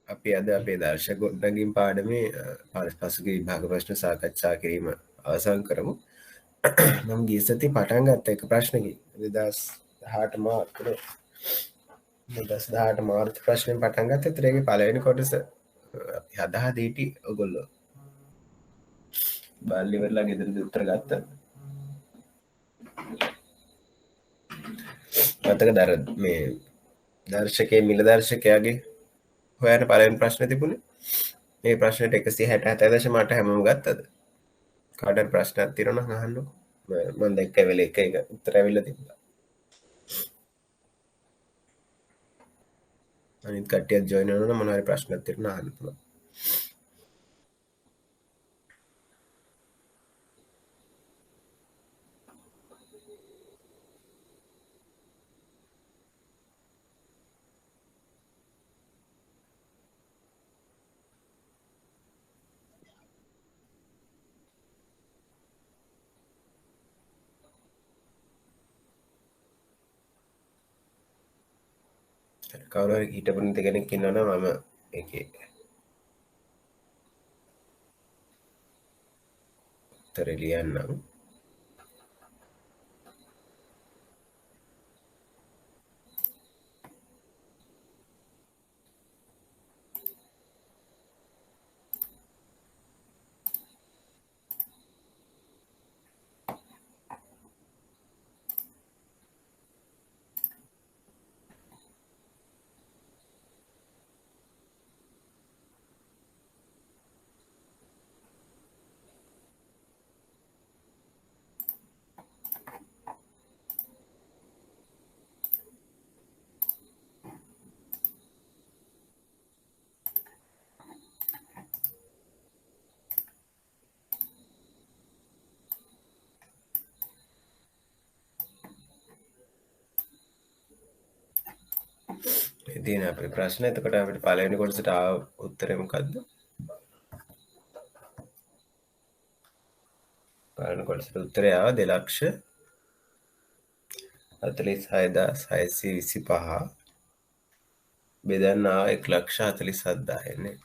අපි අද අපේ දර්ශක ගොඩනැගිම් පාඩමේ පසුගිය විභාග ප්‍රශ්න සාකච්ඡා කිරීම අවසන් කරමු. මම ගිය සතියේ පටන් ගත්ත එක ප්‍රශ්නකින් 2018 මාර්තු 2018 මාර්තු ප්‍රශ්නෙන් පටන් ගත්ත. ඒතර ඒකේ පළවෙනි කොටස අපි හදා දීටි ඔයගොල්ලෝ බාල්ලි වෙලා ගෙදරදී උත්තර ගත්තා. මතක මේ දර්ශකයේ මිල දර්ශකයාගේ හොයන පළවෙනි ප්‍රශ්නේ තිබුණේ. මේ ප්‍රශ්නෙට 167.8 හැමෝම ගත්තද? කාටද ප්‍රශ්නයක් තියෙනවා නම් අහන්නකො. මම දැක්ක වෙලේ එක උත්තර ඇවිල්ලා තිබුණා. අනිත් කට්ටියත් ජොයින් වෙනවා නම් මොනවා හරි ප්‍රශ්නයක් තියෙනවා අහන්න පුළුවන්. කවුරු හරි හිටපු නැති කෙනෙක් ඉන්නවනම් මම ඒකේ උත්තර ලියන්නම්. ඉතින් අපේ ප්‍රශ්න එතකොට අපිට පළවෙනි කොටසට ආව උත්තරේ මොකද්ද? පළවෙනි කොටසට උත්තරය ආව 2,46,625 බෙදන්න ආව 1,47,000 නේ.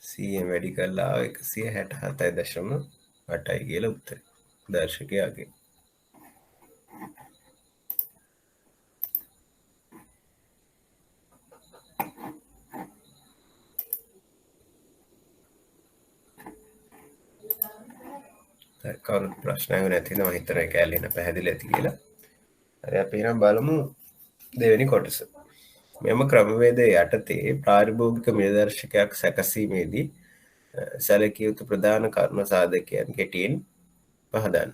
100 වැඩි කරලා ආව 167.8යි කියලා උත්තරේ දර්ශකයාගේ. කවුරුත් ප්‍රශ්නයක් නැති නම් හිතන එක ඇලෙන පැහැදිලි ඇති කියලා. හරි අපි එහෙනම් බලමු දෙවෙනි කොටස. මෙම ක්‍රමවේදය යටතේ ප්‍රාතිභෝගික මිල දර්ශකයක් සැකසීමේදී සැලකිය යුතු ප්‍රධාන කර්ම සාධකයන් කෙටියෙන් පහදන්න.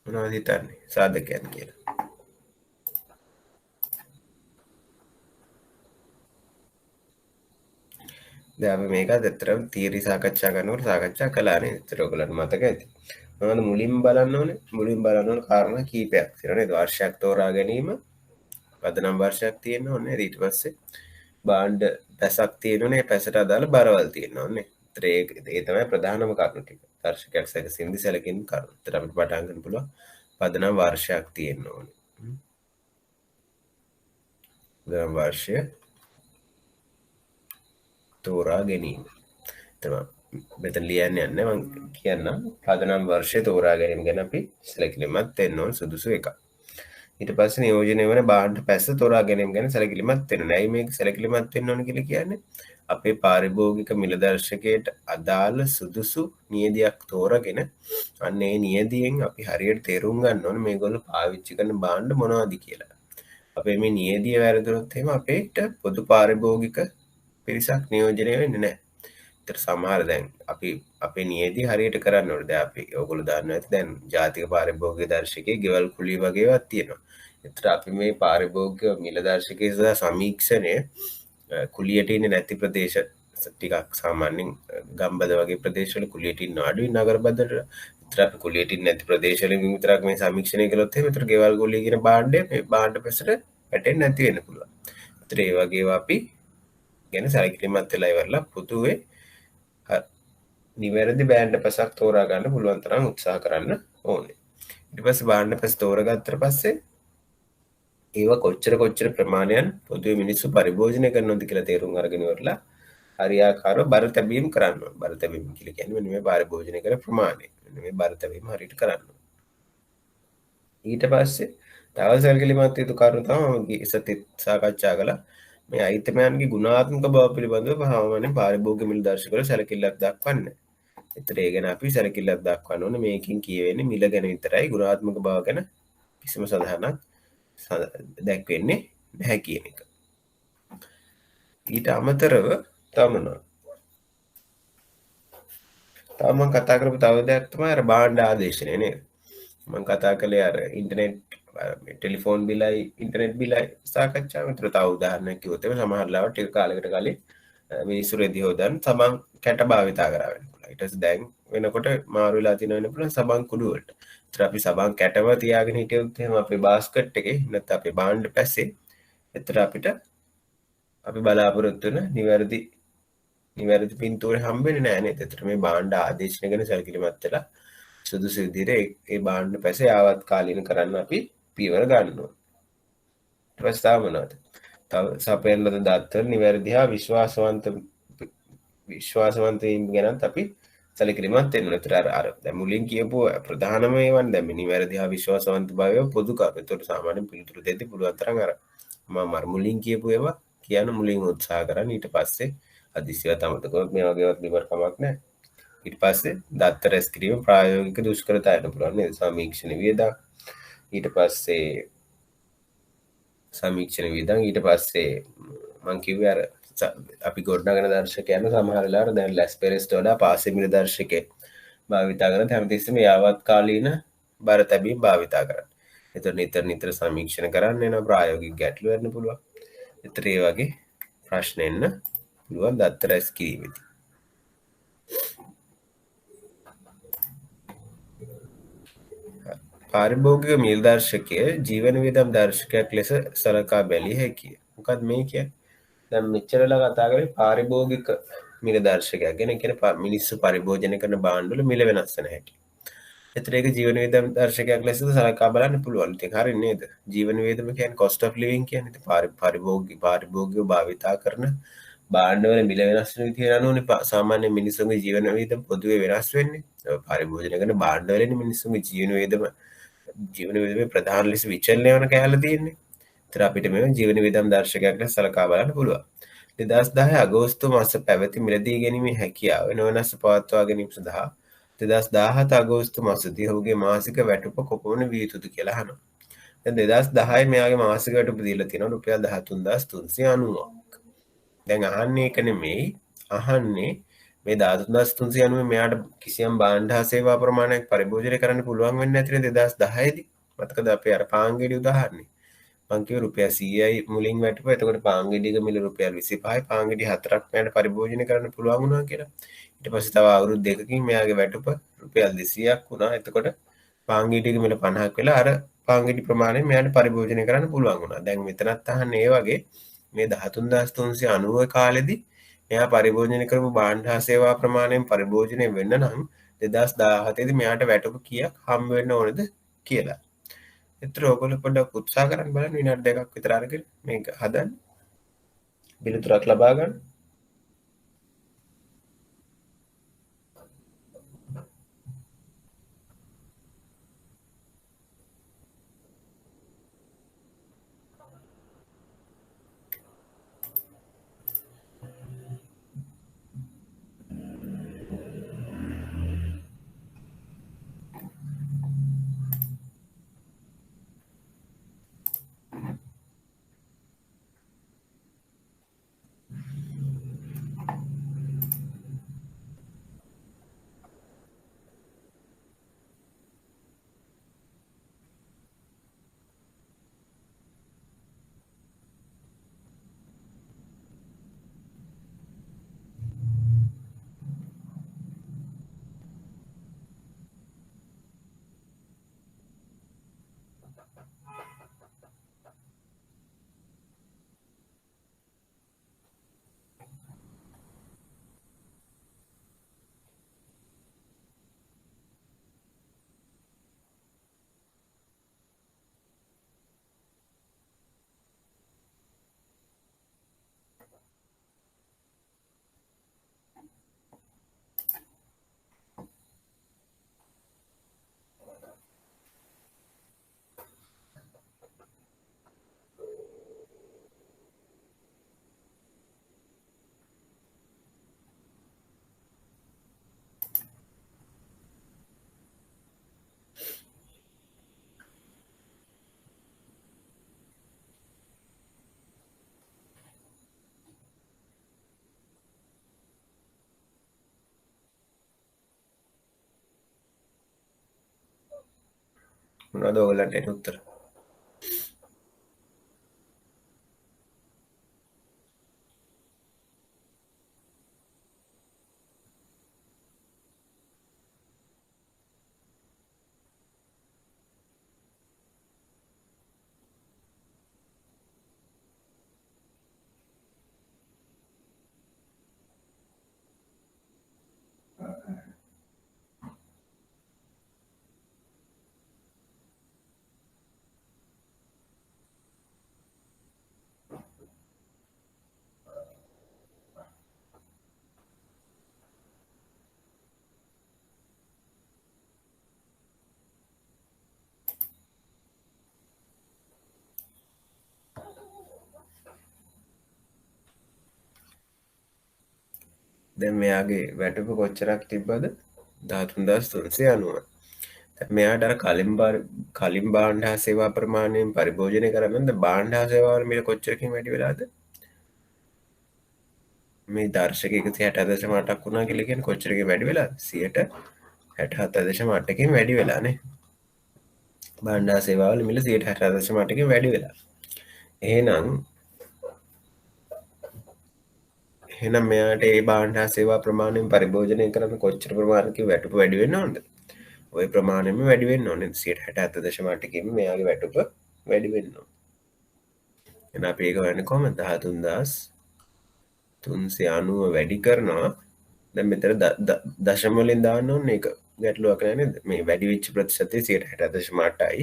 මොනවද හිතන්නේ සාධකයන් කියලා? දැන් අපි මේක ඇත්තටම තියරි සාකච්ඡා කරනකොට සාකච්ඡා කළානේ. ඒතර ඔයගලන්ට මතක ඇති. මොනවද මුලින්ම බලන්න ඕනේ? මුලින්ම බලන්න ඕන කාරණා කීපයක් තියෙනවා නේද? වර්ෂයක් තෝරා ගැනීම, පදනම් වර්ෂයක් තියෙන්න ඕනේ. ඊට පස්සේ භාණ්ඩ පැසක් තියෙනුනේ. පැසට අදාළ බරවල් තියෙන්න ඕනේ. ඒ තමයි ප්‍රධානම කරුණු ටික. දර්ශකයක් සැකසීමේදී සැලකින් කරුණු. ඒතර අපිට පටන් ගන්න පුළුවන් පදනම් වර්ෂයක් තියෙන්න ඕනේ. පදනම් වර්ෂය තෝරා ගැනීම. තමයි මෙතන ලියන්න යන්නේ මම කියන්නම් පදනම් වර්ෂය තෝරා ගැනීම ගැන අපි සැලකිලිමත් වෙන්න ඕන සුදුසු එකක්. ඊට පස්සේ නියෝජනය වන භාණ්ඩ පැස තෝරා ගැනීම ගැන සැලකිලිමත් වෙන්න. නැයි මේක සැලකිලිමත් වෙන්න ඕන කියලා කියන්නේ අපේ පාරිභෝගික මිල දර්ශකයට අදාළ සුදුසු නියදියක් තෝරාගෙන අන්න ඒ නියදියෙන් අපි හරියට තේරුම් ගන්න ඕන මේගොල්ලෝ පාවිච්චි කරන භාණ්ඩ මොනවද කියලා. අපේ මේ නියදිය වැරදුනොත් එහෙම අපේට පොදු පාරිභෝගික පිරිසක් නියෝජනය වෙන්නේ නැහැ. ඒතර සමහර දැන් අපි අපේ නියදී හරියට කරන්න ඕනේ. දැන් අපි ඔයගොල්ලෝ දන්නවා ඇති දැන් ජාතික පාරිභෝගික දර්ශකයේ ගෙවල් කුලී වගේ ඒවාක් තියෙනවා. ඒතර අපි මේ පාරිභෝගික මිල දර්ශකයේ සහ සමීක්ෂණය කුලියට ඉන්නේ නැති ප්‍රදේශ ටිකක් සාමාන්‍යයෙන් ගම්බද වගේ ප්‍රදේශවල කුලියට ඉන්න අඩුයි නගර බදට. ඒතර අපි කුලියට ඉන්නේ නැති ප්‍රදේශවලින් විතරක් මේ සමීක්ෂණය කළොත් එහෙම ඒතර ගෙවල් කුලී කියන භාණ්ඩය මේ භාණ්ඩ පැසට වැටෙන්නේ නැති වෙන්න පුළුවන්. ඒතර ඒ වගේ ඒවා අපි ගැන සැලකිලිමත් වෙලා ඉවරලා පුදුවේ නිවැරදි බෑන්ඩ පැසක් තෝරා ගන්න පුළුවන් තරම් උත්සාහ කරන්න ඕනේ. ඊට පස්සේ භාණ්ඩ පැස් තෝරගත්තට පස්සේ ඒවා කොච්චර ප්‍රමාණයන් පොදුවේ මිනිස්සු පරිභෝජනය කරනවද කියලා තේරුම් අරගෙන ඉවරලා හරියාකාරව බර තැබීම් කරන්න ඕනේ. බර තැබීම කියලා කියන්නේ මෙන්න මේ පරිභෝජනය කරන ප්‍රමාණය. මෙන්න මේ බර තැබීම හරියට කරන්න ඕනේ. ඊට පස්සේ තව සැලකිලිමත් යුතු කරුණු තමයි මම ඉස්සෙත් සාකච්ඡා කළා. මේ අයිතමයන්ගේ ගුණාත්මක බව පිළිබඳව සාමාන්‍යයෙන් පාරිභෝගික මිල දර්ශකවල සැලකිල්ලක් දක්වන්නේ. ඒතර ඒ ගැන අපි සැලකිල්ලක් දක්වන්න ඕනේ. මේකෙන් කියවෙන්නේ මිල ගැන විතරයි, ගුණාත්මක බව ගැන කිසිම සඳහනක් දැක්වෙන්නේ නැහැ කියන එක. ඊට අමතරව තව මම කතා කරපු තව දෙයක් තමයි අර භාණ්ඩ ආදේශනය නේද? මම කතා කළේ අර ඉන්ටර්නෙට් ටෙලිෆෝන් බිලයි ඉන්ටර්නෙට් බිලයි සාකච්ඡාව. විතර තව උදාහරණයක් කිව්වොත් එමේ සමහර ලාවට ටික කාලයකට කලින් මිනිස්සු රෙදි හොදන් සබන් කැට භාවිතා කරා වෙන්න පුළුවන්. ඊට පස්සේ දැන් වෙනකොට මාරු වෙලා තියෙන වෙන පුළුවන් සබන් කුඩු වලට. ඒතර අපි සබන් කැටම තියාගෙන හිටියොත් එහෙම අපේ බාස්කට් එකේ නැත්නම් අපේ භාණ්ඩ පැස්සේ එතර අපිට අපි බලාපොරොත්තු වෙන නිවැරදි පින්තූරය හම්බෙන්නේ නැහැ නේද? ඒතර මේ භාණ්ඩ ආදේශන ගැන සැලකිලිමත් වෙලා සුදුසු විදිහට ඒ භාණ්ඩ පැසේ ආවත් කාලීන කරන්න අපි පියවර ගන්න ඕනේ. ඊට පස්සේ තව මොනවද? තව සපයන ලද දත්තවල නිවැරදි හා විශ්වාසවන්ත වීම ගැනත් අපි සැලකිලිමත් වෙන්න ඕනේ. ඒතර අර දැන් මුලින් කියපු ප්‍රධානම ඒවා දැන් මේ නිවැරදි හා විශ්වාසවන්ත භාවය පොදු කරුණු. ඒතර සාමාන්‍යයෙන් පිළිතුරු දෙද්දී පුළුවන් තරම් අර මම මුලින් කියපු ඒවා කියන මුලින් උත්සාහ කරන්න. ඊට පස්සේ අදිසියවත් අමතක කරොත් මේ වගේවත් ලිවර් කමක් නැහැ. ඊට පස්සේ දත්ත රැස් කිරීම ප්‍රායෝගික දුෂ්කරතාවයට පුළුවන් නේද? සමීක්ෂණ වියදම් ඊට පස්සේ ඊට පස්සේ මම කිව්වේ අර අපි ගොඩනගන දර්ශකයන් සමහර වෙලාවට දැන් ලැස් පෙරස්ට වඩා පාසෙ මිල දර්ශකේ භාවිතා කරන හැමතිස්සෙම යාවත් කාලීන බර තැබීම් භාවිතා කරන්න. ඒතර නිතර සමීක්ෂණ කරන්න වෙන ප්‍රායෝගික ගැටලු වෙන්න පුළුවන්. ඒතර ඒ වගේ ප්‍රශ්න එන්න පුළුවන් දත්ත රැස් කිරීමේදී. පාරිභෝගික මිල දර්ශකය ජීවන වියදම් දර්ශකයක් ලෙස සලකා බැලිය හැකිය. මොකක්ද මේ කියන්නේ? දැන් මෙච්චර වෙලා කතා කරේ පාරිභෝගික මිල දර්ශකයක් ගැන. කියන්නේ මිනිස්සු පරිභෝජනය කරන භාණ්ඩ වල මිල වෙනස් වෙන හැටි. ඒතර ඒක ජීවන වියදම් දර්ශකයක් ලෙසද සලකා බලන්න පුළුවන්. ඉතින් හරි නේද? ජීවන වියදම කියන්නේ cost of living කියන්නේ. ඉතින් පාරිභෝගිකව භාවිතා කරන භාණ්ඩ වල මිල වෙනස් වෙන විදිහ අනුවනේ සාමාන්‍ය මිනිස්සුන්ගේ ජීවන වියදම පොදුවේ වෙනස් වෙන්නේ. පරිභෝජනය කරන භාණ්ඩ වලනේ මිනිස්සුන්ගේ ජීවන වියදමේ ප්‍රධාන ලෙස විචලනය වන කැලල තියෙන්නේ. ඒතර අපිට මේ ජීවන වියදම් දර්ශකයක් ලෙස සලකා බලන්න පුළුවන්. 2010 අගෝස්තු මාස පැවති මිලදී ගැනීමේ හැකියාව නොවෙනස් පවත්වා ගැනීම සඳහා 2017 අගෝස්තු මාසදී ඔහුගේ මාසික වැටුප කොපමණ විය යුතුද කියලා අහනවා. දැන් 2010 මෙයාගේ මාසික වැටුප දීලා තියෙනවා රුපියල් 13390ක්. දැන් අහන්නේ ඒක නෙමෙයි. අහන්නේ මේ 13390 මෙයාට කිසියම් භාණ්ඩ හා සේවා ප්‍රමාණයක් පරිභෝජනය කරන්න පුළුවන් වෙන්නේ නැතිනේ 2010 දී. මතකද අපේ අර පාන් ගෙඩි උදාහරණේ. මං කිව්ව රුපියල් 100යි මුලින් වැටුපා. එතකොට පාන් ගෙඩියක මිල රුපියල් 25යි. පාන් ගෙඩි 4ක් මෙයාට පරිභෝජනය කරන්න පුළුවන් වුණා කියලා. ඊට පස්සේ තව අවුරුදු දෙකකින් මෙයාගේ වැටුප රුපියල් 200ක් වුණා. එතකොට පාන් ගෙඩියක මිල 50ක් වෙලා අර පාන් ගෙඩි ප්‍රමාණය මෙයාට පරිභෝජනය කරන්න පුළුවන් වුණා. දැන් මෙතනත් අහන්නේ ඒ වගේ මේ 13390 කාලෙදී මෙයා පරිභෝජනය කරපු භාණ්ඩ හා සේවා ප්‍රමාණයෙන් පරිභෝජනය වෙන්න නම් 2017 දී මෙයාට වැටුප කීයක් හම්බ වෙන්න ඕනද කියලා. ඒතර ඔයගොල්ලෝ පොඩ්ඩක් උත්සාහ කරන් බලන්න විනාඩි දෙකක් විතර අරගෙන මේක හදන්න. පිළිතුරක් ලබා ගන්න. මොනවද ඔයගලන්ට එන උත්තර? දැන් මෙයාගේ වැටුප කොච්චරක් තිබ්බද? 13390. දැන් මෙයාට අර කලින් භාණ්ඩ හා සේවා ප්‍රමාණයෙන් පරිභෝජනය කරනද භාණ්ඩ හා සේවා වල මිල කොච්චරකින් වැඩි වෙලාද? මේ දර්ශක 160.8ක් වුණා කියලා කියන්නේ කොච්චරකින් වැඩි වෙලාද? 67.8කින් වැඩි වෙලානේ. භාණ්ඩ හා සේවා වල මිල 67.8කින් වැඩි වෙලා. එහෙනම් මෙයාට ඒ භාණ්ඩ හා සේවා ප්‍රමාණයෙන් පරිභෝජනය කරන කොච්චර ප්‍රමාණයකින් වැටුප වැඩි වෙන්න ඕනද? ওই ප්‍රමාණයෙම වැඩි වෙන්න ඕනේ. 67.8කින් මෙයාගේ වැටුප වැඩි වෙන්න ඕනේ. එහෙනම් අපි ඒක හොයන්නේ කොහමද? 13390 වැඩි කරනවා. දැන් මෙතන දශම වලින් දාන්න ඕනේ ඒක. ගැටලුවක් නෑ නේද? මේ වැඩි වෙච්ච ප්‍රතිශතය 67.8යි.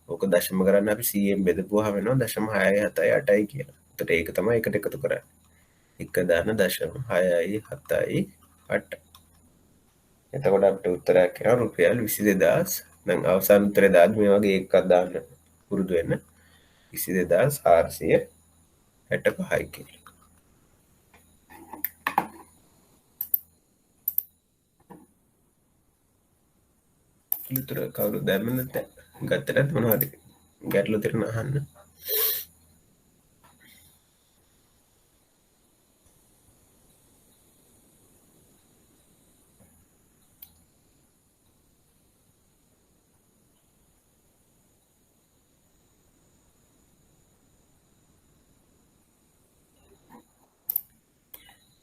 ඕක දශම කරන්න අපි 100ෙන් බෙදපුවාම වෙනවා 0.678යි කියලා. එතකොට ඒක තමයි එකට එකතු කරන්නේ. 1.678. එතකොට අපිට උත්තරයක් එනවා රුපියල් 22000. දැන් අවසාන උත්තරේ දාද්දි මේ වගේ එකක් දාන්න පුරුදු වෙන්න. 22465යි කියලා. උත්තර කවුරු දැම්මද නැත්නම් ගත්තට මොනවද? ගැටලු තිරන අහන්න.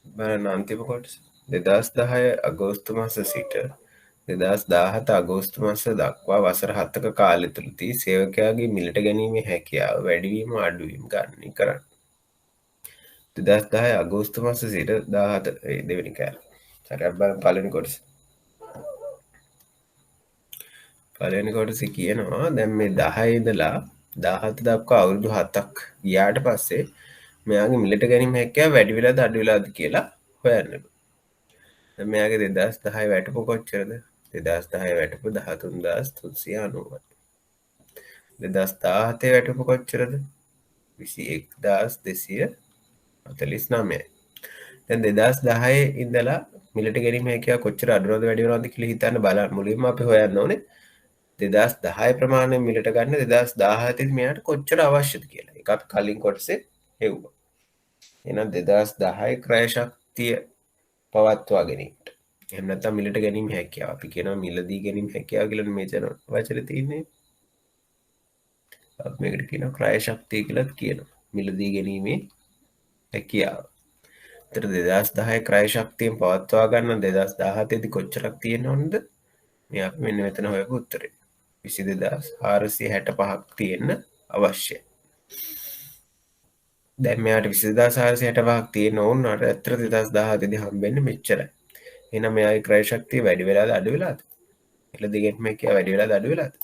බලන්න අන්තිම කොටස 2010 අගෝස්තු මාස සිට 2017 අගෝස්තු මාස දක්වා වසර 7ක කාලය තුලදී සේවකයාගේ මිලට ගැනීමේ හැකියාව වැඩිවීම අඩුවීම ගණනය කරන්න. 2010 අගෝස්තු මාස සිට 17 දෙවෙනි කෑල්ල. හරි අපි බලමු පළවෙනි කොටස. පළවෙනි කොටසේ කියනවා දැන් මේ 10 ඉඳලා 17 දක්වා අවුරුදු 7ක් ගියාට පස්සේ මෙයාගේ මිලට ගැනීම හැකියාව වැඩි වෙලාද අඩු වෙලාද කියලා හොයන්න. දැන් මෙයාගේ 2010 වැටුප කොච්චරද? 2010 වැටුප 13390යි. 2017 වැටුප කොච්චරද? 21249යි. දැන් 2010 ඉඳලා මිලට ගැනීම හැකියාව කොච්චර අඩු වෙනවද වැඩි වෙනවද කියලා හිතන්න බලන්න. මුලින්ම අපි හොයන්න ඕනේ 2010 ප්‍රමාණය මිලට ගන්න 2017 මෙයාට කොච්චර අවශ්‍යද කියලා. ඒක අපි කලින් කොටසේ හෙව්වා. එහෙනම් 2010 ක්‍රය ශක්තිය පවත්වා ගැනීමට. එහෙම නැත්නම් මිලට ගැනීම හැකියාව. අපි කියනවා මිලදී ගැනීම හැකියාව කියලා මෙතන වචනේ තියෙන්නේ. අපි මේකට කියනවා ක්‍රය ශක්තිය කියලා කියනවා. මිලදී ගැනීමේ හැකියාව. ඒතර 2010 ක්‍රය ශක්තියෙන් පවත්වා ගන්න 2017 දී කොච්චරක් තියෙන්න ඕනද? මේ අපි මෙන්න මෙතන හොයපු උත්තරේ. 22465ක් තියෙන්න අවශ්‍යයි. දැන් මෙයාට 20465ක් තියෙන ඕනට ඇත්තට 2017 දී හම්බෙන්නේ මෙච්චරයි. එහෙනම් මෙයාගේ ක්‍රය ශක්තිය වැඩි වෙලාද අඩු වෙලාද? එළ දෙකෙන් මේක වැඩි වෙලාද අඩු වෙලාද?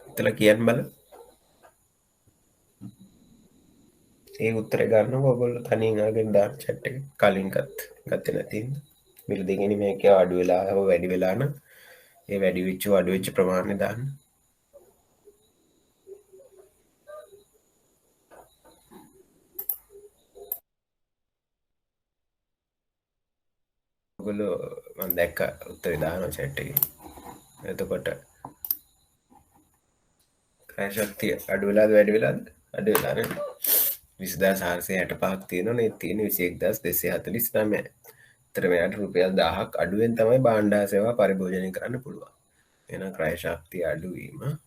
හිතලා කියන්න බලන්න. ඒ උත්තරේ ගන්නකො ඔයගොල්ලෝ තනියෙන් අරගෙන දාන්න chat එකේ කලින් ගත්තේ නැති හින්දා. මිල දෙකෙනි මේක අඩු වෙලා හෝ වැඩි වෙලා නම් ඒ වැඩි වෙච්ච ප්‍රමාණය දාන්න. ඔයගොල්ලෝ මම දැක්ක උත්තරේ දානවා chat එකේ. එතකොට ක්‍රය ශක්තිය අඩු වෙලාද වැඩි වෙලාද? අඩු වෙලා නේ. 20465ක් තියෙනවනේ. තියෙන්නේ 21249. එතකොට මෙයාට රුපියල් 1000ක් අඩුවෙන් තමයි භාණ්ඩ සේවා පරිභෝජනය කරන්න පුළුවන්. එහෙනම් ක්‍රය ශක්තිය අඩුවීම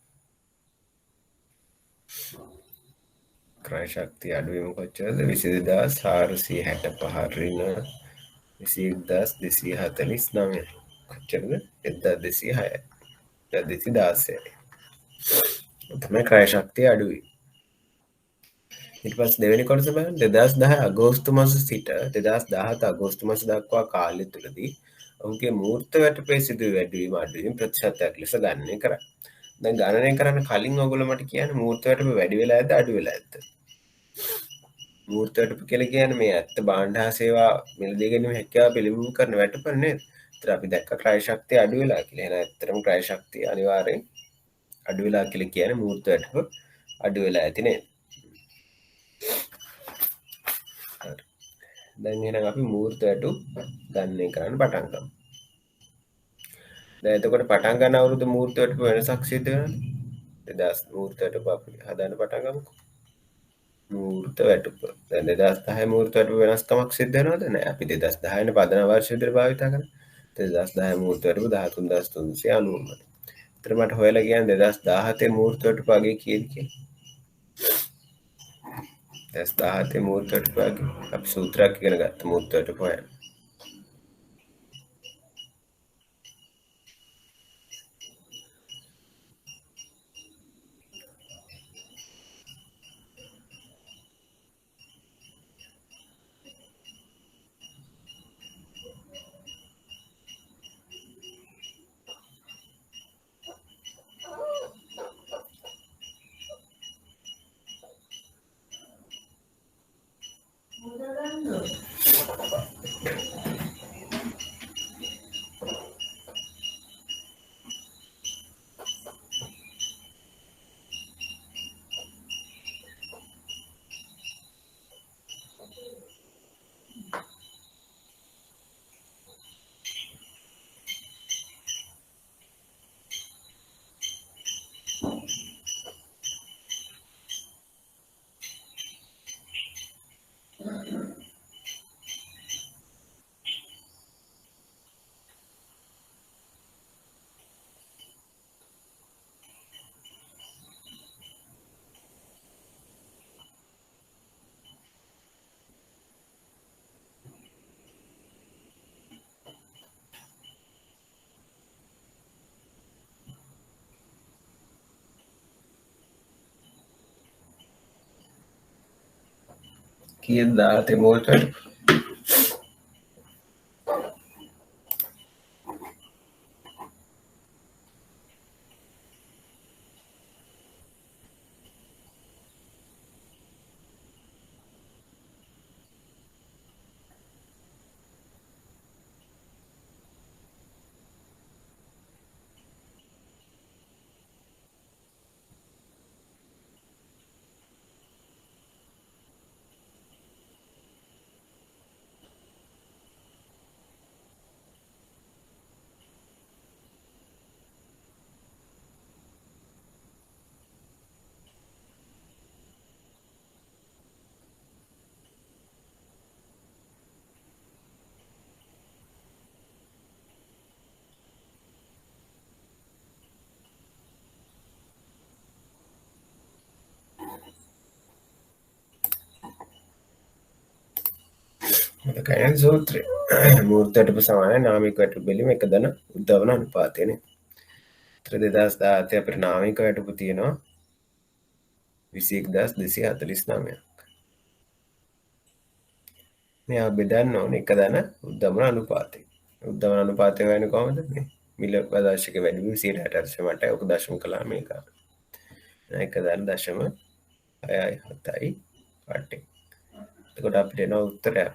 ක්‍රය ශක්තිය අඩුවීම කොච්චරද? 22465 ඍණ 21249 කොච්චරද? 1206යි. 1216යි. තමයි ක්‍රය ශක්තිය අඩුවීම. ඊට පස්සේ දෙවෙනි කොටස බලන්න 2010 අගෝස්තු මාස සිට 2017 අගෝස්තු මාස දක්වා කාලය තුලදී ඔහුගේ මූර්ත වැටුපේ සිදු වැඩිවීම අඩුවීම ප්‍රතිශතයක් ලෙස ගණනය කරා. දැන් ගණනය කරන්න කලින් ඔයගොල්ලෝ මට කියන්න මූර්ත වැටුප වැඩි වෙලා ඇද්ද අඩු වෙලා ඇද්ද? මූර්ත වැටුප කියලා කියන්නේ මේ ඇත්ත භාණ්ඩ හා සේවා මිලදී ගැනීම හැකියාව පිළිබිඹු කරන වැටුප නේද? ඒතර අපි දැක්ක ක්‍රය ශක්තිය අඩු වෙලා කියලා. එහෙනම් ඇත්තටම ක්‍රය ශක්තිය අනිවාර්යෙන් අඩු වෙලා කියලා කියන්නේ මූර්ත වැටුප අඩු වෙලා ඇති නේද? දැන් එහෙනම් අපි මූර්ත වැටුප් ගණනය කරන්න පටන් ගමු. දැන් එතකොට පටන් ගන්න අවුරුදු මූර්ත වැටුප වෙනසක් සිද්ධ වෙනවද? 2000 මූර්ත වැටුප අපි හදන්න පටන් ගමුකෝ. මූර්ත වැටුප. දැන් 2010 මූර්ත වැටුප වෙනස්කමක් සිද්ධ වෙනවද? නෑ. අපි 2010 නේ පදන වර්ෂ විදිහට භාවිත කරන්නේ. 2010 මූර්ත වැටුප 13390. ඒතර මට හොයලා කියන්නේ 2017 මූර්ත වැටුප අගේ කීයද කියලා. 2017 මූර්ත වැටුප අගේ අපි සූත්‍රයක් ඉගෙන ගත්ත මූර්ත වැටුප හොයන්න. කීයද 17 මූර්ත වැටුප? කයන් සූත්‍රය මූර්ත වැටුප සමානයි නාමික වැටුප බෙලීම එක දන උද්ධවන අනුපාතයනේ. ඒතර 2017 අපිට නාමික වැටුප තියෙනවා 21249. මෙයා බෙදන්න ඕනේ එක දන උද්ධවන අනුපාතය. උද්ධවන අනුපාතය වෙන්නේ කොහොමද? මේ මිල ප්‍රදර්ශක වැඩිවීම 68% මට ඔක දශම කළා මේක. එක දන දශම 6යි 7යි 8යි. එතකොට අපිට එන උත්තරයක්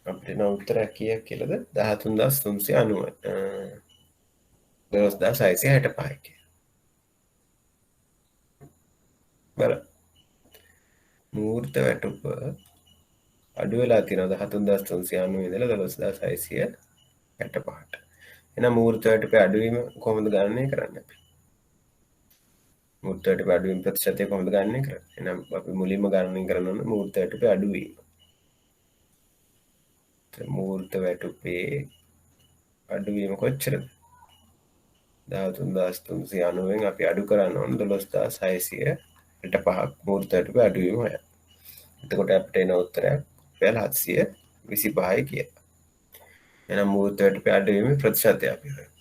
අපිට උත්තරයක් කීයක් කියලාද 13390 12665 කිය. බලන්න මූර්ත වැටුප අඩු වෙලා තියෙනවා 13390 ඉඳලා 12665ට. එහෙනම් මූර්ත වැටුපේ අඩුවීම කොහොමද ගණනය කරන්නේ අපි? මූර්ත වැටුපේ අඩුවීම ප්‍රතිශතය කොහොමද ගණනය කරන්නේ? එහෙනම් අපි මුලින්ම ගණනය කරන්න ඕනේ මූර්ත වැටුපේ අඩුවීම. මූර්ත වැටුපේ අඩුවීම කොච්චරද? 13390න් අපි අඩු කරන්න ඕන 12605ක් මූර්ත වැටුපේ අඩුවීම හොයන්න. එතකොට අපිට එන උත්තරයක් 725යි කියලා. එහෙනම් මූර්ත වැටුපේ අඩුවීමේ ප්‍රතිශතය අපි හොයමු.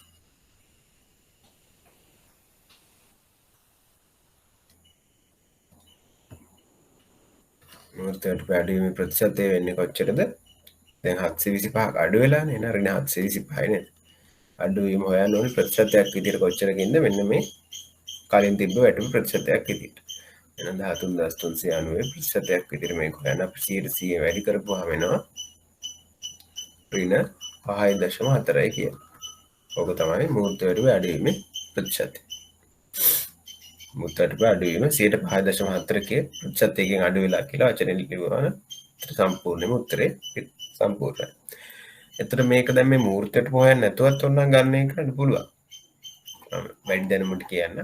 මූර්ත වැටුපේ අඩුවීමේ ප්‍රතිශතය වෙන්නේ කොච්චරද? දැන් 725ක් අඩු වෙලානේ. එහෙනම් ඍණ 725යි නේද? අඩුවීම හොයන්න ඕනේ ප්‍රතිශතයක් විදිහට කොච්චරකින්ද? මෙන්න මේ කලින් තිබ්බ වැටුප ප්‍රතිශතයක් විදිහට. එහෙනම් 13390 ප්‍රතිශතයක් විදිහට මේක හොයන්න අපි 100 වැඩි කරපුවාම එනවා ඍණ 5.4යි කියලා. ඕක තමයි මූර්ත වැටුපේ අඩුවීමේ ප්‍රතිශතය. මූර්ත වැටුපේ අඩුවීම 5.4කේ ප්‍රතිශතයකින් අඩු වෙලා කියලා වචනෙන් ලියුවාම සම්පූර්ණයෙන්ම උත්තරේ සම්පූර්ණයි. එතකොට මේක දැන් මේ මූර්ත වැටුප හොයන්න නැතුවත් ඕනනම් ගණනය කරන්න පුළුවන්. වැඩි දැනුමට කියන්න.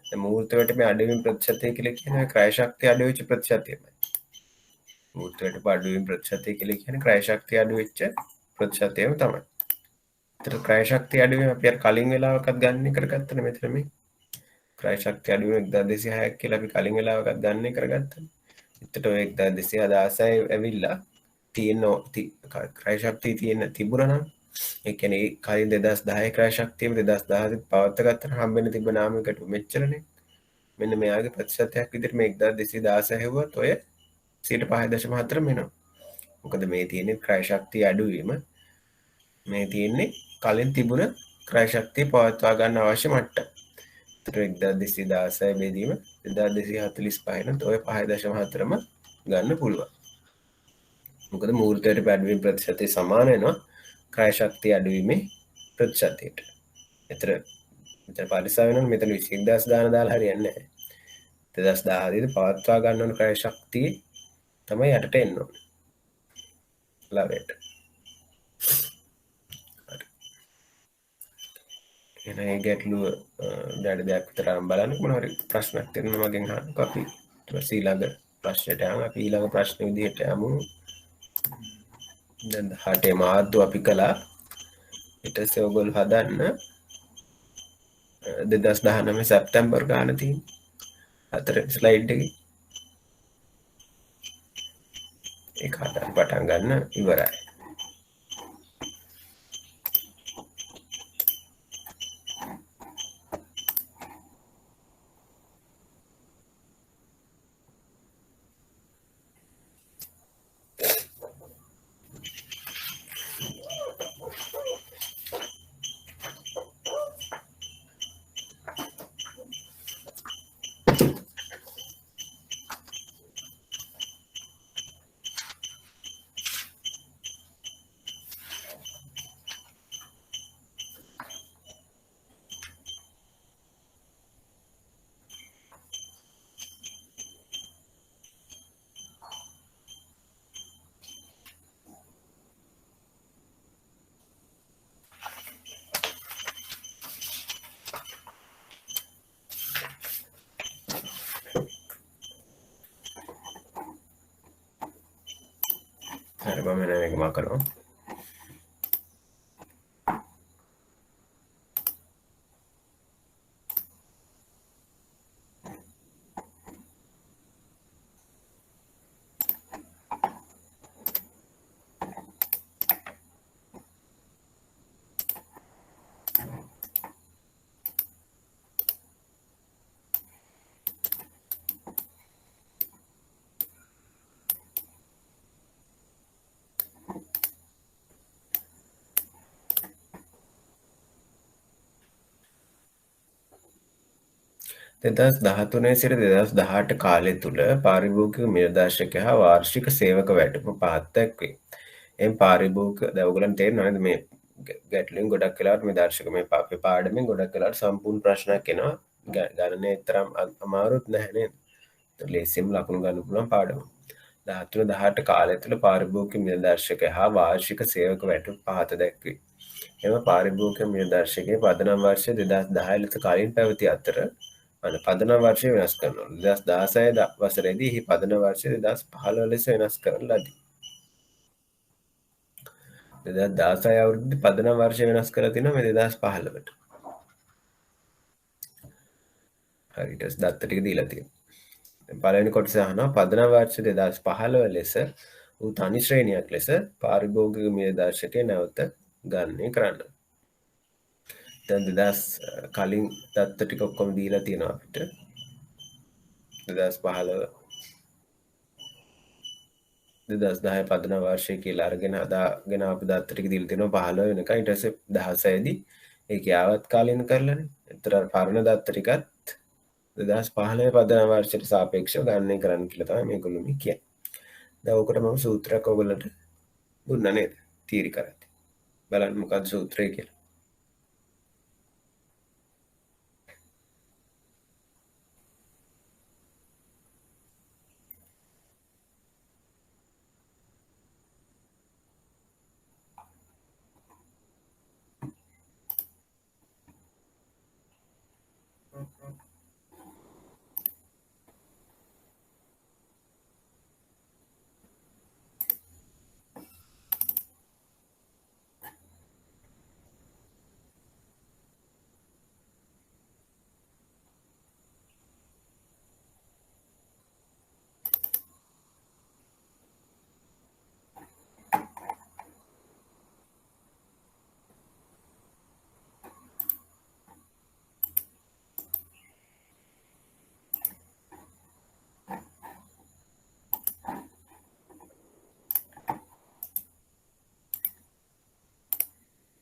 දැන් මූර්ත වැටුපේ අඩුවීම ප්‍රතිශතය කියලා කියන්නේ ක්‍රය ශක්තිය අඩු වෙච්ච ප්‍රතිශතයමයි. මූර්ත වැටුප අඩුවීම ප්‍රතිශතය කියලා කියන්නේ ක්‍රය ශක්තිය අඩු වෙච්ච ප්‍රතිශතයම තමයි. එතකොට ක්‍රය ශක්තිය අඩුවීම අපි අර කලින් වෙලාවකත් ගණනය කරගත්තනේ මෙතන මේ ක්‍රය ශක්තිය අඩුවීම 1206ක් කියලා අපි කලින් වෙලාවකත් ගණනය කරගත්තා. එතකොට ඔය 1216 ඇවිල්ලා තියෙන ක්‍රය ශක්තිය තියෙන තිබුණා නම් ඒ කියන්නේ කලින් 2010 ක්‍රය ශක්තියම 2010 පවත්ත ගත්තට හම්බෙන්න තිබ්බ නාමයකට මෙච්චරනේ. මෙන්න මෙයාගේ ප්‍රතිශතයක් විදිහට මේ 1216 හෙව්වත් ඔය 5.4 වෙනවා. මොකද මේ තියෙන්නේ ක්‍රය ශක්තිය අඩුවීම. මේ තියෙන්නේ කලින් තිබුණ ක්‍රය ශක්තිය පවත්වා ගන්න අවශ්‍ය මට්ටම. ඒතර 1216 බෙදීම 2245 නම් ඔය 5.4ම ගන්න පුළුවන්. මොකද මූර්ත වැටුප අඩුවීම ප්‍රතිශතය සමාන වෙනවා ක්‍රය ශක්තිය අඩුවීමේ ප්‍රතිශතයට. මෙතන පරිස්සම් වෙනවා මෙතන 20000 දාලා හරියන්නේ නැහැ. 2010 දී පවත්වා ගන්න ඕන ක්‍රය ශක්තිය තමයි යටට එන්න ඕනේ. ලවේට. හරි. එහෙනම් ගැටලුව දැඩි දෙයක් විතර බලන්න මොනවා හරි ප්‍රශ්නයක් තියෙනවා මගෙන් අහන්න අපි ඊට පස්සේ ඊළඟ ප්‍රශ්නයට යමු. අපි ඊළඟ ප්‍රශ්න විදිහට යමු. දැන් 18 මාර්තු අපි කළා. ඊට පස්සේ ඔයගොල්ලෝ හදන්න 2019 සැප්තැම්බර් ගාන තියෙන හතර ස්ලයිඩ් එකේ ඒක හදන්න පටන් ගන්න ඉවරයි. හරි මම මේක මා කරනවා. දෙදස් දහතුනේ සිට 2018 කාලය තුළ පාරිභෝගික නිර්දේශක හා වාර්ෂික සේවක වැටුප පහත් දැක්වේ. එයින් පාරිභෝගික දැන් ඔයගොල්ලන්ට තේරෙනවද මේ ගැටලුවෙන් ගොඩක් වෙලාවට මේ දර්ශක මේ අපේ පාඩමෙන් ගොඩක් වෙලාවට සම්පූර්ණ ප්‍රශ්නයක් එනවා. ගණනේ තරම් අමාරුත් නැහැ නේද? ලේසියෙන්ම ලකුණු ගන්න පුළුවන් පාඩම. 13 18 කාලය තුළ පාරිභෝගික නිර්දේශක හා වාර්ෂික සේවක වැටුප පහත දැක්වේ. එම පාරිභෝගික නිර්දේශකයේ පදනම් වර්ෂ 2010 ලෙස කලින් පැවති අතර අන පදනම් වර්ෂය වෙනස් කරනවා. 2016 වසරේදී එහි පදනම් වර්ෂය 2015 ලෙස වෙනස් කරන ලදී. 2016 අවුරුද්දේ පදනම් වර්ෂය වෙනස් කරලා තිනවා මේ 2015ට. හරි ඊට පස්සේ දත්ත ටික දීලා තියෙනවා. දැන් පළවෙනි කොටස අහනවා පදනම් වර්ෂ 2015 ලෙස වූ තනි ශ්‍රේණියක් ලෙස පාරිභෝගික මිල දර්ශකය නැවත ගණනය කරන්න. දැන් 2000 කලින් දත්ත ටික ඔක්කොම දීලා තියෙනවා අපිට. 2015 2010 පදනම් වර්ෂය කියලා අරගෙන හදාගෙන අපි දත්ත ටික දීලා තියෙනවා 15 වෙනකන්. ඊට පස්සේ 16 දී ඒක යාවත් කාලීන කරලානේ. ඒතර පරණ දත්ත ටිකත් 2015 පදනම් වර්ෂයට සාපේක්ෂව ගණනය කරන්න කියලා තමයි මේගොල්ලෝ මේ කියන්නේ. දැන් ඕකට මම සූත්‍රයක් ඔයගොල්ලන්ට දුන්නා නේද? තීරි කරද්දී. බලන්න මොකක්ද සූත්‍රය කියලා.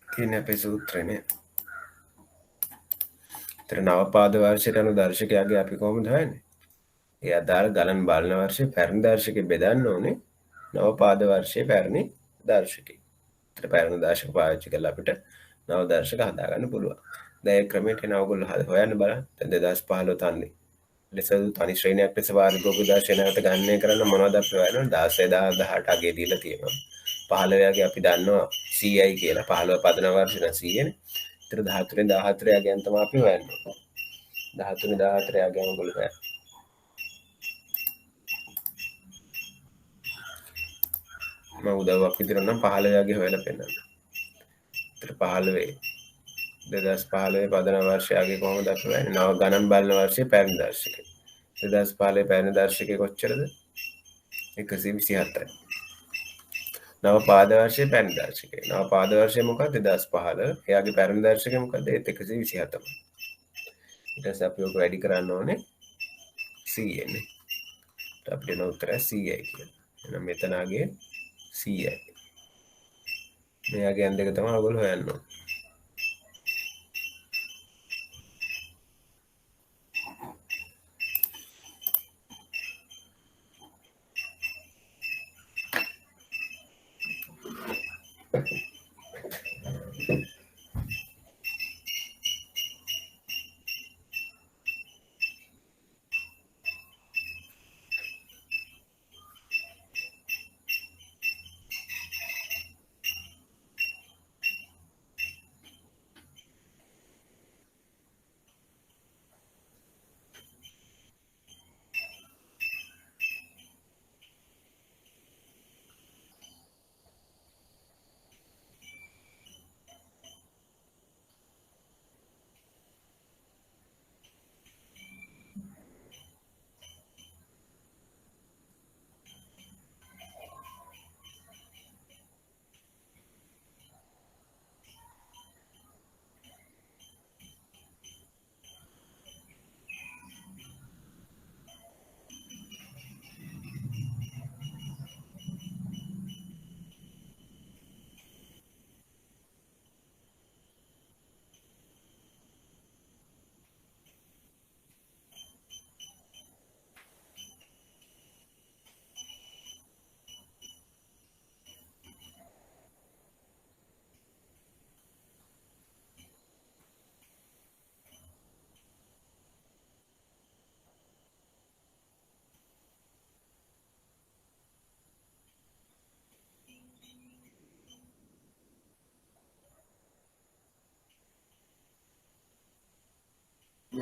තියෙන අපේ සූත්‍රනේ. ඒතර නවපාද වර්ෂයට අනුව දර්ශකයාගේ අපි කොහොමද හොයන්නේ? ඒ අදාළ ගණන් බලන වර්ෂයේ පැරණි දර්ශකෙ බෙදන්න ඕනේ නවපාද වර්ෂයේ පැරණි දර්ශකෙ. ඒතර පැරණි දර්ශක පාවිච්චි කරලා අපිට නව දර්ශක හදාගන්න පුළුවන්. දැන් ඒ ක්‍රමයට එන ඔයගොල්ලෝ හොයන්න බලන්න. දැන් 2015 තන්නේ ලෙස තනි ශ්‍රේණියක් ලෙස පාරිභෝගික දර්ශකය නැවත ගණනය කරන්න මොනවද අපි හොයන්නේ? 16 18 අගේ දීලා තියෙනවා. 15 ගේ අපි දන්නවා 100යි කියලා. 15 පදනම් වර්ෂය නම් 100නේ. ඒතර 13 14 යගෙන් තමයි අපි හොයන්නේ. 13 14 යගෙන් ඔයගොල්ලෝ හොයන්න. මම උදව්වක් විදිහට නම් 15 යගේ හොයලා පෙන්නන්න. ඒතර 15 2015 පදනම් වර්ෂයගේ කොහොමද අපි හොයන්නේ? නව ගණන් බලන වර්ෂයේ පැරණි දර්ශකය. 2015 පැරණි දර්ශකය කොච්චරද? 127යි. නව පාද වර්ෂයේ පැරණි දර්ශකය. නව පාද වර්ෂය මොකක්ද? 2015. එයාගේ පැරණි දර්ශකය මොකක්ද? ඒත් 127යි. ඊට පස්සේ අපි ඔක වැඩි කරන්න ඕනේ 100 නේ. අපිට එන උත්තරය 100යි කියලා. එහෙනම් මෙතනගේ 100යි. මෙයාගේ අන් දෙක තමයි ඔයගොල්ලෝ හොයන්න ඕනේ.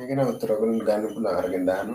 මේක නම් උත්තර ඔයගොල්ලෝ ගන්න පුළුවන් අරගෙන දාන්න.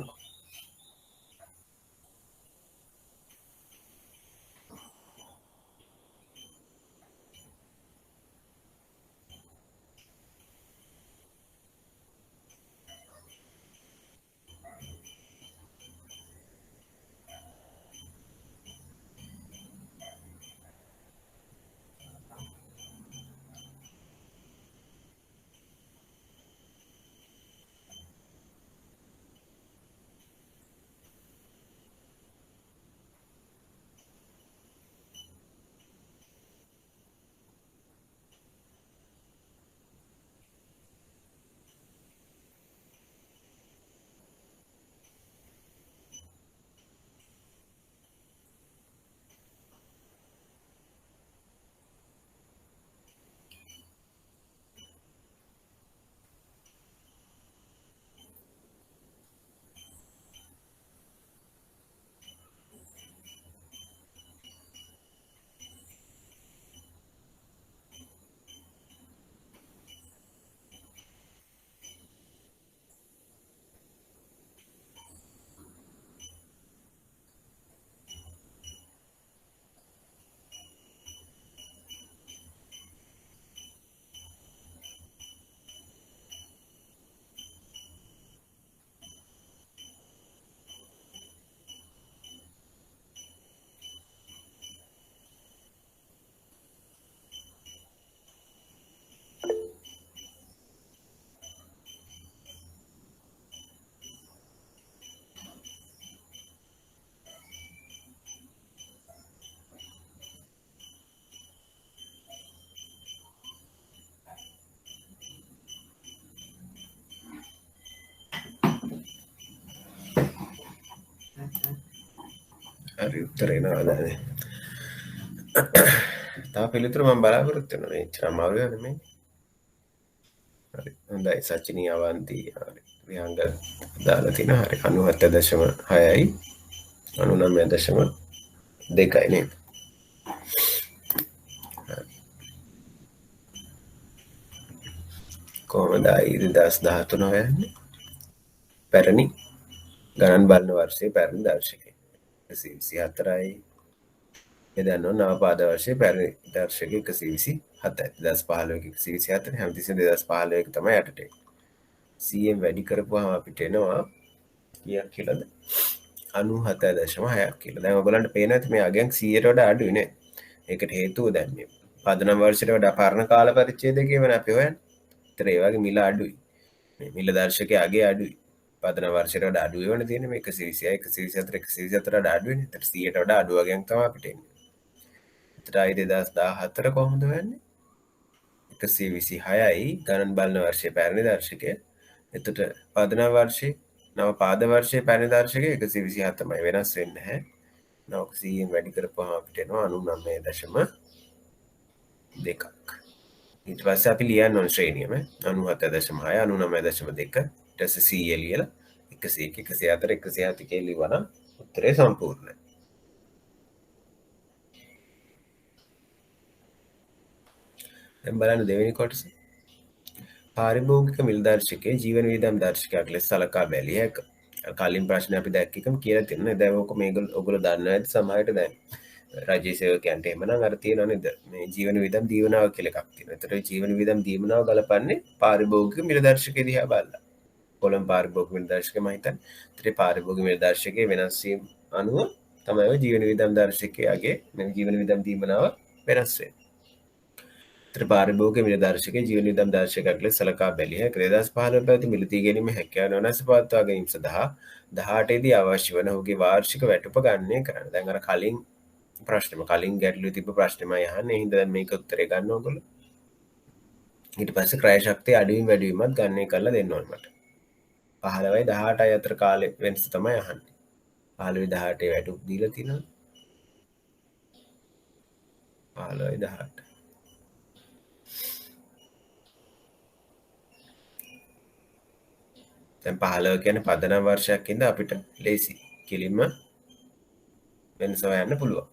හරි උත්තරේ නේද? තා පිළිතුර මම බලාපොරොත්තු වෙනවා. මෙච්චර අමාරු නෙමෙයි. හරි. හොඳයි සචිනී අවන්ති හරි. විහංග දාලා තිනා හරි 97.6යි 99.2යි නේ. කොහොමද 2013 හොයන්නේ? පැරණි ගණන් බලන වර්ෂයේ පැරණි දර්ශකය 124යි. එදන්න නවපාද වර්ෂයේ පැරණි දර්ශකය 127යි. 2015 124 හැමතිස්සෙම 2015 තමයි යටට එන්නේ. CM වැඩි කරපුවාම අපිට එනවා කීයක් කියලාද? 97.6ක් කියලා. දැන් ඔයගලන්ට පේනවා ඇති මේ අගයන් 100ට වඩා අඩුයි නේ. ඒකට හේතුව දැන් මේ පදනම් වර්ෂයට වඩා පරණ කාල පරිච්ඡේදයක වෙන අපි හොයන්නේ. ඒතර ඒ වගේ මිල අඩුයි. මේ මිල දර්ශකයේ අගය අඩුයි. පදනම් වර්ෂයට වඩා අඩු වෙන තියෙන්නේ මේ 126 124 124 වඩා අඩු වෙන්නේ. ඒතර 100ට වඩා අඩු වගේක් තමයි අපිට එන්නේ. ඒතර 2014 කොහොමද වෙන්නේ? 126යි ගණන් බලන වර්ෂයේ පැරණි දර්ශකය. එතකොට පදනම් වර්ෂයේ නව පාද වර්ෂයේ පැරණි දර්ශකය 127 තමයි වෙනස් වෙන්නේ නැහැ. නව 100න් වැඩි කරපුවාම අපිට එනවා 99.2ක්. ඊට පස්සේ අපි ලියන්න ඕන ශ්‍රේණියම 97.6 99.2 ඊට පස්සේ 100 ලියලා 101 104 107 කියලා ලියවනම් උත්තරේ සම්පූර්ණයි. දැන් බලන්න දෙවෙනි කොටස. පාරිභෝගික මිල දර්ශකයේ ජීවන වියදම් දර්ශකයක් ලෙස සලකා බැලිය හැක. කලින් ප්‍රශ්නේ අපි දැක්ක එකම කියලා තියෙනවා. දැන් ඔයගොල්ලෝ දන්නවා ඇති සමහරට දැන් රජයේ සේවකයන්ට එහෙමනම් අර තියෙනවා නේද? මේ ජීවන වියදම් දීවනාව කියලා එකක් තියෙනවා. ඒතර ජීවන වියදම් දීවනාව ගලපන්නේ පාරිභෝගික මිල දර්ශකයේ දිහා බලලා. කොළඹ පාරිභෝගික මිල දර්ශකය මම හිතන්නේ. ඒතර පාරිභෝගික මිල දර්ශකයේ වෙනස් වීම අනුව තමයි ඔය ජීවන වියදම් දර්ශකයේ මේ ජීවන වියදම් දීවනාව වෙනස් වෙන්නේ. පාරිභෝගික මිල දර්ශකයේ ජීවන වියදම් දර්ශකයක් ලෙස සලකා බැලිය හැක. 2015 පැවති මිලදී ගැනීම හැකියාව නොනැස පවත්වා ගැනීම සඳහා 18 දී අවශ්‍ය වන ඔහුගේ වාර්ෂික වැටුප ගණනය කරන්න. දැන් අර කලින් ගැටලුවේ තිබ්බ ප්‍රශ්නෙමයි අහන්නේ. හින්දා දැන් මේක උත්තරේ ගන්න ඕගොල්ලෝ. ඊට පස්සේ ක්‍රය ශක්තිය අඩුවීම වැඩිවීමත් ගණනය කරලා දෙන්න ඕනේ මට. 15යි 18යි අතර කාලේ වෙනස තමයි අහන්නේ. 15යි 18යි වැටුප් දීලා තියෙනවා. 15යි 18. දැන් 15 කියන්නේ පදනම් වර්ෂයක් ඉඳන් අපිට ලේසි කෙලින්ම වෙනස හොයන්න පුළුවන්.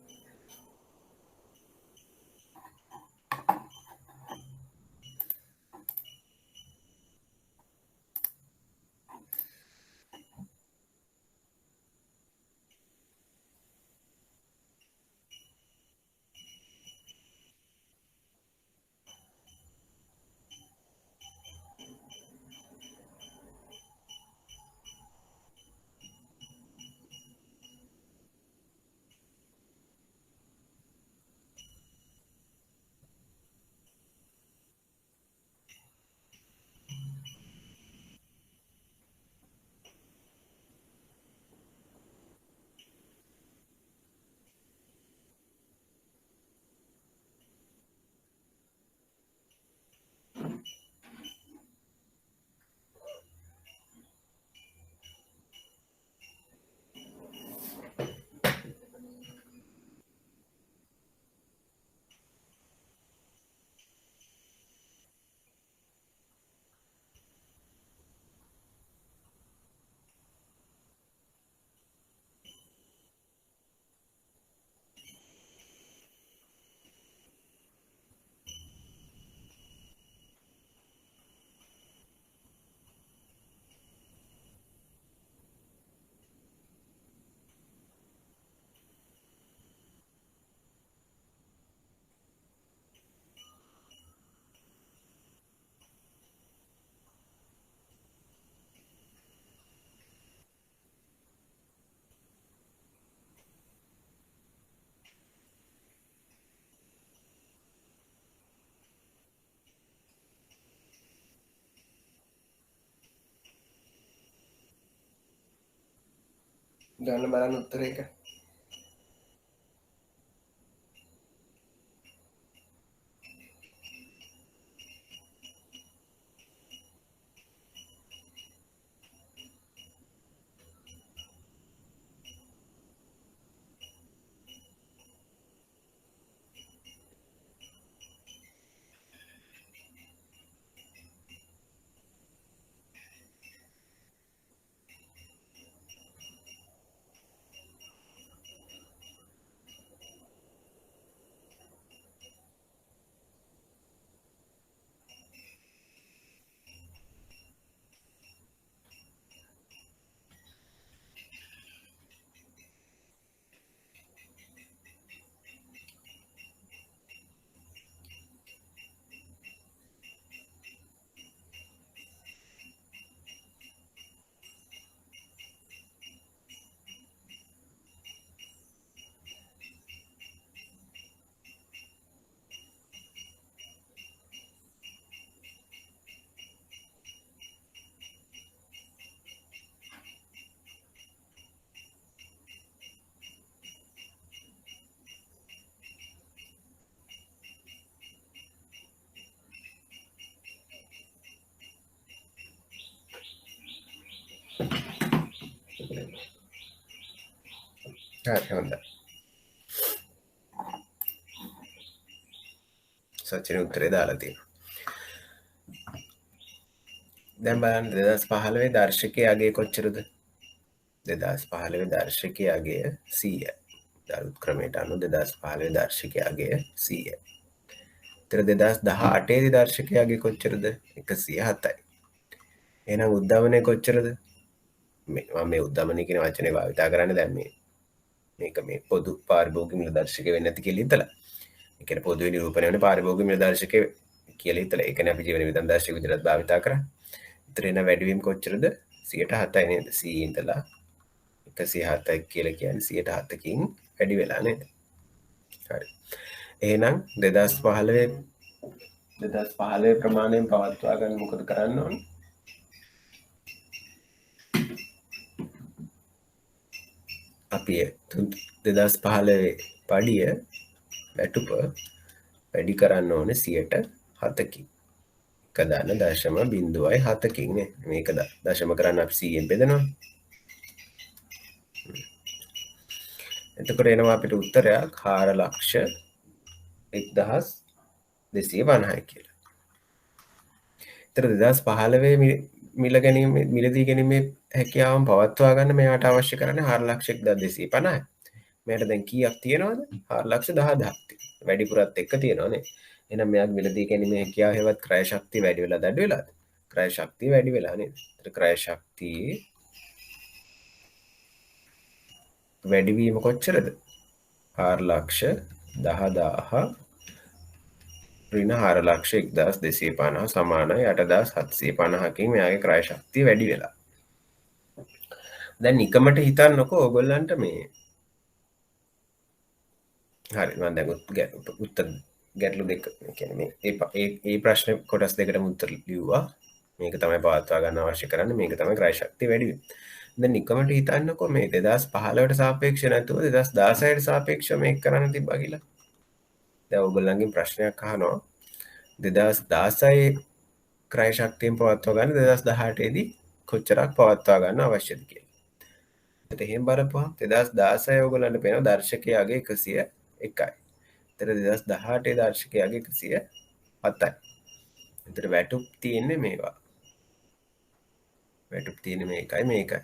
ගන්න බලන්න උත්තර එක. හරි හොඳයි. සචින උත්තරේ දාලා තියෙනවා. දැන් බලන්න 2015 දර්ශකයේ අගය කොච්චරද? 2015 දර්ශකයේ අගය 100යි. දරුත් ක්‍රමයට අනුව 2015 දර්ශකයේ අගය 100යි. ඒතර 2018 දර්ශකයේ අගය කොච්චරද? 107යි. එහෙනම් උද්ධමනය කොච්චරද? මේ උද්ධමනය කියන වචනේ භාවිතා කරන්නේ දැන් මේක මේ පොදු පාරිභෝගික මිල දර්ශකය වෙන්නේ නැති කියලා හිතලා. ඒ කියන්නේ පොදුවේ නිරූපණය වෙන පාරිභෝගික මිල දර්ශකය කියලා හිතලා. ඒ කියන්නේ අපි ජීවන විතන් දර්ශක විදිහට භාවිතා කරා. ඒතර එන වැඩිවීම කොච්චරද? 107යි නේද? 100 ඉඳලා 107යි කියලා කියන්නේ 107කින් වැඩි වෙලා නේද? හරි. එහෙනම් 2015 ප්‍රමාණයෙන් පවත්වා ගන්න මොකද කරන්න ඕනේ? අපි 2015 පඩිය වැටුප වැඩි කරන්න ඕනේ 7කින්. එක දාන 0.07කින් නේ. මේක දශම කරන්න අපි 100ෙන් බෙදනවා. එතකොට එනවා අපිට උත්තරයක් 4,01,250යි කියලා. ඒතර 2015 මිල ගැනීම මිලදී ගැනීමේ හැකියාවන් පවත්වා ගන්න මෙයාට අවශ්‍ය කරන්නේ 4,01,250යි. මෙයාට දැන් කීයක් තියෙනවද? 4,10,000ක්. වැඩිපුරත් එක්ක තියෙනවනේ. එහෙනම් මෙයාගේ මිලදී ගැනීමේ හැකියාව හේවත් ක්‍රය ශක්තිය වැඩි වෙලාද අඩු වෙලාද? ක්‍රය ශක්තිය වැඩි වෙලා නේද? ඒතර ක්‍රය ශක්තිය වැඩිවීම කොච්චරද? 4,10,000 ඍණ 4,01,250 සමානයි 8,750කින් මෙයාගේ ක්‍රය ශක්තිය වැඩි වෙලා. දැන් නිකමට හිතන්නකෝ ඕගොල්ලන්ට මේ හරි මම දැන් උත්තර ගැටලු දෙක කියන්නේ මේ ඒ ප්‍රශ්නේ කොටස් දෙකටම උත්තර ලිව්වා. මේක තමයි පවත්වා ගන්න අවශ්‍ය කරන්නේ. මේක තමයි ක්‍රය ශක්තිය වැඩි වීම. දැන් නිකමට හිතන්නකෝ මේ 2015ට සාපේක්ෂව නැතුව 2016ට සාපේක්ෂව මේක කරන්න තිබ්බා කියලා. දැන් ඕගොල්ලන්ගෙන් ප්‍රශ්නයක් අහනවා 2016 ක්‍රය ශක්තියෙන් පවත්වා ගන්න 2018 දී කොච්චරක් පවත්වා ගන්න අවශ්‍යද කියලා. ඒත් එහෙම බලපුවහම 2016 ඕගොල්ලන්ට පේනවා දර්ශකයේ අගය 101යි. ඒතර 2018 දර්ශකයේ අගය 107යි. ඒතර වැටුප් තියෙන්නේ මේවා. වැටුප් තියෙන්නේ මේකයි.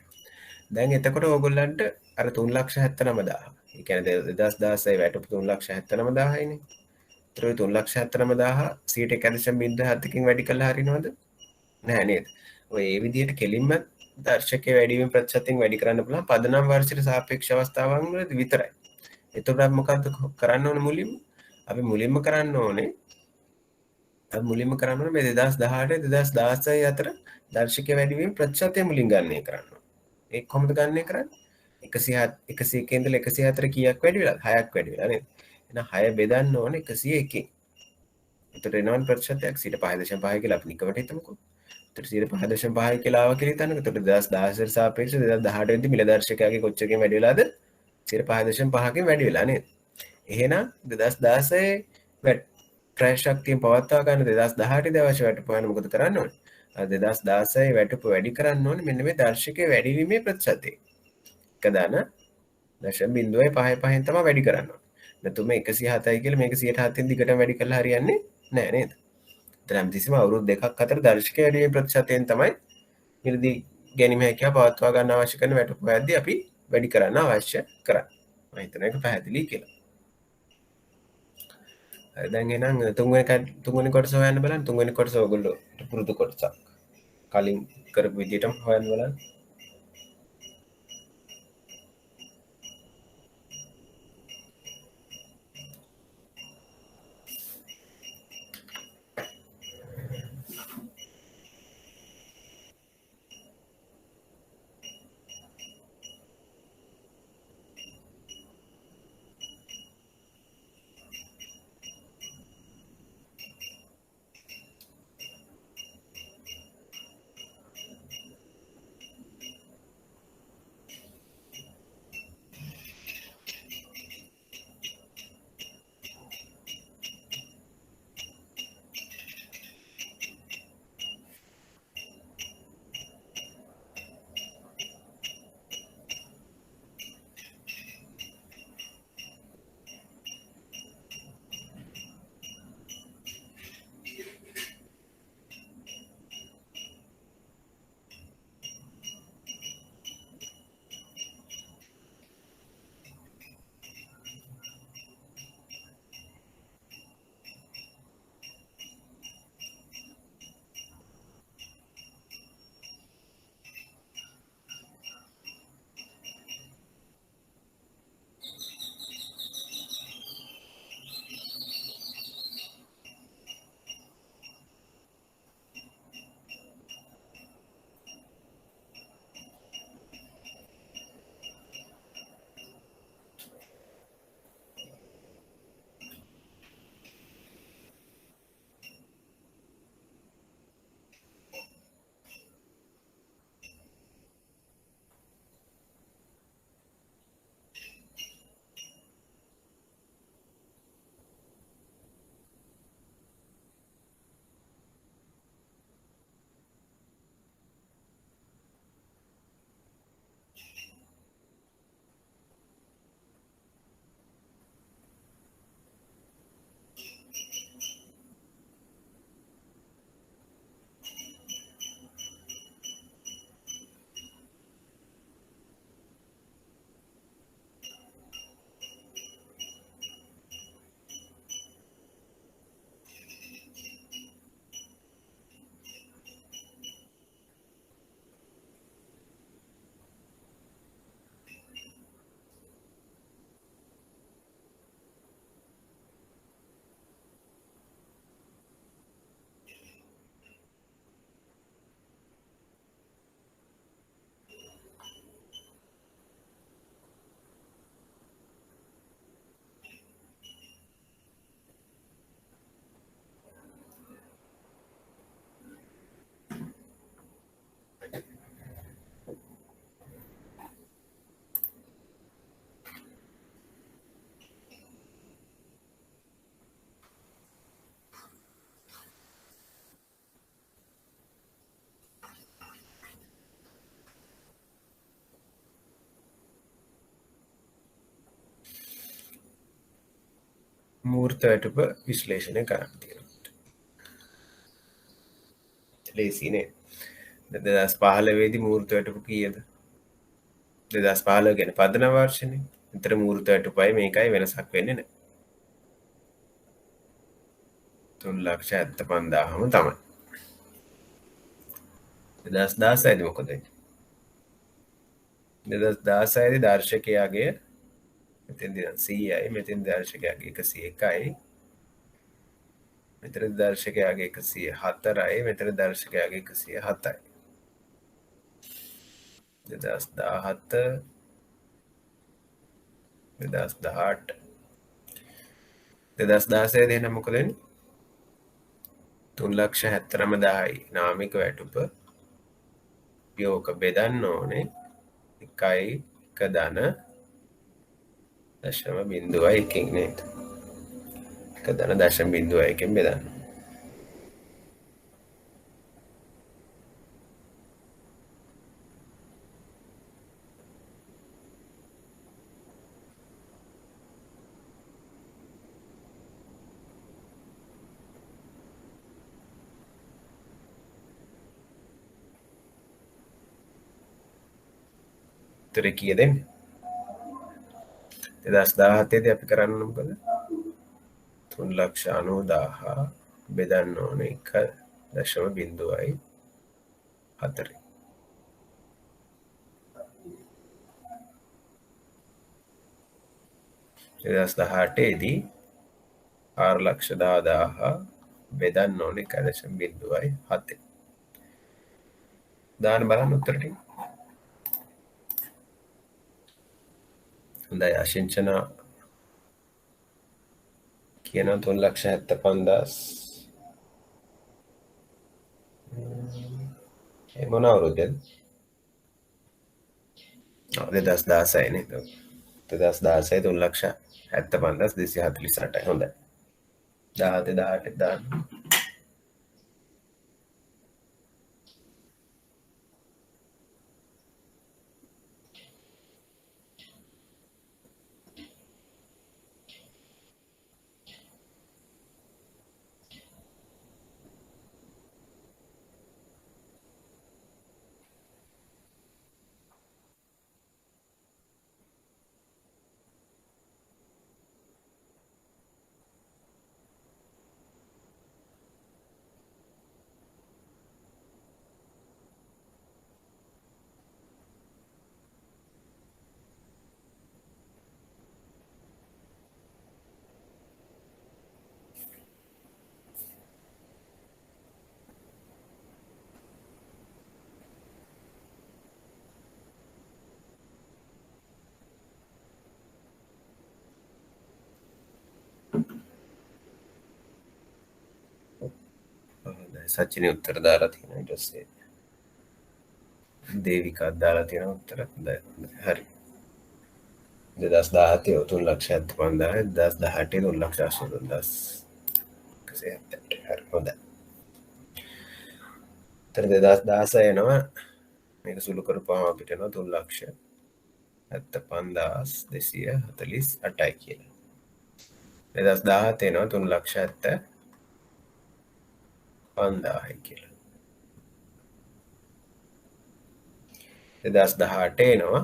දැන් එතකොට ඕගොල්ලන්ට අර 3,79,000. ඒ කියන්නේ 2016 වැටුප් 3,79,000යිනේ. ඒතර 3,79,000 1.07කින් වැඩි කළා හරිනවද? නැහැ නේද? ඔය ඒ විදිහට කෙලින්ම දර්ශකයේ වැඩිවීම ප්‍රතිශතයෙන් වැඩි කරන්න පුළුවන් පදනම් වර්ෂයට සාපේක්ෂ අවස්ථාවන් වලදී විතරයි. එතකොට අපි මොකද්ද කරන්න ඕනේ මුලින්ම? අපි මුලින්ම කරන්න ඕනේ මේ 2018 2016 අතර දර්ශකයේ වැඩිවීම ප්‍රතිශතය මුලින් ගණනය කරන්න ඕනේ. ඒක කොහොමද ගණනය කරන්නේ? 101 ඉඳලා 104 කීයක් වැඩි වෙලාද? 6ක් වැඩි වෙලා නේද? එහෙනම් 6 බෙදන්න ඕනේ 101කින්. එතකොට එනවන ප්‍රතිශතයක් 5.5 කියලා අපි නිකමට හිතමුකෝ. එතකොට 5.5 කියලා ආවා කියලා හිතන්න. එතකොට 2016ට සාපේක්ෂව 2018 වෙද්දි මිල දර්ශකයාගේ කොච්චරකින් වැඩි වෙලාද? 5.5කින් වැඩි වෙලා නේද? එහෙනම් 2016 ක්‍රය ශක්තියෙන් පවත්වා ගන්න 2018 දී අවශ්‍ය වැටුප හොයන්න මොකද කරන්න ඕනේ? අර 2016 වැටුප වැඩි කරන්න ඕනේ මෙන්න මේ දර්ශකයේ වැඩිවීමේ ප්‍රතිශතය. 1.05 තමයි වැඩි කරන්න ඕනේ. නැත්නම් මේ 107යි කියලා මේක 107න් දිගටම වැඩි කරලා හරියන්නේ නැහැ නේද? එතන හැමතිස්සෙම අවුරුදු දෙකක් අතර දර්ශකයේ වැඩිවීමේ ප්‍රතිශතයෙන් තමයි මිලදී ගැනීම හැකියාව පවත්වා ගන්න අවශ්‍ය කරන වැටුප හොයද්දී අපි වැඩි කරන්න අවශ්‍ය කරන්නේ. මම හිතන එක පැහැදිලි කියලා. දැන් එහෙනම් තුන්වෙනි කොටස හොයන්න බලන්න. තුන්වෙනි කොටස ඔයගොල්ලෝ පුරුදු කොටසක්. කලින් කරපු විදිහටම හොයන්න බලන්න. මූර්ත වැටුප විශ්ලේෂණය කරන්න තියෙනවා. ලේසියිනේ. 2015 දී මූර්ත වැටුප කීයද? 2015 කියන්නේ පදනම වර්ෂනේ. විතර මූර්ත වැටුපයි මේකයි වෙනසක් වෙන්නේ නැහැ. 3,75,000ම තමයි. 2016 දී මොකද වෙන්නේ? 2016 දී දර්ශකයාගේ මෙතෙන්දී 100යි මෙතෙන් දර්ශකයාගේ 101යි මෙතන දර්ශකයාගේ 104යි මෙතන දර්ශකයාගේ 107යි 2017 2018 2016 දෙන මොකද වෙන්නේ 3,79,000යි නාමික වැටුප. යෝක බෙදන්න ඕනේ 1.0.1 නේද? 1.0.1 බෙදන්න. උත්තර කීය දෙන්නේ? 2017 අපි කරන්න මොකද? 3,90,000 බෙදන්න ඕනේ 1.0.4. 2018දී 4,10,000 බෙදන්න ඕනේ 1.0.7. දාන්න බලන්න උත්තර ටික. හොඳයි අශිංචන කියන 3,70,000 මොන අවුරුද්දද? 2016 නේද? 2016 3,75,248. හොඳයි. 17 දාන්න. සචිනේ උත්තර දාලා තියෙනවා. ඊට පස්සේ දේවිකා දාලා තියෙනවා උත්තර. හරි. 2017 3,75,000 2018 3,82,000. හරි හොඳයි. උත්තර 2016 එනවා. මේක සුළු කරපුවාම අපිට එනවා 3,75,248යි කියලා. 2017 එනවා 3,75,000යි කියලා. 2018 එනවා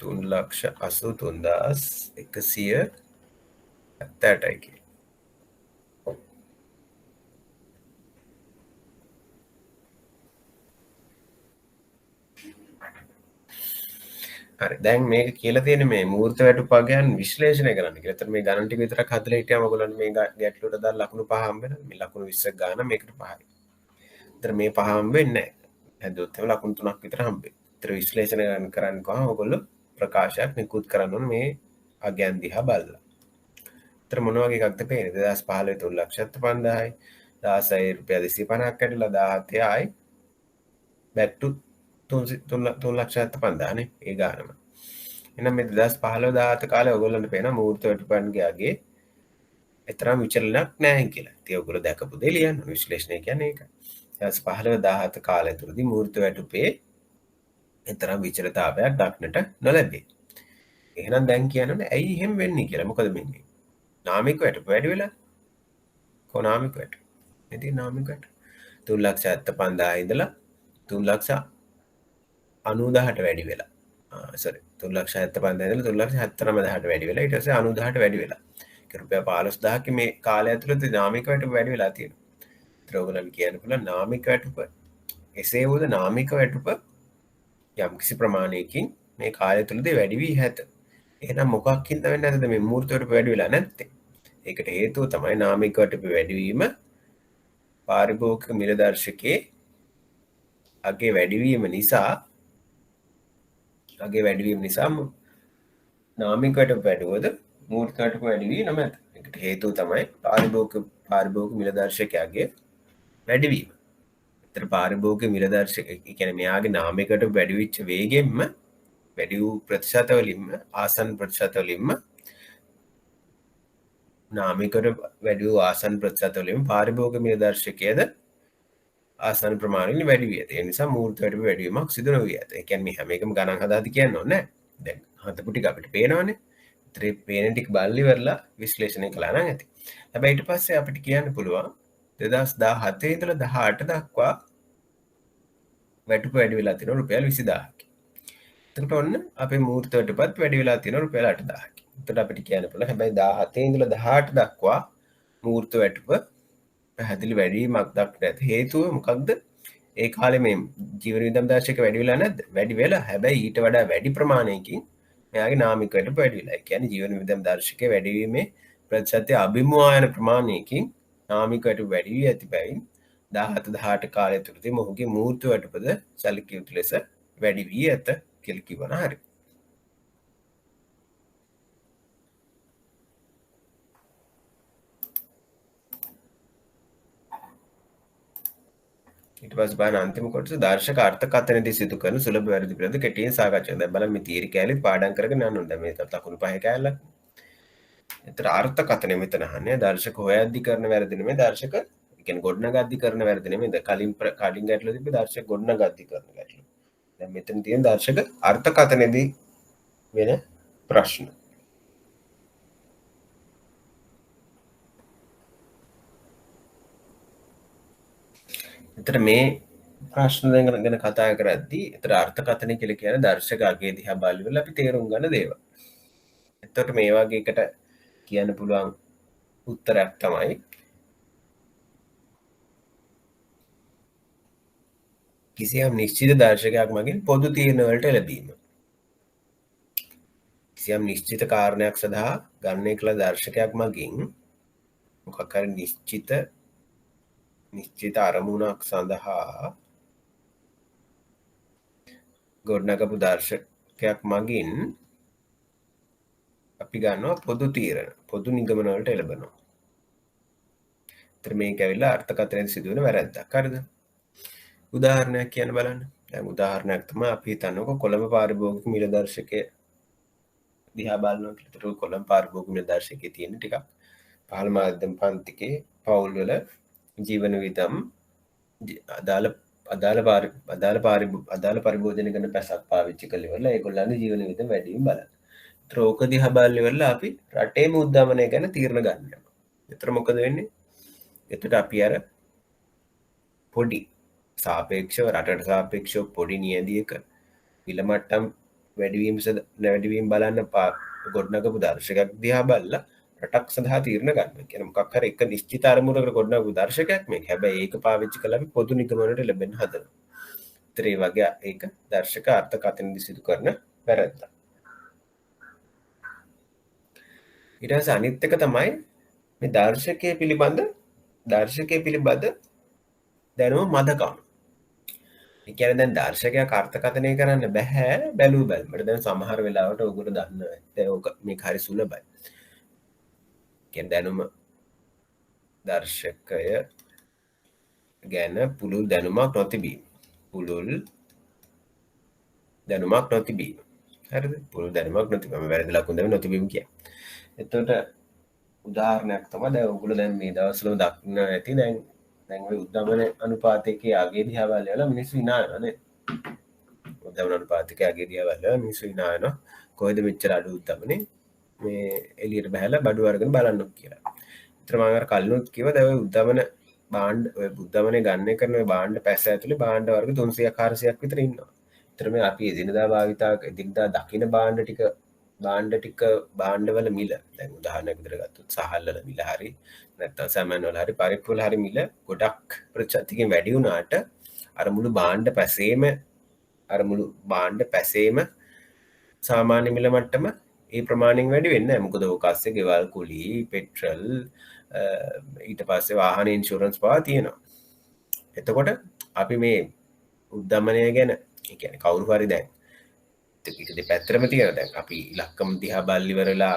3,83,178යි කියලා. හරි දැන් මේක කියලා තියෙන මේ මූර්ත වැටුපගයන් විශ්ලේෂණය කරන්න කියලා. ඒතර මේ ගණන් ටික විතරක් හදලා හිටියම ඔයගොල්ලන්ට මේ ගැටලුවට දාලා ලකුණු 5 හම්බ වෙනවා. මේ ලකුණු 20ක් ගන්න මේකට 5යි. ඒතර මේ 5 හම්බ වෙන්නේ නැහැ. හැදුවොත් එහෙම ලකුණු 3ක් විතර හම්බ වෙනවා. ඒතර විශ්ලේෂණය කරන්න කොහොම ඔයගොල්ලෝ ප්‍රකාශයක් නිකුත් කරන්න ඕනේ මේ අගයන් දිහා බලලා. ඒතර මොන වගේ එකක්ද පේන්නේ? 2015 3,75,000යි 16 රුපියල් 250ක් කැඩලා 17 ආයි back to 3,75,000 නේ ඒ ගානම. එහෙනම් මේ 2015 කාලේ ඔයගොල්ලන්ට පේන මූර්ත වැටුපන්ගේ අගේ එතරම් විචලනයක් නැහැ කියලා. ඉතින් ඔයගොල්ලෝ දැකපු දේ ලියන්න විශ්ලේෂණය කියන්නේ ඒක. 2015 කාලය තුරදී මූර්ත වැටුපේ එතරම් විචලතාවයක් දක්නට නොලැබේ. එහෙනම් දැන් කියන්නනේ ඇයි එහෙම වෙන්නේ කියලා. මොකද මෙන්නේ නාමික වැටුප වැඩි වෙලා කොනාමික වැටුප. ඉතින් නාමික වැටුප 3,75,000 ඉඳලා 3,90,000ට වැඩි වෙලා. සෝරි 3,75,000 ඉඳලා 3,79,000ට වැඩි වෙලා ඊට පස්සේ 90,000ට වැඩි වෙලා. ඒක රුපියල් 15,000ක මේ කාලය ඇතුළත නාමික වැටුප වැඩි වෙලා තියෙනවා. ඒතර ඔයගොල්ලන් කියන්න පුළුවන් නාමික වැටුප එසේ වුවද නාමික වැටුප යම්කිසි ප්‍රමාණයකින් මේ කාලය තුළදී වැඩි වී ඇත. එහෙනම් මොකක් හින්දා වෙන්නේ නැද්ද මේ මූර්ත වැටුප වැඩි වෙලා නැත්තේ? ඒකට හේතුව තමයි නාමික වැටුප වැඩිවීම පාරිභෝගික මිලදර්ශකයේ අගේ වැඩිවීම නිසා නාමික වැටුප වැඩිවුවද මූර්ත වැටුප වැඩි වී නැමැත. ඒකට හේතුව තමයි පාරිභෝගික පාරිභෝගික මිල දර්ශකයාගේ වැඩිවීම. ඒතර පාරිභෝගික මිල දර්ශක කියන්නේ මෙයාගේ නාමයකට වැඩි වෙච්ච වේගෙන්ම වැඩි වූ ප්‍රතිශත වලින්ම ආසන්න ප්‍රතිශත වලින්ම නාමයකට වැඩි වූ ආසන්න ප්‍රතිශත වලින්ම පාරිභෝගික මිල දර්ශකයේද ආසන්න ප්‍රමාණයෙන් වැඩි විය. ඒ නිසා මූර්ත වැඩිවීමක් සිදු නොවිය. ඒ කියන්නේ මේ හැම එකම ගණන් හදාදි කියන්න ඕනේ නැහැ. දැන් හදපු ටික අපිට පේනවනේ. ඒතර මේ පේන ටික බලලි වෙරලා විශ්ලේෂණය කළා නම් ඇති. හැබැයි ඊට පස්සේ අපිට කියන්න පුළුවන් 2017 ඉඳලා 18 දක්වා වැටුප වැඩි වෙලා තියෙනවා රුපියල් 20000ක්. එතකොට ඔන්න අපේ මූර්ත වැටුපත් වැඩි වෙලා තියෙනවා රුපියල් 8000ක්. එතකොට අපිට කියන්න පුළුවන් හැබැයි 17 ඉඳලා 18 දක්වා මූර්ත වැටුප පැහැදිලි වැඩිවීමක් දක්නට ඇති හේතුව මොකක්ද? ඒ කාලේ මේ ජීවන වියදම් දර්ශක වැඩි වෙලා නැද්ද? වැඩි වෙලා. හැබැයි ඊට වඩා වැඩි ප්‍රමාණයකින් මෙයාගේ නාමික වැටුප වැඩි වෙලා. ඒ කියන්නේ ජීවන වියදම් දර්ශකයේ වැඩිවීමේ ප්‍රතිශතය අභිමුවායන ප්‍රමාණයකින් නාමික වැටුප වැඩි වී ඇති බැවින් 17 18 කාලය තුළදී මොහුගේ මූර්ත වැටුපද සැලකිය යුතු ලෙස වැඩි වී ඇත කියලා කිව්වන හරි. ඊට පස්සේ බලන්න අන්තිම කොටස දර්ශක අර්ථකථනයේදී සිදු කරන සුලභ වැරදි පිළිබඳ කෙටියෙන් සාකච්ඡා කරනවා. දැන් බලන්න මේ තීරි කැලේ පාඩම් කරගෙන යන්න ඕනේ. දැන් මේක ලකුණු 5 කැලලක්. ඒතර අර්ථකථනය මෙතන අහන්නේ දර්ශක හොයද්දි කරන වැරදි නෙමෙයි දර්ශක කියන්නේ ගොඩනගද්දි කරන වැරදි නෙමෙයි. කලින් ගැටලුව තිබ්බේ දර්ශක ගොඩනගද්දි කරන ගැටලුව. දැන් මෙතන තියෙන දර්ශක අර්ථකථනයේදී වෙන ප්‍රශ්න. එතන මේ ප්‍රශ්න ගැන කතා කරද්දී එතන අර්ථකථනය කියලා කියන්නේ දර්ශක අගේ දිහා බලලා අපි තේරුම් ගන්න දේවල්. එතකොට මේ වගේ එකට කියන්න පුළුවන් උත්තරයක් තමයි කිසියම් නිශ්චිත දර්ශකයක් මගින් පොදු තීරණ වලට ලැබීම. කිසියම් නිශ්චිත කාරණයක් සඳහා ගණනය කළ දර්ශකයක් මගින් මොකක් හරි නිශ්චිත අරමුණක් සඳහා ගොඩනගපු දර්ශකයක් මගින් අපි ගන්නවා පොදු තීරණ පොදු නිගමන වලට එළඹෙනවා. ඒතර මේක ඇවිල්ලා අර්ථකථනයේ සිදුවෙන වැරද්දක්. හරිද? උදාහරණයක් කියන්න බලන්න. දැන් උදාහරණයක් තමයි අපි හිතන්නකො කොළඹ පාරිභෝගික මිල දර්ශකයේ දිහා බලනවා කියලා. ඒතර කොළඹ පාරිභෝගික මිල දර්ශකයේ තියෙන ටිකක් පහළ මධ්‍යම පන්තිකේ පවුල් වල ජීවන වියදම් අදාළ පරිභෝජනය කරන පැසක් පාවිච්චි කළේ වල ඒගොල්ලන්ගේ ජීවන වියදම් වැඩි වීම බලන්න. ඒතර ඕක දිහා බලලා ඉවරලා අපි රටේම උද්දමනය ගැන තීරණ ගන්නවා. ඒතර මොකද වෙන්නේ? එතකොට අපි අර පොඩි සාපේක්ෂව රටට සාපේක්ෂව පොඩි නියැදියක මිල මට්ටම් වැඩිවීම බලන්න ගොඩනගපු දර්ශකයක් දිහා බලලා රටක් සඳහා තීරණ ගන්න. කියන්නේ මොකක් හරි එක නිශ්චිත අරමුණකට ගොඩනගපු දර්ශකයක් මේක. හැබැයි ඒක පාවිච්චි කළා අපි පොදු නිගමනට ලැබෙන්න හදනවා. ඒතර ඒ වගේ ඒක දර්ශක අර්ථකථනදී සිදු කරන වැරද්දක්. ඊට පස්සේ අනිත් එක තමයි මේ දර්ශකයේ පිළිබඳ දැනුම මදකම. ඒ කියන්නේ දැන් දර්ශකයක් අර්ථකථනය කරන්න බෑ බැලුව බැලමට. දැන් සමහර වෙලාවට ඔයගොල්ලෝ දන්නවා දැන් ඕක මේක හරි සුලභයි. කියන්නේ දැනුම දර්ශකය ගැන පුළුල් දැනුමක් නොතිබීම. හරිද? පුළුල් දැනුමක් නොතිබීම. වැරදි ලකුණු දෙන්න නොතිබීම කියන්නේ. එතකොට උදාහරණයක් තමයි දැන් ඔයගොල්ලෝ දැන් මේ දවස්වල දක්න ඇති දැන් ඔය උද්දමන අනුපාතයකේ අගේ දිහා බලලා මිනිස්සු hina වෙනවා නේද? උද්දමන අනුපාතයකේ අගේ දිහා බලලා මිනිස්සු hina වෙනවා. කොහෙද මෙච්චර අඩු උද්දමනේ? මේ එළියට බහැලා බඩු අරගෙන බලන්න කියලා. ඒතර මම අර කලිනුත් කිව්වා දැන් ඔය උද්දමන භාණ්ඩ ඔය උද්දමනේ ගන්න කරන ඔය භාණ්ඩ පැස ඇතුලේ භාණ්ඩ වර්ග 300ක් 400ක් විතර ඉන්නවා. ඒතර මේ අපි එදිනදා එදිනදා දකින භාණ්ඩ වල මිල දැන් උදාහරණයක් විදිහට ගත්තොත් සහල් වල මිල හරි නැත්නම් සැමන් වල හරි පරිප්පු වල හරි මිල ගොඩක් ප්‍රතිශතකින් වැඩි වුණාට අර මුළු භාණ්ඩ පැසේම සාමාන්‍ය මිල මට්ටම ඒ ප්‍රමාණයෙන් වැඩි වෙන්නේ නැහැ. මොකද ඔක ASCII ගෙවල් කුලි පෙට්‍රල් ඊට පස්සේ වාහන ඉන්ෂුරන්ස් පවා තියෙනවා. එතකොට අපි මේ උද්දමනය ගැන ඒ කියන්නේ කවුරු හරි දැන් ඊට දෙපැත්තටම තියෙනවා. දැන් අපි ඉලක්කම දිහා බලලි ඉවරලා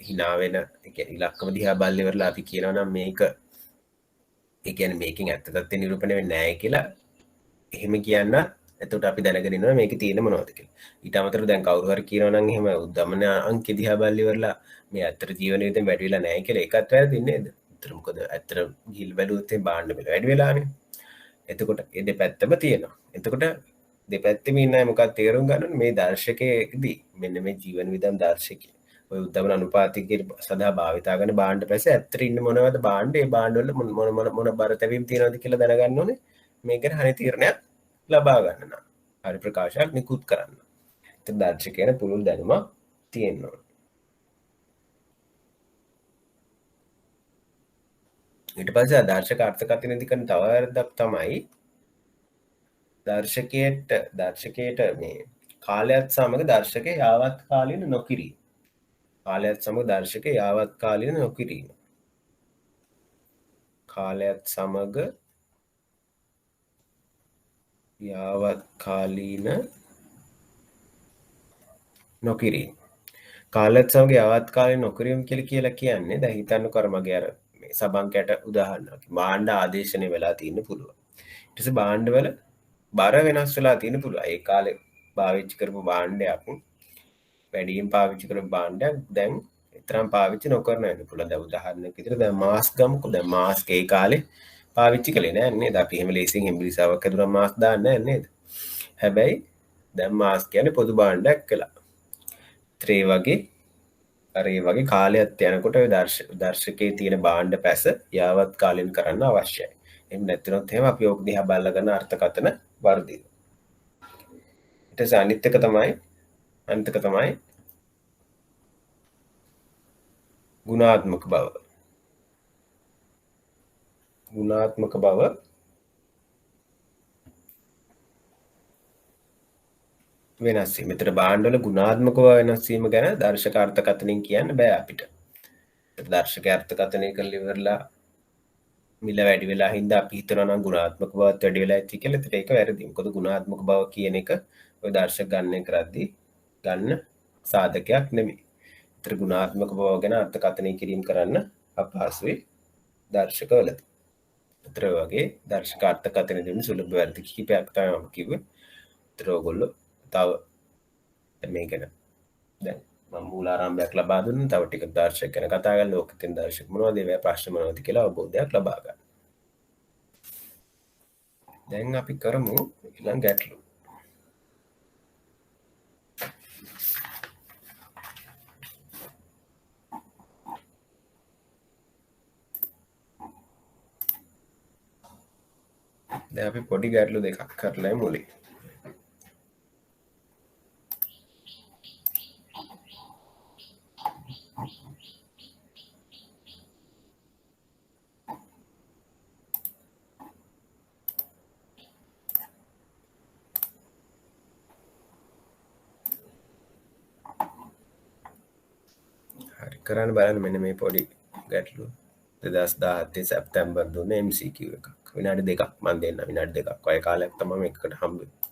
hina වෙන ඒ කියන්නේ ඉලක්කම දිහා බලලා ඉවරලා අපි කියනවා නම් මේක ඒ කියන්නේ මේකෙන් ඇත්ත තත්ත්වය නිරූපණය වෙන්නේ නැහැ කියලා එහෙම කියන්න එතකොට අපි දැනගෙන ඉන්නවා මේකේ තියෙන මොනවද කියලා. ඊට අමතරව දැන් කවුරු හරි කියනවා නම් එහෙම උද්දමන අංක දිහා බලලා ඉවරලා මේ ඇත්තට ජීවන විදිහෙන් වැඩි වෙලා නැහැ කියලා ඒකත් වැරදින්නේ නේද? ඒතර මොකද ඇත්තට ගිහිල් බැලුවොත් ඒ බාණ්ඩ මිල වැඩි වෙලානේ. එතකොට ඒ දෙපැත්තම තියෙනවා. එතකොට දෙපැත්තෙම ඉන්න අය මොකක්ද තේරුම් ගන්න ඕනේ මේ දර්ශකයේදී මෙන්න මේ ජීවන විදම් දර්ශකය. ඔය උද්දමන අනුපාතිකයේ සදා භාවිතා කරන බාණ්ඩ පැසේ ඇත්තට ඉන්න මොනවද බාණ්ඩ ඒ බාණ්ඩ වල මොන බර තැවීම් තියෙනවද කියලා දැනගන්න ඕනේ. මේක ගැන හරි තීරණයක් ලබා ගන්න නම් හරි ප්‍රකාශයක් නිකුත් කරන්න. ඉතින් දර්ශකයන පුළුල් දැනුමක් තියෙන්න ඕනේ. ඊට පස්සේ දර්ශක අර්ථකථනයේදී කරන තව වැරද්දක් තමයි දර්ශකයට මේ කාලයත් සමග දර්ශකය යාවත් කාලීන නොකිරීම. කාලයත් සමග දර්ශකය යාවත් කාලීන නොකිරීම. කාලයත් සමග යාවත් කාලීන නොකිරීම. කාලයත් සමග යාවත් කාලීන නොකිරීම කියලා කියන්නේ දැන් හිතන්නකෝ අර මගේ අර මේ සබන් කැට උදාහරණයක්. භාණ්ඩ ආදේශනය වෙලා තියෙන්න පුළුවන්. ඊට පස්සේ භාණ්ඩවල බර වෙනස් වෙලා තියෙන්න පුළුවන්. ඒ කාලේ පාවිච්චි කරපු භාණ්ඩයක් වැඩියෙන් පාවිච්චි කරපු භාණ්ඩයක් දැන් තරම් පාවිච්චි නොකරන වෙන්න පුළුවන්. දැන් උදාහරණයක් විදිහට දැන් මාස් ගමුකෝ. දැන් මාස් ඒ කාලේ පාවිච්චි කළේ නෑ නේද? අපි එහෙම ලේසියෙන් හෙම්බිරිසාවක් ඇතුළට මාස් දාන්නේ නෑ නේද? හැබැයි දැන් මාස් කියන්නේ පොදු භාණ්ඩයක් කළා. ත්‍රේ වගේ අර ඒ වගේ කාලයක් යනකොට ඔය දර්ශකයේ තියෙන භාණ්ඩ පැස යාවත් කාලීන කරන්න අවශ්‍යයි. එහෙම නැත්නම් එහෙම අපි ඕක දිහා බලලා ගන්න අර්ථකථන වර්ධිනවා. ඊට පස්සේ අනිත් එක තමයි ගුණාත්මක බව. ගුණාත්මක බව වෙනස් වීම. මෙතන භාණ්ඩවල ගුණාත්මක බව වෙනස් වීම ගැන දර්ශක අර්ථකථනයෙන් කියන්න බෑ අපිට. දර්ශක අර්ථකථනය කරලා ඉවරලා මිල වැඩි වෙලා හින්දා අපි හිතනවා නම් ගුණාත්මක බවත් වැඩි වෙලා ඇති කියලා. ඒත් ඒක වැරදි. මොකද ගුණාත්මක බව කියන එක ඔය දර්ශක ගණනය කරද්දී ගන්න සාධකයක් නෙමෙයි. ඒතර ගුණාත්මක බව ගැන අර්ථකථනය කිරීම කරන්න අපහසුයි දර්ශකවලදී. ඒතර වගේ දර්ශක අර්ථකථනය දෙන්න සුලභ වැරදි කිහිපයක් තමයි මම කිව්වේ. ඒතර ඔයගොල්ලෝ තව මේ ගැන දැන් මම මූලාරම්භයක් ලබා දුන්නා. තව ටික දර්ශක ගැන කතා කරලා ලෝකෙ තියෙන දර්ශක මොනවද ඒවා ප්‍රශ්න මොනවද කියලා අවබෝධයක් ලබා ගන්න. දැන් අපි කරමු ඊළඟ ගැටලුව. දැන් අපි පොඩි ගැටලු දෙකක් කරලා මුලින්. කරන්න බලන්න මෙන්න මේ පොඩි ගැටලුව 2017 සැප්තැම්බර් දුන්නේ MCQ එකක් විනාඩි 2ක් මම දෙන්න විනාඩි 2ක් ඔය කාලයක් තමයි මේකට හම්බ වෙන්නේ.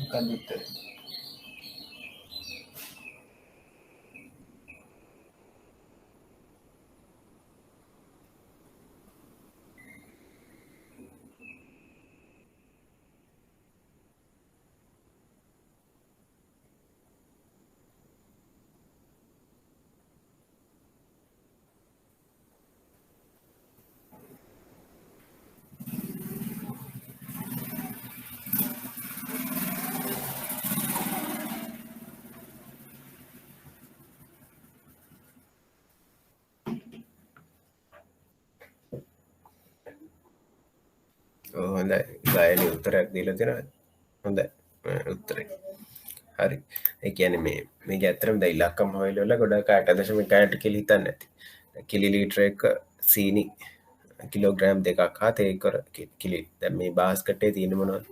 මොකක්ද උත්තරේ? හොඳයි. ගායනයේ උත්තරයක් දීලා තියෙනවා. හොඳයි. උත්තරේ. හරි. ඒ කියන්නේ මේක ඇත්තටම දැන් ඉලක්කම හොයලා ගොඩක් 8.1ට කියලා හිතන්නේ නැති. කිලිලීටර එක සීනි කිලෝග්‍රෑම් 2ක් හා තේ කර කිලි. දැන් මේ බාස්කට් එකේ තියෙන මොනවද?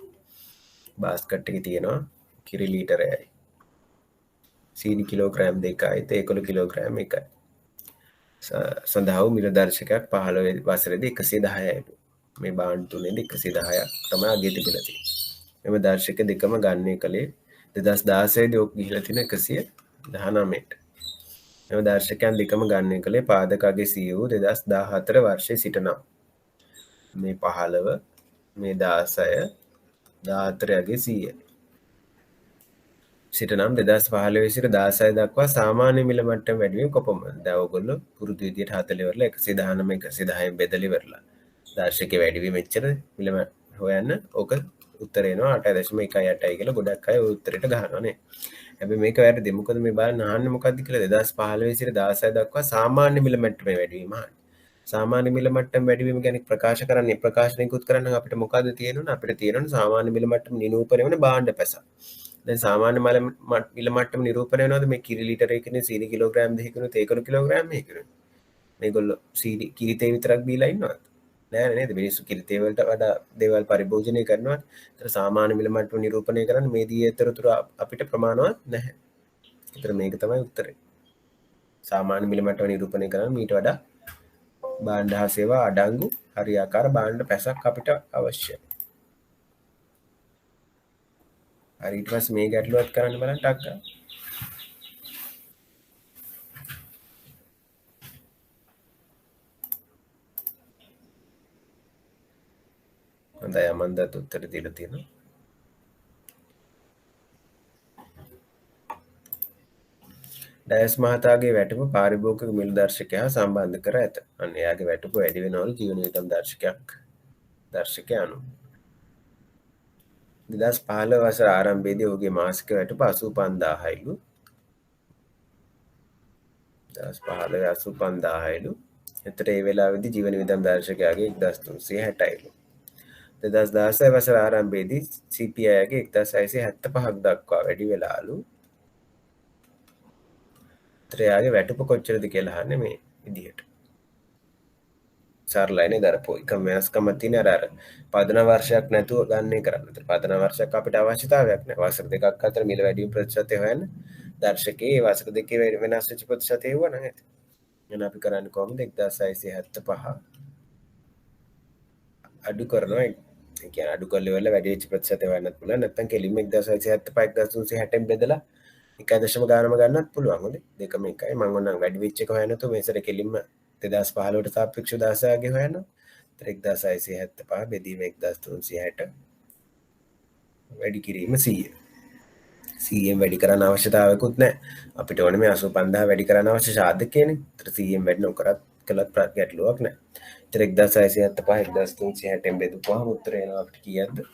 බාස්කට් එකේ තියෙනවා කිරි ලීටරයයි. සීනි කිලෝග්‍රෑම් 2යි තේ කොළ කිලෝග්‍රෑම් 1යි. සඳහා වූ මිල දර්ශකයක් 15 වසරේදී 110යි. මේ බාණ්ඩ තුනේදී 110ක් තමයි අගය තිබිලා තියෙන්නේ. මෙම දර්ශක දෙකම ගණනය කළේ 2016 දී ඔක් ගිහිලා තියෙන 119ට. මෙම දර්ශකයන් දෙකම ගණනය කළේ පාදක අගය සිය වූ 2014 වර්ෂයේ සිට නම්. මේ 15 මේ 16 14 අගය 100 සිට නම් 2015 සිට 16 දක්වා සාමාන්‍ය මිල මට්ටම වැඩි වීම කොපමණද? දැන් ඔයගොල්ලෝ පුරුදු විදියට 40 වරලා 119 110න් බෙදලා ඉවරලා. දර්ශකයේ වැඩිවීම එච්චර මිල හොයන්න ඕක උත්තරේ එනවා 8.18යි කියලා ගොඩක් අය උත්තරේට ගහනවා නේ. හැබැයි මේක වැරදි. මොකද මේ බලන්න අහන්නේ මොකද්ද කියලා 2015 සිට 16 දක්වා සාමාන්‍ය මිල මට්ටමේ වැඩිවීම අහන්නේ. සාමාන්‍ය මිල මට්ටම වැඩිවීම ගැන ප්‍රකාශ කරන්නේ ප්‍රකාශනයකුත් කරන්න අපිට මොකද්ද තියෙනවනේ? අපිට තියෙනවනේ සාමාන්‍ය මිල මට්ටම නිරූපණය වෙන භාණ්ඩ පැස. දැන් සාමාන්‍ය මිල මට්ටම නිරූපණය වෙනවද මේ කිරි ලීටරයකනේ සීනි කිලෝග්‍රෑම් 2කිනුත් තේ කොළ කිලෝග්‍රෑම් 2කිනුත්. මේගොල්ලෝ සීනි කිරි තේ විතරක් බීලා ඉන්නවද? නෑ නේද? මිනිස්සු කිරි තේ වලට වඩා දේවල් පරිභෝජනය කරනවා. ඒතර සාමාන්‍ය මිල මට්ටම නිරූපණය කරන්න මේ දී අතරතුර අපිට ප්‍රමාණවත් නැහැ. ඒතර මේක තමයි උත්තරේ. සාමාන්‍ය මිල මට්ටම නිරූපණය කරන්න මීට වඩා භාණ්ඩ හා සේවා අඩංගු හරියාකාර භාණ්ඩ පැසක් අපිට අවශ්‍යයි. හරි ඊට පස්සේ මේ ගැටලුවත් කරන්න බලන්න ටක් ගන්න. හොඳයි අමන්දත් උත්තර දීලා තියෙනවා. ඩයස් මහතාගේ වැටුප පාරිභෝගික මිල දර්ශකය හා සම්බන්ධ කර ඇත. අන්න එයාගේ වැටුප වැඩි වෙනවලු ජීවන වියදම් දර්ශකය අනුව. 2015 වසර ආරම්භයේදී ඔහුගේ මාසික වැටුප 85000යිලු. 2015 85000යිලු. එතකොට ඒ වෙලාවේදී ජීවන වියදම් දර්ශකයාගේ 1360යිලු. 2016 වසර ආරම්භයේදී CPI ගේ 1675ක් දක්වා වැඩි වෙලාලු. ත්‍රයාගේ වැටුප කොච්චරද කියලා අහන්නේ මේ විදිහට. සරලයිනේ දරපොයි කම වෙනස්කමක් තියෙන අර පදන වර්ෂයක් නැතුව ගණනය කරන්න. පදන වර්ෂයක් අපිට අවශ්‍යතාවයක් නැහැ. වසර දෙකක් අතර මිල වැඩි වීම ප්‍රතිශතය හොයන්න. දර්ශකයේ වසර දෙකේ වෙනස් වෙච්ච ප්‍රතිශතය හොයන්න නේද? එහෙනම් අපි කරන්නේ කොහොමද 1675 අඩු කරනවා. ඒ කියන්නේ අඩු කරලා ඉවරලා වැඩි වෙච්ච ප්‍රතිශතය හොයන්නත් පුළුවන්. නැත්නම් කෙලින්ම 1675 1360න් බෙදලා එක දශම ගානම ගන්නත් පුළුවන්. හොඳේ. දෙකම එකයි. මම ඕනනම් වැඩි වෙච්ච එක හොයන්න තු මේසර කෙලින්ම 2015ට සාපේක්ෂව 16 ගේ හොයන්න. 1675 බෙදීම 1360 වැඩි කිරීම 100. 100ෙන් වැඩි කරන්න අවශ්‍යතාවයකුත් නැහැ. අපිට ඕනේ මේ 85000 වැඩි කරන්න අවශ්‍ය සාධකයනේ. ඒතර 100ෙන් වැඩි නොකරත් කළත් ගැටලුවක් නැහැ. ඒතර 1675 1360ෙන් බෙදුවාම උත්තරය එනවා අපිට කීයක්ද?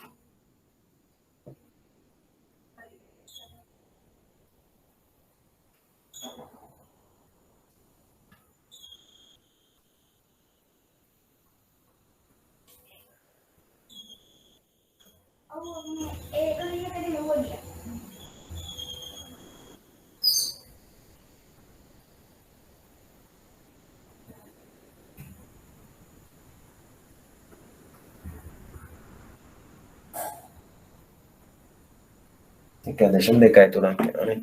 එක දශම දෙකයි තුනක් යනවානේ.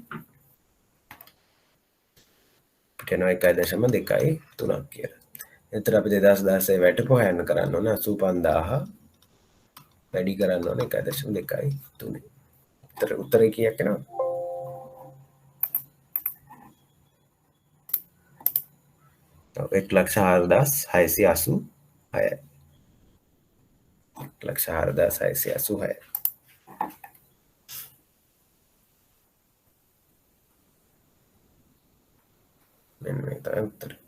පිටනවා 1.23 කියලා. එතකොට අපි 2016 වැටුප හොයන්න කරන්න ඕනේ 85000 වැඩි කරන්න ඕනේ 1.23. උත්තරේ කීයක් එනවා? ඔව් 1,04,686. 1,04,686. මෙන්න මේක තමයි උත්තරේ.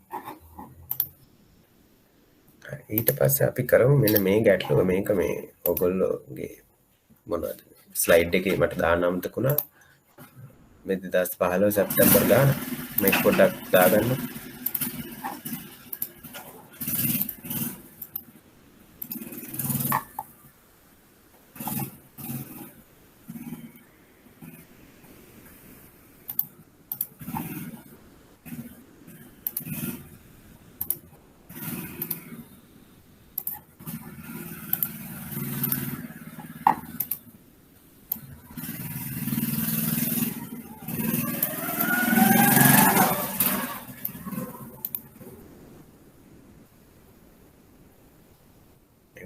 ඊට පස්සේ අපි කරමු මෙන්න මේ ගැටලුව. මේක මේ ඔයගොල්ලෝගේ මොනවද ස්ලයිඩ් එකේ මට දාන්න අමතක වුණා. මේ 2015 සැප්තැම්බර් ගාන මේක පොඩ්ඩක් දාගන්න.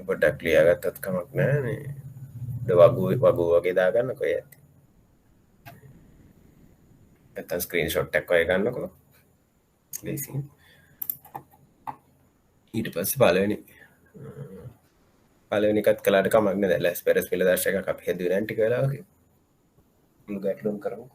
පොඩ්ඩක් ලියාගත්තත් කමක් නෑ මේ වගුව වගේ දාගන්න කොයි ඇති නැත්නම් ස්ක්‍රීන්ෂොට් එකක් වගේ ගන්නකො ලේසියෙන් ඊට පස්සේ පළවෙනි එකත් කළාට කමක් නෑ ලැස් පෙරස් පිළ දර්ශකයක් අපි හැදුවේ නැහැ ටික වෙලාවක මුළු ගැටලුවම කරමු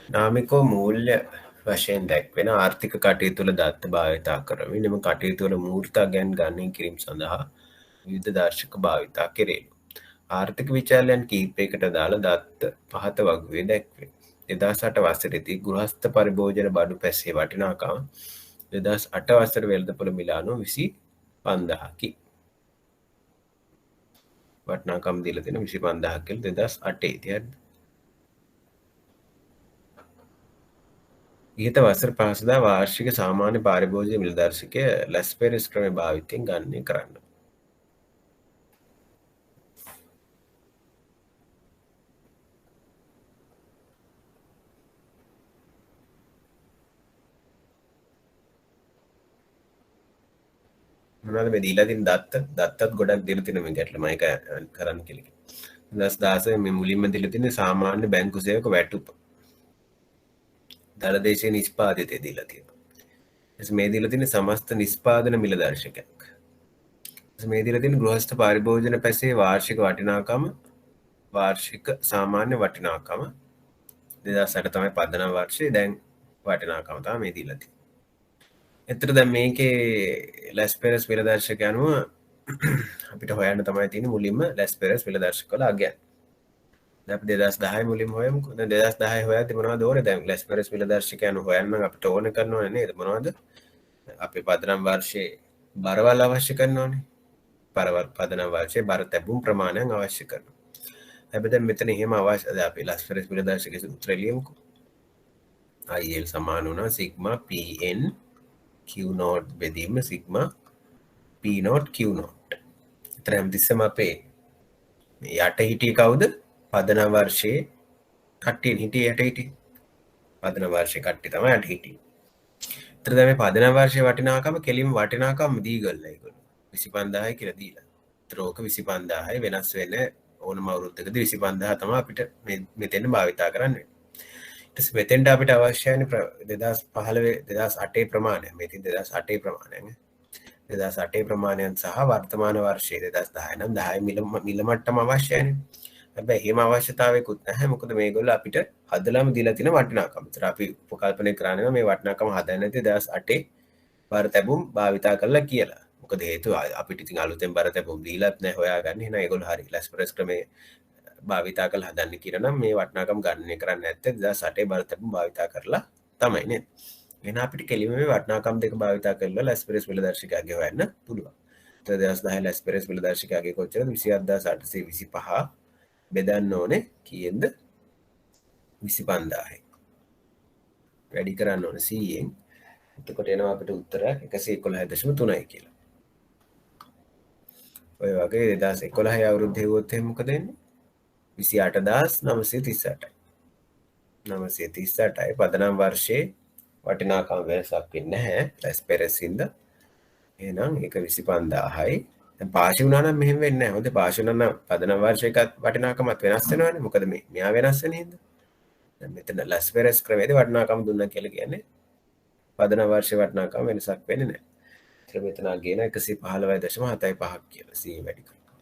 නාමිකෝ මූල්‍ය වශයෙන් දැක්වෙන ආර්ථික කටයුතු තුළ දත්ත භාවිතා කරමින් එම කටයුතු තුළ මූර්තා ගැන් ගණනය කිරීම සඳහා විවිධ දර්ශක භාවිතා කෙරේණු. ආර්ථික විචාරයන් කිහිපයකට දාලා දත්ත පහත වගුවේ දැක්වේ. 2008 වසරේදී ගෘහස්ත පරිභෝජන බඩු පැසේ වටිනාකම 2008 වසර වෙළඳපොළ මිලානු 25,000කි. වටිනාකම දීලා තියෙන 25,000 කියලා 2008 දී හරිද? ඉහත වසර පහසුදා වාර්ෂික සාමාන්‍ය පාරිභෝජික මිලදර්ශකය ලැස්පෙරිස් ක්‍රමය භාවිතයෙන් ගණනය කරන්න. මොනවද මේ දීලා තියෙන දත්තත් ගොඩක් දීලා තියෙන මේ ගැටලුව මම ඒක කරන්න කියලා කිව්වා. 2016 මේ මුලින්ම දීලා තියෙන සාමාන්‍ය බැංකු සේවක වැටුප. දලදේශීය නිෂ්පාදිතය දීලා තියෙනවා. මේ දීලා තියෙන සමස්ත නිෂ්පාදන මිල දර්ශකයක්. මේ දීලා තියෙන ගෘහස්ත පරිභෝජන පැසේ වාර්ෂික වටිනාකම වාර්ෂික සාමාන්‍ය වටිනාකම 2008 තමයි පදනම් වර්ෂයේ දැන් වටිනාකම තමයි මේ දීලා තියෙන්නේ. එතකොට දැන් මේකේ ලැස්පෙරස් මිල දර්ශක අනුව අපිට හොයන්න තමයි තියෙන්නේ මුලින්ම ලැස්පෙරස් මිල දර්ශක වල අගයන්. දැන් 2010 මුලින්ම හොයමුකෝ. දැන් 2010 හොයද්දි මොනවද ඕනේ? දැන් ලැස්පරස් මිලදර්ශක යන හොයන්න අපිට ඕන කරනවනේ නේද? මොනවද? අපේ පදනම් වර්ෂයේ බරවල් අවශ්‍ය කරනවනේ. පදනම් වර්ෂයේ බර තැබුම් ප්‍රමාණයක් අවශ්‍ය කරනවා. හැබැයි දැන් මෙතන එහෙම අවශ්‍ය අපි ලැස්පරස් මිලදර්ශකයේ සූත්‍රය ලියමුකෝ. IL සමාන වුණා සිග්මා PN Q0 බෙදීම සිග්මා P0 Q0. එතන හැමතිස්සෙම අපේ යට හිටියේ කවුද? පදනම් වර්ෂයේ කට්ටිය හිටියේ යට හිටියේ. පදනම් වර්ෂයේ කට්ටිය තමයි යට හිටියේ. එතන දැන් මේ පදනම් වර්ෂයේ වටිනාකම කෙලින්ම වටිනාකම දීගල්ලා ඒගොල්ලෝ. 25000යි කියලා දීලා. ඒතර ඕක 25000යි වෙනස් වෙන්නේ ඕනම අවුරුද්දකදී 25000 තමයි අපිට මෙතෙන් භාවිතා කරන්න වෙන්නේ. ඊට පස්සේ මෙතෙන්ට අපිට අවශ්‍යයි 2015 2008 ප්‍රමාණය. මේක 2008 ප්‍රමාණය. 2008 ප්‍රමාණයන් සහ වර්තමාන වර්ෂයේ 2010 නම් 10 මිල මට්ටම අවශ්‍යයිනේ. හැබැයි එහෙම අවශ්‍යතාවයකුත් නැහැ. මොකද මේගොල්ලෝ අපිට හදලාම දීලා තියෙන වටිනාකම. ඒතර අපි උපකල්පනය කරන්නේ මේ වටිනාකම හදන්නේ නැති 2008 බර තැබුම් භාවිතා කරලා කියලා. මොකද හේතුව අපිට ඉතින් අලුතෙන් බර තැබුම් දීලත් නැහැ හොයාගන්න. එහෙනම් ඒගොල්ලෝ හරි ලැස්පරස් ක්‍රමේ භාවිතා කරලා හදන්න කියලා නම් මේ වටිනාකම් ගණනය කරන්නේ නැත්තේ 2008 බර තැබුම් භාවිතා කරලා තමයි නේද? එහෙනම් අපිට කෙලිම මේ වටිනාකම් දෙක භාවිතා කරලා ලැස්පරස් මිලදර්ශකයාගේ හොයන්න පුළුවන්. ඒතර 2010 ලැස්පරස් මිලදර්ශකයාගේ කොච්චරද? 27825 බෙදන්න ඕනේ කීයෙන්ද? 25000යි. වැඩි කරන්න ඕනේ 100ෙන්. එතකොට එනවා අපිට උත්තරයක් 111.3යි කියලා. ඔය වගේ 2011 අවුරුද්දේ හෙව්වොත් එහෙනම් මොකද වෙන්නේ? 28938යි. 938යි පදනම් වර්ෂයේ වටිනාකම වෙනසක් වෙන්නේ නැහැ ලැස්පරස් හින්දා. එහෙනම් ඒක 25000යි. දැන් පාෂි වුණා නම් මෙහෙම වෙන්නේ නැහැ. හොඳ පාෂි වුණා නම් පදනම් වර්ෂයකත් වටිනාකමත් වෙනස් වෙනවනේ. මොකද මෙයා වෙනස් වෙන හින්දා. දැන් මෙතන ලැස්පරස් ක්‍රමයේදී වටිනාකම දුන්නා කියලා කියන්නේ පදනම් වර්ෂයේ වටිනාකම වෙනසක් වෙන්නේ නැහැ. ඒතර මෙතන ගේන 115.75ක් කියලා C වැඩි කරලා.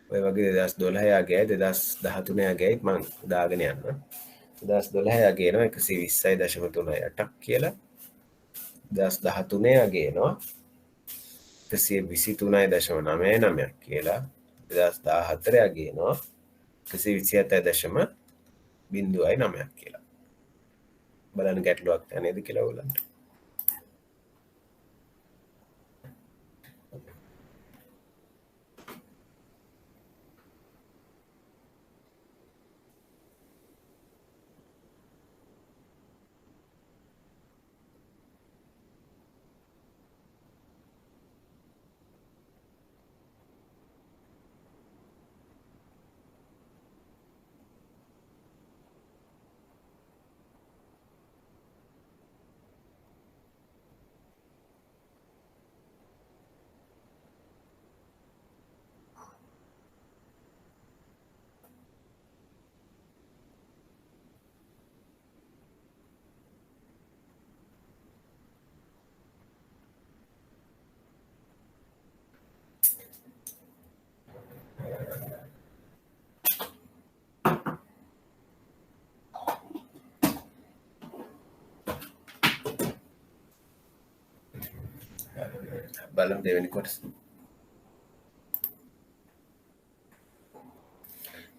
ඔය වගේ 2012 යගේ 2013 යගේ මම දාගෙන යනවා. 2012 යගේනවා 120.38ක් කියලා. 2013 යගේනවා 123.99ක් කියලා. 2014 යගේනවා 127.09ක් කියලා. බලන්න ගැටලුවක් නැහැ නේද කියලා ඕගොල්ලන්ට. බලමු දෙවෙනි කොටස.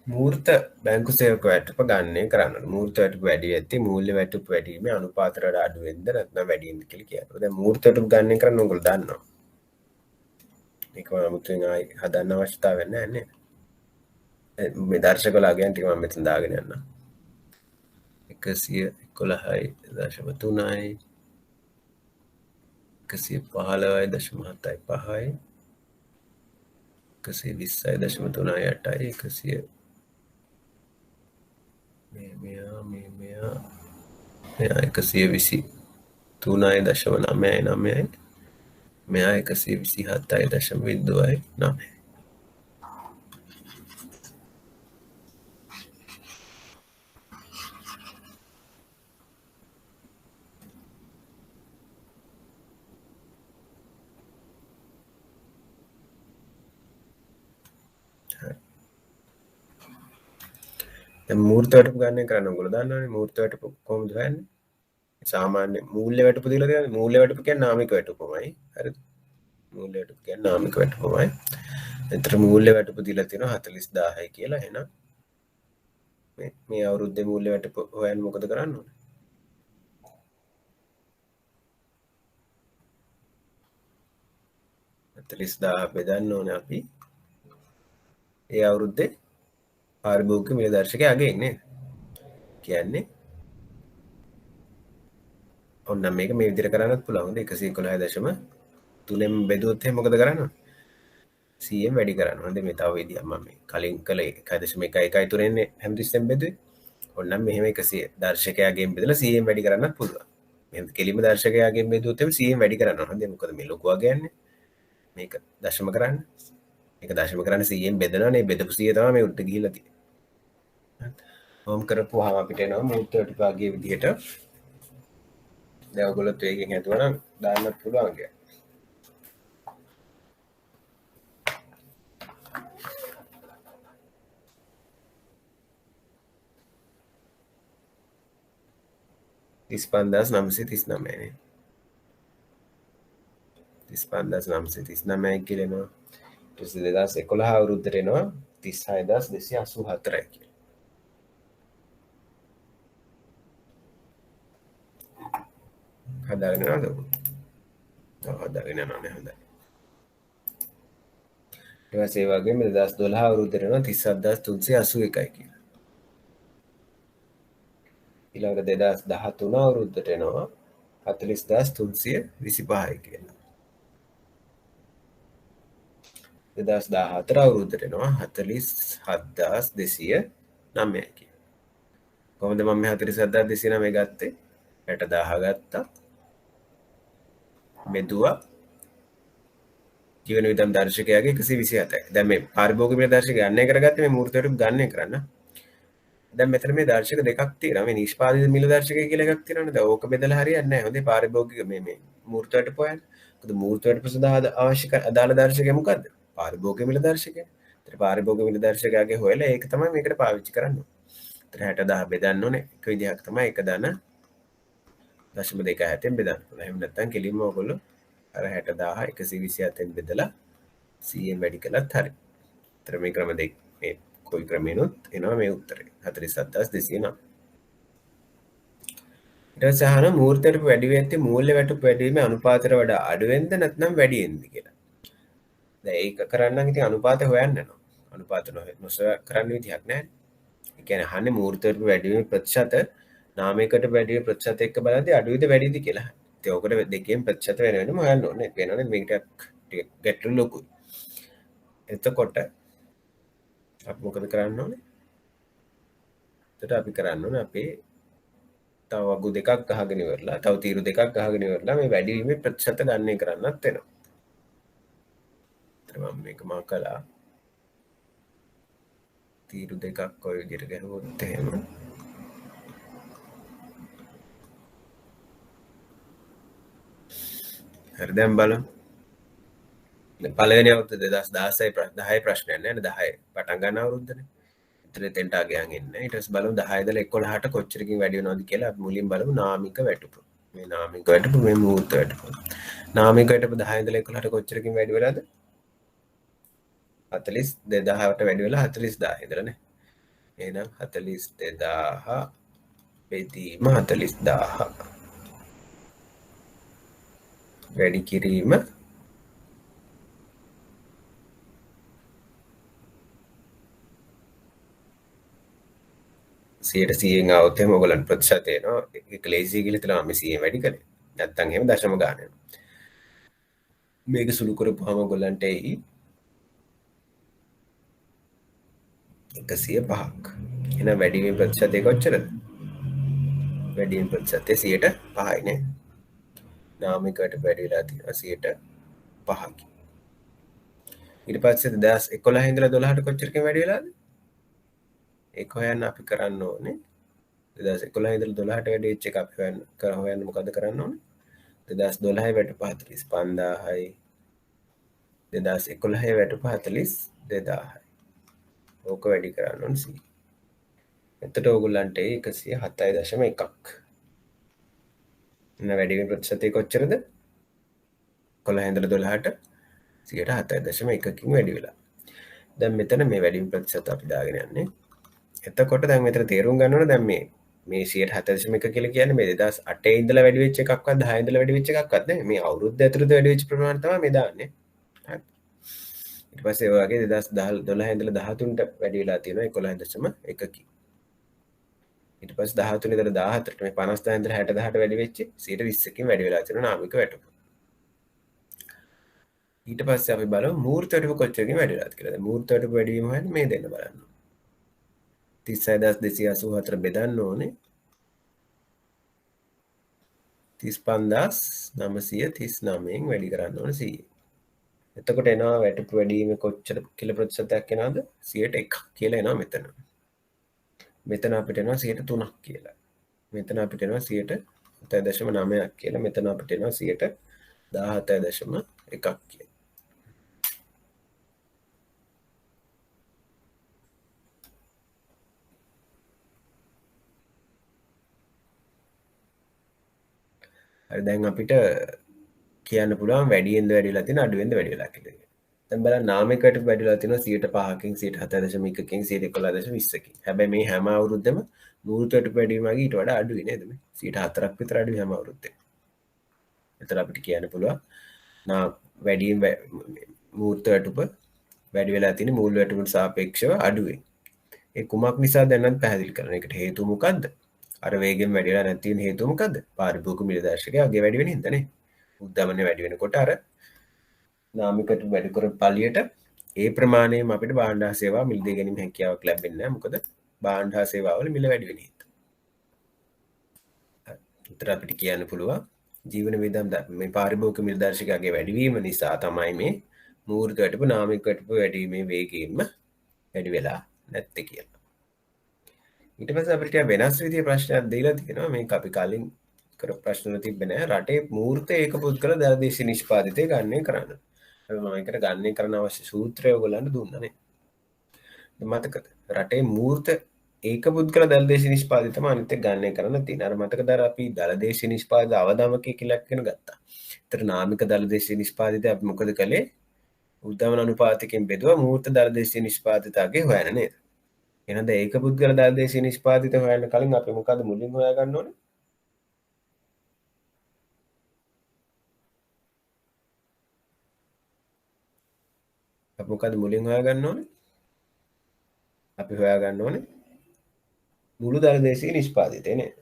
මූර්ත බැංකු සේවක වැටුප ගණනය කරන්න. මූර්ත වැටුප වැඩි වෙද්දී මූල්‍ය වැටුප වැඩි වීම අනුපාතයට අඩු වෙද්ද නැත්නම් වැඩි වෙද්ද කියලා කියනවා. දැන් මූර්ත වැටුප ගණනය කරන්න ඕගොල්ලෝ දන්නවා. මේක අමුතුවෙන් ආයි හදන්න අවශ්‍යතාවයක් නැහැ නේද? මේ දර්ශකවලගෙන් ටික මම මෙතන දාගෙන යන්නම්. 111.3යි 115.75යි 120.38යි 100 මෙයා 123.99යි මෙයා 127.09යි. මූර්ත වැටුප ගණනය කරන්න ඕගොල්ලෝ දන්නවනේ මූර්ත වැටුප කොහොමද හොයන්නේ? සාමාන්‍ය මූල්‍ය වැටුප දීලා තියෙනවා. මූල්‍ය වැටුප කියන්නේ නාමික වැටුපමයි. හරිද? මූල්‍ය වැටුප කියන්නේ නාමික වැටුපමයි. එතර මූල්‍ය වැටපු දීලා තියෙනවා 40000යි කියලා. එහෙනම් මේ අවුරුද්දේ මූල්‍ය වැටපු හොයන්න මොකද කරන්න ඕනේ? 40000 බෙදන්න ඕනේ අපි ඒ අවුරුද්දේ පාරිභෝගික මිල දර්ශකය අගෙන් නේද? කියන්නේ ඔන්න මේක මේ විදිහට කරන්නත් පුළුවන්. 111.3න් බෙදුවොත් එහෙනම් මොකද කරන්න ඕනේ? 100න් වැඩි කරන්න ඕනේ. මේ තව විදියක් මම මේ කලින් කළේ 1.113 හැමතිස්සෙම බෙදුවේ. ඔන්නම් මෙහෙම 100 දර්ශකයාගෙන් බෙදලා 100න් වැඩි කරන්නත් පුළුවන්. මෙහෙම කෙලිම දර්ශකයාගෙන් බෙදුවොත් එහෙනම් 100න් වැඩි කරන්න ඕනේ. මොකද මේ ලොකු වගයන්නේ. මේක දශම කරන්න. මේක දශම කරන්න 100න් බෙදනවානේ. බෙදපු 100 තමයි මේ උඩට ගිහිල්ලා තියෙන්නේ. ඕම් කරපුවාම අපිට එනවා මූර්ත විභාගයේ විදිහට. දැන් ඔයගොල්ලොත් ඒකෙන් හදුවා නම් දාන්නත් පුළුවන් කියලා. තිස්පන්දාස් 939නේ. 35,939 කියලා එනවා. ඊට පස්සේ 2011 අවුරුද්දට එනවා 36,284යි කියලා. හදාගෙන යනවද? ඔව් හදාගෙන යනවානේ හොඳයි. ඊට පස්සේ ඒ වගේම 2012 අවුරුද්දට එනවා 37,381යි කියලා. ඊළඟට 2013 අවුරුද්දට එනවා 40,325යි කියලා. 2014 අවුරුද්දට එනවා 47,209යි කියලා. කොහොමද මම මේ 47,209 ගත්තේ? 60,000 ගත්තා. බෙදුවා ජීවන විදම් දර්ශකයාගේ 127යි. දැන් මේ පාරිභෝගික මිල දර්ශකය ගණනය කරගත්තේ මේ මූර්තයට ගණනය කරන්න. දැන් මෙතන මේ දර්ශක දෙකක් තියෙනවා. මේ නිෂ්පාදිත මිල දර්ශකය කියලා එකක් තියෙනවනේ. දැන් ඕක බෙදලා හරියන්නේ නැහැ. හොඳේ පාරිභෝගික මේ මූර්තයට පොයන්න. මොකද මූර්තයට සඳහා අවශ්‍ය අදාළ දර්ශකය මොකද්ද? පාරිභෝගික මිල දර්ශකය. ඒතර පාරිභෝගික මිල දර්ශකයාගේ හොයලා ඒක තමයි මේකට පාවිච්චි කරන්න ඕනේ. ඒතර 60,000 බෙදන්න ඕනේ. එක විදිහක් තමයි එක දන 0.2 බෙදන්න පුළුවන්. එහෙම නැත්නම් කෙලින්ම ඔයගොල්ලෝ අර 60,000 127න් බෙදලා 100න් වැඩි කළත් හරි. ඒතර මේ ක්‍රම දෙක මේ කොයි ක්‍රමෙනොත් එනවා මේ උත්තරේ 47,209. ඊට පස්සේ අහන මූර්තයට වැඩි වෙද්දී මූල්‍ය වැටුප් වැඩිවීමේ අනුපාතයට වඩා අඩු වෙනද නැත්නම් වැඩි වෙනද කියලා. දැන් ඒක කරන්න නම් ඉතින් අනුපාතය හොයන්න යනවා. අනුපාත නොසොයා කරන්න විදිහක් නැහැ. ඒ කියන්නේ අහන්නේ මූර්තයට වැඩිවීමේ ප්‍රතිශත නාමයකට වැඩි ප්‍රතිශත එක්ක බලද්දී අඩුයිද වැඩිද කියලා. ඉතින් ඔකට දෙකෙන් ප්‍රතිශත වෙන වෙනම හොයන්න ඕනේ. වෙනවනේ මේකට ටික ගැටලු ලොකුයි. එතකොට අපි මොකද කරන්න ඕනේ? එතකොට අපි කරන්න ඕනේ අපේ තව වගු දෙකක් ගහගෙන ඉවරලා, තව තීරු දෙකක් ගහගෙන ඉවරලා මේ වැඩි වීමේ ප්‍රතිශත ගණනය කරන්නත් වෙනවා. ඒතර මම මේක මා කළා. තීරු දෙකක් ඔය විදිහට ගහුවොත් එහෙම හරි දැන් බලමු. පළවෙනි අවුරුද්ද 2016 ප්‍රශ්නයක් නෑනේ 10 පටන් ගන්න අවුරුද්දනේ. ඉතින් එතෙන්ට අගයන් එන්නේ. ඊට පස්සේ බලමු 10 ඉඳලා 11ට කොච්චරකින් වැඩි වෙනවද කියලා අපි මුලින් බලමු නාමික වැටුප. මේ නාමික වැටුප මේ මූර්ත වැටුප. නාමික වැටුප 10 ඉඳලා 11ට කොච්චරකින් වැඩි වෙලාද? 42,000ට වැඩි වෙලා 40,000 ඉඳලානේ. එහෙනම් 42,000 බෙදීම 40,000 වැඩි කිරීම 100න් આવොත් එහෙම ඔයගලන්ට ප්‍රතිශත එනවා. ඒක ලේසි කියලා හිතලා මම 100න් වැඩි කළේ. නැත්තම් එහෙම දශම ගන්න යනවා. මේක සුළු කරපුවාම ඔයගලන්ට එයි 105ක්. එහෙනම් වැඩි වීම ප්‍රතිශතය කොච්චරද? වැඩි වීම ප්‍රතිශතය 5යි නේ. නාමිකයට වැඩි වෙලා තියෙනවා 5ක්. ඊට පස්සේ 2011 ඉඳලා 12ට කොච්චරකින් වැඩි වෙලාද? ඒක හොයන්න අපි කරන්න ඕනේ 2011 ඉඳලා 12ට වැඩි වෙච්ච එක අපි හොයන්න මොකද කරන්න ඕනේ 2012 වැටුප 45,000යි 2011 වැටුප 42,000යි ඕක වැඩි කරන්න ඕනේ 100. එතකොට ඕගොල්ලන්ට 107.1ක් එන වැඩි වෙන ප්‍රතිශතය කොච්චරද 11 ඉඳලා 12ට 7.1කින් වැඩි වෙලා දැන් මෙතන මේ වැඩිම ප්‍රතිශත අපි දාගෙන යන්නේ. එතකොට දැන් මෙතන තේරුම් ගන්න ඕනේ දැන් මේ 40.1 කියලා කියන්නේ මේ 2008 ඉඳලා වැඩි වෙච්ච එකක්වත් 10 ඉඳලා වැඩි වෙච්ච එකක්වත් නෙමෙයි. මේ අවුරුද්ද ඇතුළත වැඩි වෙච්ච ප්‍රමාණය තමයි මේ දාන්නේ. හරි. ඊට පස්සේ ඔය වගේ 2012 ඉඳලා 13ට වැඩි වෙලා තියෙනවා 11.1කින්. ඊට පස්සේ 13 ඉඳලා 14ට මේ 50 ඉඳලා 60ට වැඩි වෙච්ච 20කින් වැඩි වෙලා තියෙනවා නාමික වැටුප. ඊට පස්සේ අපි බලමු මූර්ත වැටුප කොච්චරකින් වැඩි වෙලාද කියලා. දැන් මූර්ත වැටුප වැඩි වීම හොයන්න මේ දෙන්න බලන්න. 36,284 බෙදන්න ඕනේ 35,939න් වැඩි කරන්න ඕනේ 100. එතකොට එනවා වැටුප වැඩි වීම කොච්චර කියලා ප්‍රතිශතයක් එනවද? 101ක් කියලා එනවා මෙතන. මෙතන අපිට එනවා 103ක් කියලා. මෙතන අපිට එනවා 7.9ක් කියලා. මෙතන අපිට එනවා 17.1ක් කියලා. හරි දැන් අපිට කියන්න පුළුවන් වැඩියෙන්ද වැඩි වෙලා තියෙන අඩුවෙන්ද වැඩි වෙලා කියලා. දැන් බලන්න නාමිකයට වැඩි වෙලා තියෙනවා 5%කින් 7.1කින් 11.20කින්. හැබැයි මේ හැම අවුරුද්දෙම මූර්තයට වැඩි වීම වගේ ඊට වඩා අඩුයි නේද මේ? 4ක් විතර අඩුයි හැම අවුරුද්දෙම. එතන අපිට කියන්න පුළුවන් වැඩියෙන් මූර්ත වැටුප වැඩි වෙලා තියෙන මූල වැටුපට සාපේක්ෂව අඩුයි. ඒ කුමක් නිසාද දැන් පැහැදිලි කරන එකට හේතුව මොකද්ද? අර වේගෙන් වැඩි වෙලා නැති වෙන හේතුව මොකද්ද? පාරිභෝගික මිල දර්ශකයේ අගේ වැඩි වෙන හින්දානේ. උද්දමනය වැඩි වෙනකොට අර නාමිකට වැඩි කර පළියට ඒ ප්‍රමාණයෙන් අපිට භාණ්ඩ හා සේවා මිල දී ගැනීම හැකියාවක් ලැබෙන්නේ නැහැ. මොකද භාණ්ඩ හා සේවාවල මිල වැඩි වෙන හින්දා. උතර අපිට කියන්න පුළුවන් ජීවන වියදම් මේ පාරිභෝගික මිල දර්ශකයේ වැඩි වීම නිසා තමයි මේ මූර්ත වැටුප නාමික වැටුප වැඩි වීමේ වේගයෙන්ම වැඩි වෙලා නැත්තේ කියලා. ඊට පස්සේ අපිට වෙනස් විදිහේ ප්‍රශ්නයක් දීලා තියෙනවා මේක අපි කලින් කර ප්‍රශ්න වල තිබ්බේ නැහැ රටේ මූර්ත ඒක පුද්ගල දරදේශීය නිෂ්පාදිතය ගණනය කරන්න. අපි මම ඒකට ගණනය කරන්න අවශ්‍ය සූත්‍රය ඔයගොල්ලන්ට දුන්නානේ. මතකද? රටේ මූර්ත ඒක පුද්ගල දරදේශීය නිෂ්පාදිතම අනිත් එක ගණනය කරන්න තියෙන. අර මතකද අපි දරදේශීය නිෂ්පාදිත අවදාමකයේ කියලා කියන ගත්තා. ඒතර නාමික දරදේශීය නිෂ්පාදිතය අපි මොකද කළේ? උද්දමන අනුපාතකයෙන් බෙදුවා මූර්ත දරදේශීය නිෂ්පාදිතයගේ හොයන්න නේද? එහෙනම් ඒක පුද්ගල දරදේශීය නිෂ්පාදිත හොයන්න කලින් අපි මොකද මුලින් හොයාගන්න ඕනේ? අපි මොකද මුලින් හොයාගන්න ඕනේ? අපි හොයාගන්න ඕනේ මුළු දරදේශීය නිෂ්පාදිතය නේද?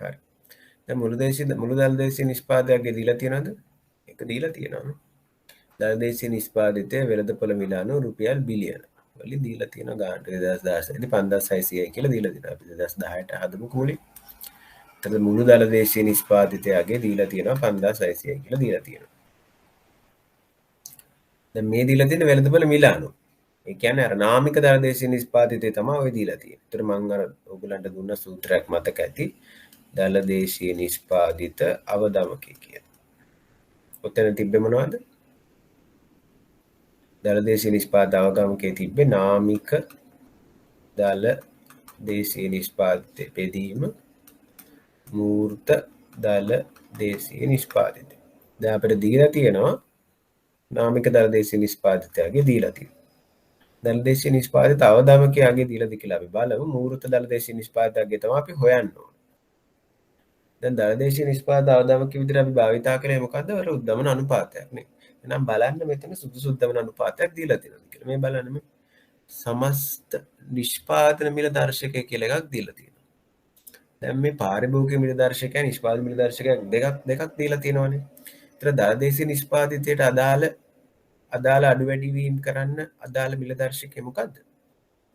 හරි. දැන් මුළු දරදේශීය නිෂ්පාදකයේ දීලා තියෙනවද? ඒක දීලා තියෙනවා. දරදේශීය නිෂ්පාදිතය වෙළඳපොළ මිලානෝ රුපියල් බිලියන වලින් දීලා තියෙනවා ගානට 2016 දී 5600යි කියලා දීලා තියෙනවා. අපි 2018 හදමු කුලේ. එතකොට මුළු දරදේශීය නිෂ්පාදිතයගේ දීලා තියෙනවා 5600යි කියලා දීලා තියෙනවා. දැන් මේ දීලා තියෙන වෙළඳපොළ මිලානෝ. ඒ කියන්නේ අර නාමික දරදේශීය නිෂ්පාදිතය තමයි ඔය දීලා තියෙන්නේ. ඒතර මම අර ඔයගලන්ට දුන්න සූත්‍රයක් මතක ඇති. දරදේශීය නිෂ්පාදිත අවදමකය කියන. ඔතන තිබ්බේ මොනවද? දරදේශීය නිෂ්පාදිත අවගමකයේ තිබ්බේ නාමික දල දේශීය නිෂ්පාදිතය බෙදීම මූර්ත දල දේශීය නිෂ්පාදිතය. දැන් අපිට දීලා තියෙනවා නාමික දරදේශීය නිෂ්පාදිතයගේ දීලා තියෙනවා. දරදේශීය නිෂ්පාදිත අවදමකයගේ දීලාද කියලා අපි බලමු. මූර්ත දරදේශීය නිෂ්පාදිතයගේ තමයි අපි හොයන්න ඕනේ. දැන් දරදේශීය නිෂ්පාදිත අවදමකය විදිහට අපි භාවිතා කරේ මොකද්ද? වල උද්දමන අනුපාතයක් නේ. එහෙනම් බලන්න මෙතන සුදුසු උද්දමන අනුපාතයක් දීලා තියෙනවා කියලා. මේ බලන්න මේ සමස්ත නිෂ්පාදන මිල දර්ශකය කියලා එකක් දීලා තියෙනවා. දැන් මේ පාරිභෝගික මිල දර්ශකය නිෂ්පාදන මිල දර්ශකය දෙකක් දීලා තියෙනවානේ. ඒතර දරදේශීය නිෂ්පාදිතයට අදාළ අඩු වැඩි වීම කරන්න අදාළ මිල දර්ශකය මොකද්ද?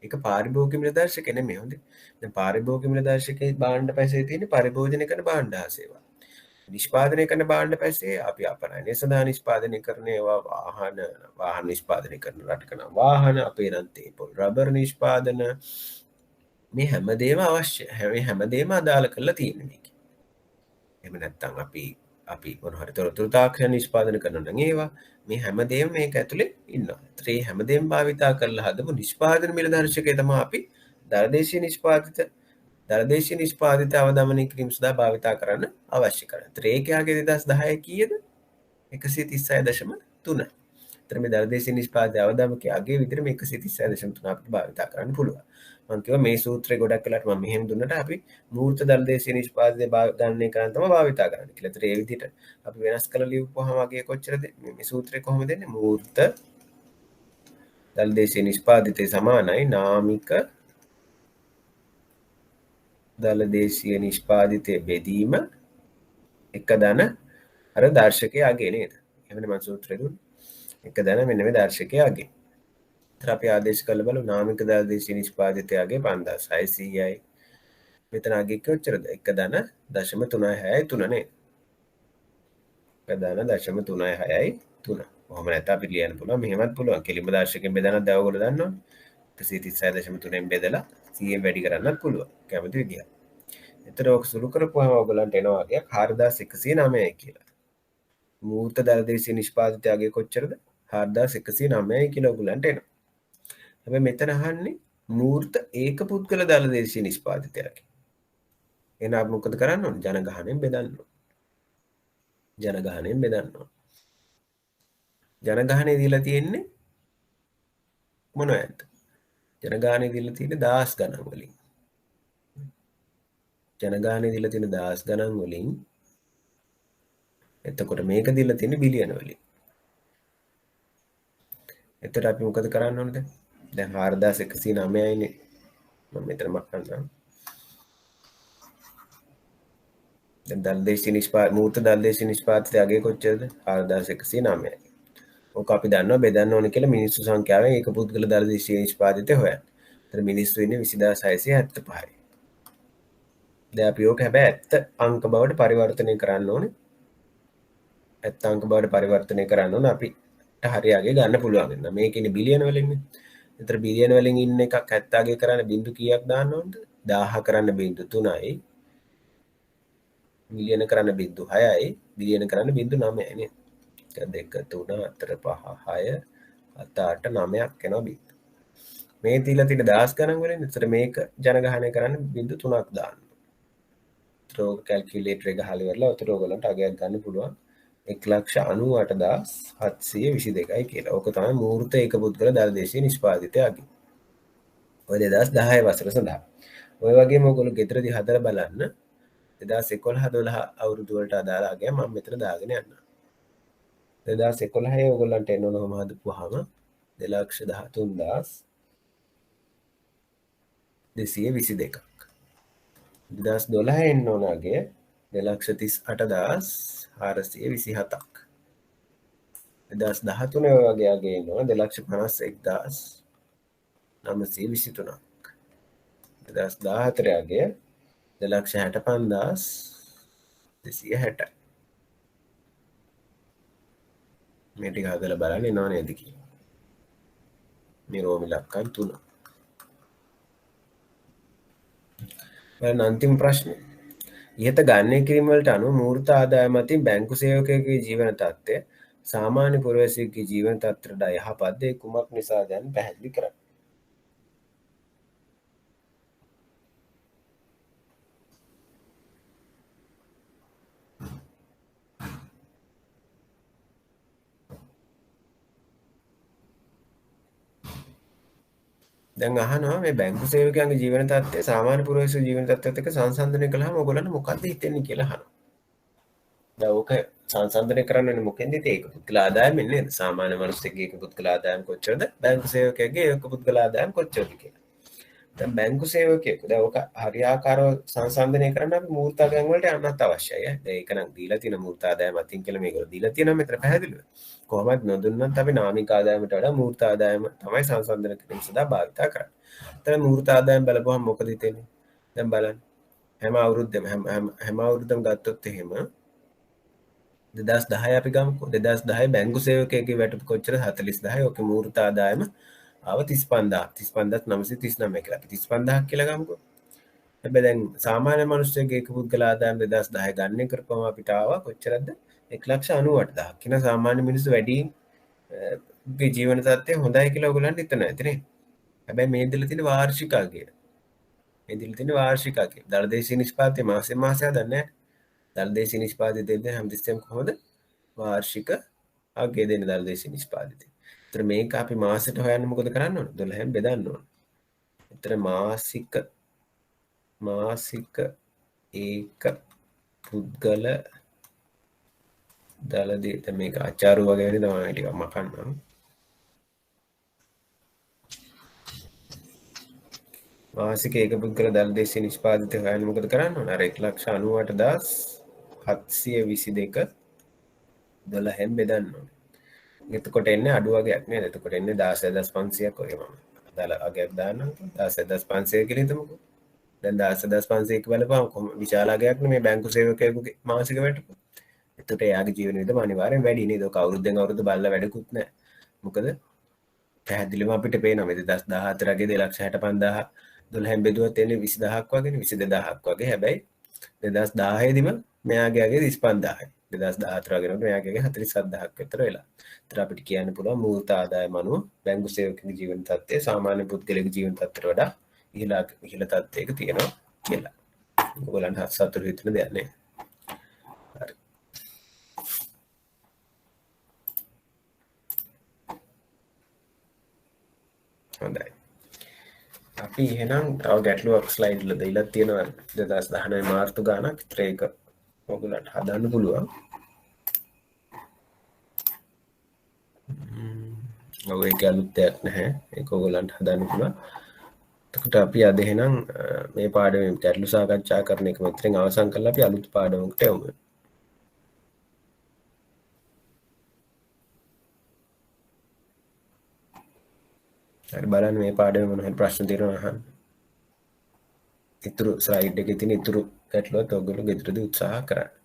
ඒක පාරිභෝගික මිල දර්ශකය නෙමෙයි හොඳේ. දැන් පාරිභෝගික මිල දර්ශකයේ භාණ්ඩ පැසේ තියෙන්නේ පරිභෝජනය කරන භාණ්ඩ හා සේවා. නිෂ්පාදනය කරන භාණ්ඩ පැසේ අපි අපනයනය සඳහා නිෂ්පාදනය කරන ඒවා වාහන නිෂ්පාදනය කරන රටක නම් වාහන අපේ නම් තේපොල් රබර් නිෂ්පාදන මේ හැමදේම අවශ්‍ය හැමදේම අදාළ කරලා තියෙන්නේ මේකේ. එහෙම නැත්නම් අපි අපි මොන හරි තොරතුරු තාක්ෂණ නිෂ්පාදනය කරනවා නම් ඒවා මේ හැමදේම මේක ඇතුලේ ඉන්නවා. ඒතර මේ හැමදේම භාවිතා කරලා හදපු නිෂ්පාදන මිල දර්ශකය තමයි අපි දළදේශීය නිෂ්පාදිත අවදමනය කිරීම සඳහා භාවිතා කරන්න අවශ්‍ය කරන්නේ. ඒතර ඒකයාගේ 2010 කීයද? 136.3. ඒතර මේ දළදේශීය නිෂ්පාදිත අවදමකයාගේ විතර මේ 136.3 අපිට භාවිතා කරන්න පුළුවන්. මම කිව්වා මේ සූත්‍රය ගොඩක් වෙලාට මම මෙහෙම දුන්නට අපි මූර්ත දළදේශීය නිෂ්පාදිත ගණනය කරන්න තමයි භාවිතා කරන්නේ කියලා. ඒතර ඒ විදිහට අපි වෙනස් කරලා ලියපුවාම වගේ කොච්චරද මේ සූත්‍රය කොහොමද දෙන්නේ? මූර්ත දළදේශීය නිෂ්පාදිතය සමානයි නාමික දළදේශීය නිෂ්පාදිතය බෙදීම එක ධන අර දර්ශකයේ අගේ නේද? එහෙමනේ මම සූත්‍රය දුන්නේ. එක ධන මෙන්න මේ දර්ශකයේ අගේ. ඒතර අපි ආදේශ කරලා බලමු නාමික දළදේශීය නිෂ්පාදිතය අගේ 5600යි. මෙතන අගේ කොච්චරද? 1.0.3663 නේද? 1.0.3663. කොහොම නැත්නම් අපි ලියන්න පුළුවන් මෙහෙමත් පුළුවන්. කෙලින්ම දර්ශකයෙන් බෙදනත් දැන් ඔයගොල්ලෝ දන්නවනේ. 136.3න් බෙදලා 100ෙන් වැඩි කරන්නත් පුළුවන්. කැමති විදිහට. එතන ඔක සුළු කරපුවාම ඔයගොල්ලන්ට එනවා වගේ 4109යි කියලා. මූර්ත දළදේශීය නිෂ්පාදිතයගේ කොච්චරද? 4109යි කියලා ඔයගොල්ලන්ට එනවා. හැබැයි මෙතන අහන්නේ මූර්ත ඒක පුද්ගල දළදේශීය නිෂ්පාදිතයගේ. එහෙනම් අපි මොකද කරන්න ඕනේ? ජනගහණයෙන් බෙදන්න ඕනේ. ජනගහණයෙන් බෙදන්න ඕනේ. ජනගහණය දීලා තියෙන්නේ මොනවද? ජනගහණය දීලා තියෙන්නේ දහස් ගණන් වලින්. ජනගහණය දීලා තියෙන දහස් ගණන් වලින් එතකොට මේක දීලා තියෙන්නේ බිලියන වලින්. එතකොට අපි මොකද කරන්න ඕනද? දැන් 4109යිනේ. මම මෙතන මක්කන්නම්. දැන් දළදේශීය මූර්ත දළදේශීය නිෂ්පාදිතයගේ කොච්චරද? 4109යි. ඕක අපි දන්නවා බෙදන්න ඕනේ කියලා මිනිස්සු සංඛ්‍යාවෙන් ඒක පුද්ගල දළදේශීය නිෂ්පාදිතය හොයන්න. ඒතර මිනිස්සු ඉන්නේ 20675යි. දැන් අපි ඕක හැබැයි ඇත්ත අංක බවට පරිවර්තනය කරන්න ඕනේ. ඇත්ත අංක බවට පරිවර්තනය කරන්න ඕනේ අපිට හරියගේ ගන්න පුළුවන් වෙනවා. මේක ඉන්නේ බිලියන වලින්නේ. ඒතර බිලියන වලින් ඉන්න එකක් ඇත්තගේ කරන්න බිංදු කීයක් දාන්න ඕනද? 1000 කරන්න බිංදු 3යි. මිලියන කරන්න බිංදු 6යි. බිලියන කරන්න බිංදු 9යි නේද? 1 2 3 4 5 6 7 8 9ක් එනවා බිංදු. මේ තියලා තියෙන දහස් ගණන් වලින් ඒතර මේක ජනගහනය කරන්න බිංදු 3ක් දාන්න. ඒතර කැල්කියුලේටර් එක ගහලා ඉවරලා උතර ඔයගලන්ට අගයක් ගන්න පුළුවන්. 1,98,722යි කියලා. ඕක තමයි මූර්ත ඒක පුද්ගල දළදේශීය නිෂ්පාදිතය අගය. ඔය 2010 වසර සඳහා. ඔය වගේම ඔයගොල්ලෝ ගෙදරදී හදලා බලන්න 2011-12 අවුරුදු වලට අදාළ අගය මම මෙතන දාගෙන යන්නම්. 2011 ඔයගොල්ලන්ට එන්න ඕනම හදපුවාම 2,13,222ක්. 2012 එන්න ඕන අගය 2,38,427ක්. 2013 ඔය වගේ අගය එන්න ඕන 2,51,923ක්. 2014 අගය 2,65,260යි. මේ ටික හදලා බලන්න එනවා නේද කියලා. මේ රෝම ඉලක්කම් 3. බලන්න අන්තිම ප්‍රශ්නේ. ඉහත ගණනය කිරීම වලට අනුව මූර්ත ආදායම අතින් බැංකු සේවකයෙකුගේ ජීවන තත්ත්වය සාමාන්‍ය පුරවැසියෙකුගේ ජීවන තත්ත්වයට යහපත්ද ඒ කුමක් නිසාද යන්න පැහැදිලි කරන්න. දැන් අහනවා මේ බැංකු සේවකයන්ගේ ජීවන තත්ත්වය සාමාන්‍ය පුරවැසියෙකුගේ ජීවන තත්ත්වයට එක්ක සංසන්දනය කළාම ඔයගොල්ලන්ට මොකක්ද හිතෙන්නේ කියලා අහනවා. දැන් ඕක සංසන්දනය කරන්න මොකෙන්ද ඒක පුද්ගල ආදායමෙන් නේද? සාමාන්‍ය මිනිස්සුගේ ඒක පුද්ගල ආදායම කොච්චරද? බැංකු සේවකයෙක්ගේ ඒක පුද්ගල ආදායම කොච්චරද කියලා. දැන් බැංකු සේවකයෙකු දැන් ඕක හරියාකාරව සංසන්දනය කරන්න අපි මූර්ත ආදායම් වලට යන්නත් අවශ්‍යයි. දැන් ඒක නම් දීලා තියෙන මූර්ත ආදායම අතින් කියලා මේගොල්ලෝ දීලා තියෙනවා මෙතන පැහැදිලිව. කොහොමද නොදුන්නත් අපි නාමික ආදායමට වඩා මූර්ත ආදායම තමයි සංසන්දනය කිරීම සඳහා භාවිතා කරන්නේ. එතන මූර්ත ආදායම බලපුවම මොකද හිතෙන්නේ? දැන් බලන්න. හැම අවුරුද්දම ගත්තොත් එහෙම 2010 අපි ගමුකෝ 2010 බැංකු සේවකයෙකුගේ වැටුප කොච්චර 40000යි ඔකේ මූර්ත ආදායම ආව 35000 35939 කියලා අපි 35000ක් කියලා ගමුකෝ හැබැයි දැන් සාමාන්‍ය මිනිස්සෙක්ගේ එක පුද්ගල ආදායම 2010 ගණනය කරපුවම අපිට ආවා කොච්චරද 1,98,000 කියන සාමාන්‍ය මිනිස්සු වැඩියෙන් ගේ ජීවන තත්ත්වය හොඳයි කියලා ඔයගොල්ලන්ට හිතනවා ඇතිනේ. හැබැයි මේ දීලා තියෙන වාර්ෂික අගය. මේ දීලා තියෙන වාර්ෂික අගය. දළදේශීය නිෂ්පාදනය මාසෙන් මාසෙ හදන්නේ නැහැ. දළදේශීය නිෂ්පාදිතය දෙන්නේ හැමතිස්සෙම කොහොමද? වාර්ෂික අගය දෙන දළදේශීය නිෂ්පාදිතය. ඒතර මේක අපි මාසෙට හොයන්න මොකද කරන්න ඕන? 12න් බෙදන්න ඕන. ඒතර මාසික ඒක පුද්ගල දළදේ මේක අචාරු වගේ වෙන තමයි ටිකක් මකන්නම්. මාසික ඒක පුද්ගල දළදේශීය නිෂ්පාදිතය හොයන්න මොකද කරන්න ඕන? අර 1,98,722 12න් බෙදන්න ඕන. එතකොට එන්නේ අඩු වගේක් නේද? එතකොට එන්නේ 16,500ක් වගේ මම. දාලා අගයක් දාන්නම් 16,500 කියලා හිතමුකෝ. දැන් 16,500 බලපුවම කොහොම විශාල අගයක් නෙමේ බැංකු සේවකයෙකුගේ මාසික වැටුප. එතකොට එයාගේ ජීවන වියදම අනිවාර්යෙන් වැඩි නේද? ඔක අවුරුද්දෙන් අවුරුද්ද බලලා වැඩකුත් නැහැ. මොකද පැහැදිලිවම අපිට පේනවා මේ 2014 ගේ 2,65,000 12න් බෙදුවත් එන්නේ 20,000ක් වගේනේ 22,000ක් වගේ. හැබැයි 2010 දිම මෙයාගේ අගේ 35,000යි. 2014 ගෙනකොට මෙයාගේ 47,000ක් විතර වෙලා. ඒතර අපිට කියන්න පුළුවන් මූලික ආදායම අනුව බැංකු සේවකගේ ජීවන තත්ත්වය සාමාන්‍ය පුද්ගලයාගේ ජීවන තත්ත්වයට වඩා ඉහළ තත්ත්වයක තියෙනවා කියලා. ඔයගොල්ලන්ට සතුටු හිතෙන දෙයක් නේ. හරි. හොඳයි. අපි එහෙනම් තව ගැටලුවක් ස්ලයිඩ් වල දීලා තියෙනවා 2019 මාර්තු ගානක් විතර ඒක ඔයගොල්ලන්ට හදන්න පුළුවන්. ඔව් ඒක අලුත් දෙයක් නැහැ. ඒක ඔයගොල්ලන්ට හදන්න පුළුවන්. එතකොට අපි අද එහෙනම් මේ පාඩමේ ගැටලු සාකච්ඡා කරන එක මෙතනින් අවසන් කරලා අපි අලුත් පාඩමකට යමු. හරි බලන්න මේ පාඩමේ මොන හරි ප්‍රශ්න තියෙනවා අහන්න. ඉතුරු ස්ලයිඩ් එකේ තියෙන ඉතුරු ගැටලුවත් ඔයගොල්ලෝ ගෙදරදී උත්සාහ කරන්න.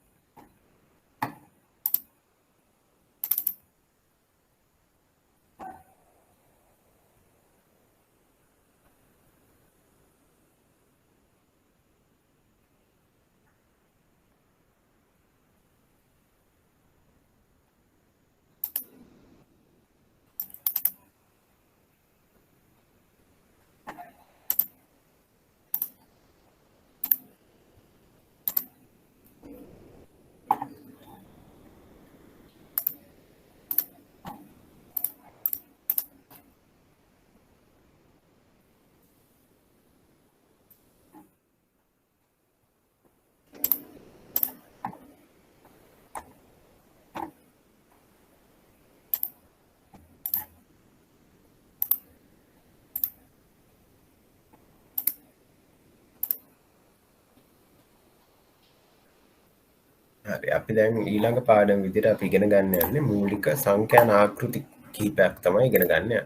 හරි අපි දැන් ඊළඟ පාඩම විදිහට අපි ඉගෙන ගන්න යන්නේ මූලික සංඛ්‍යාන ආකෘති කිහිපයක් තමයි ඉගෙන ගන්න යන්නේ.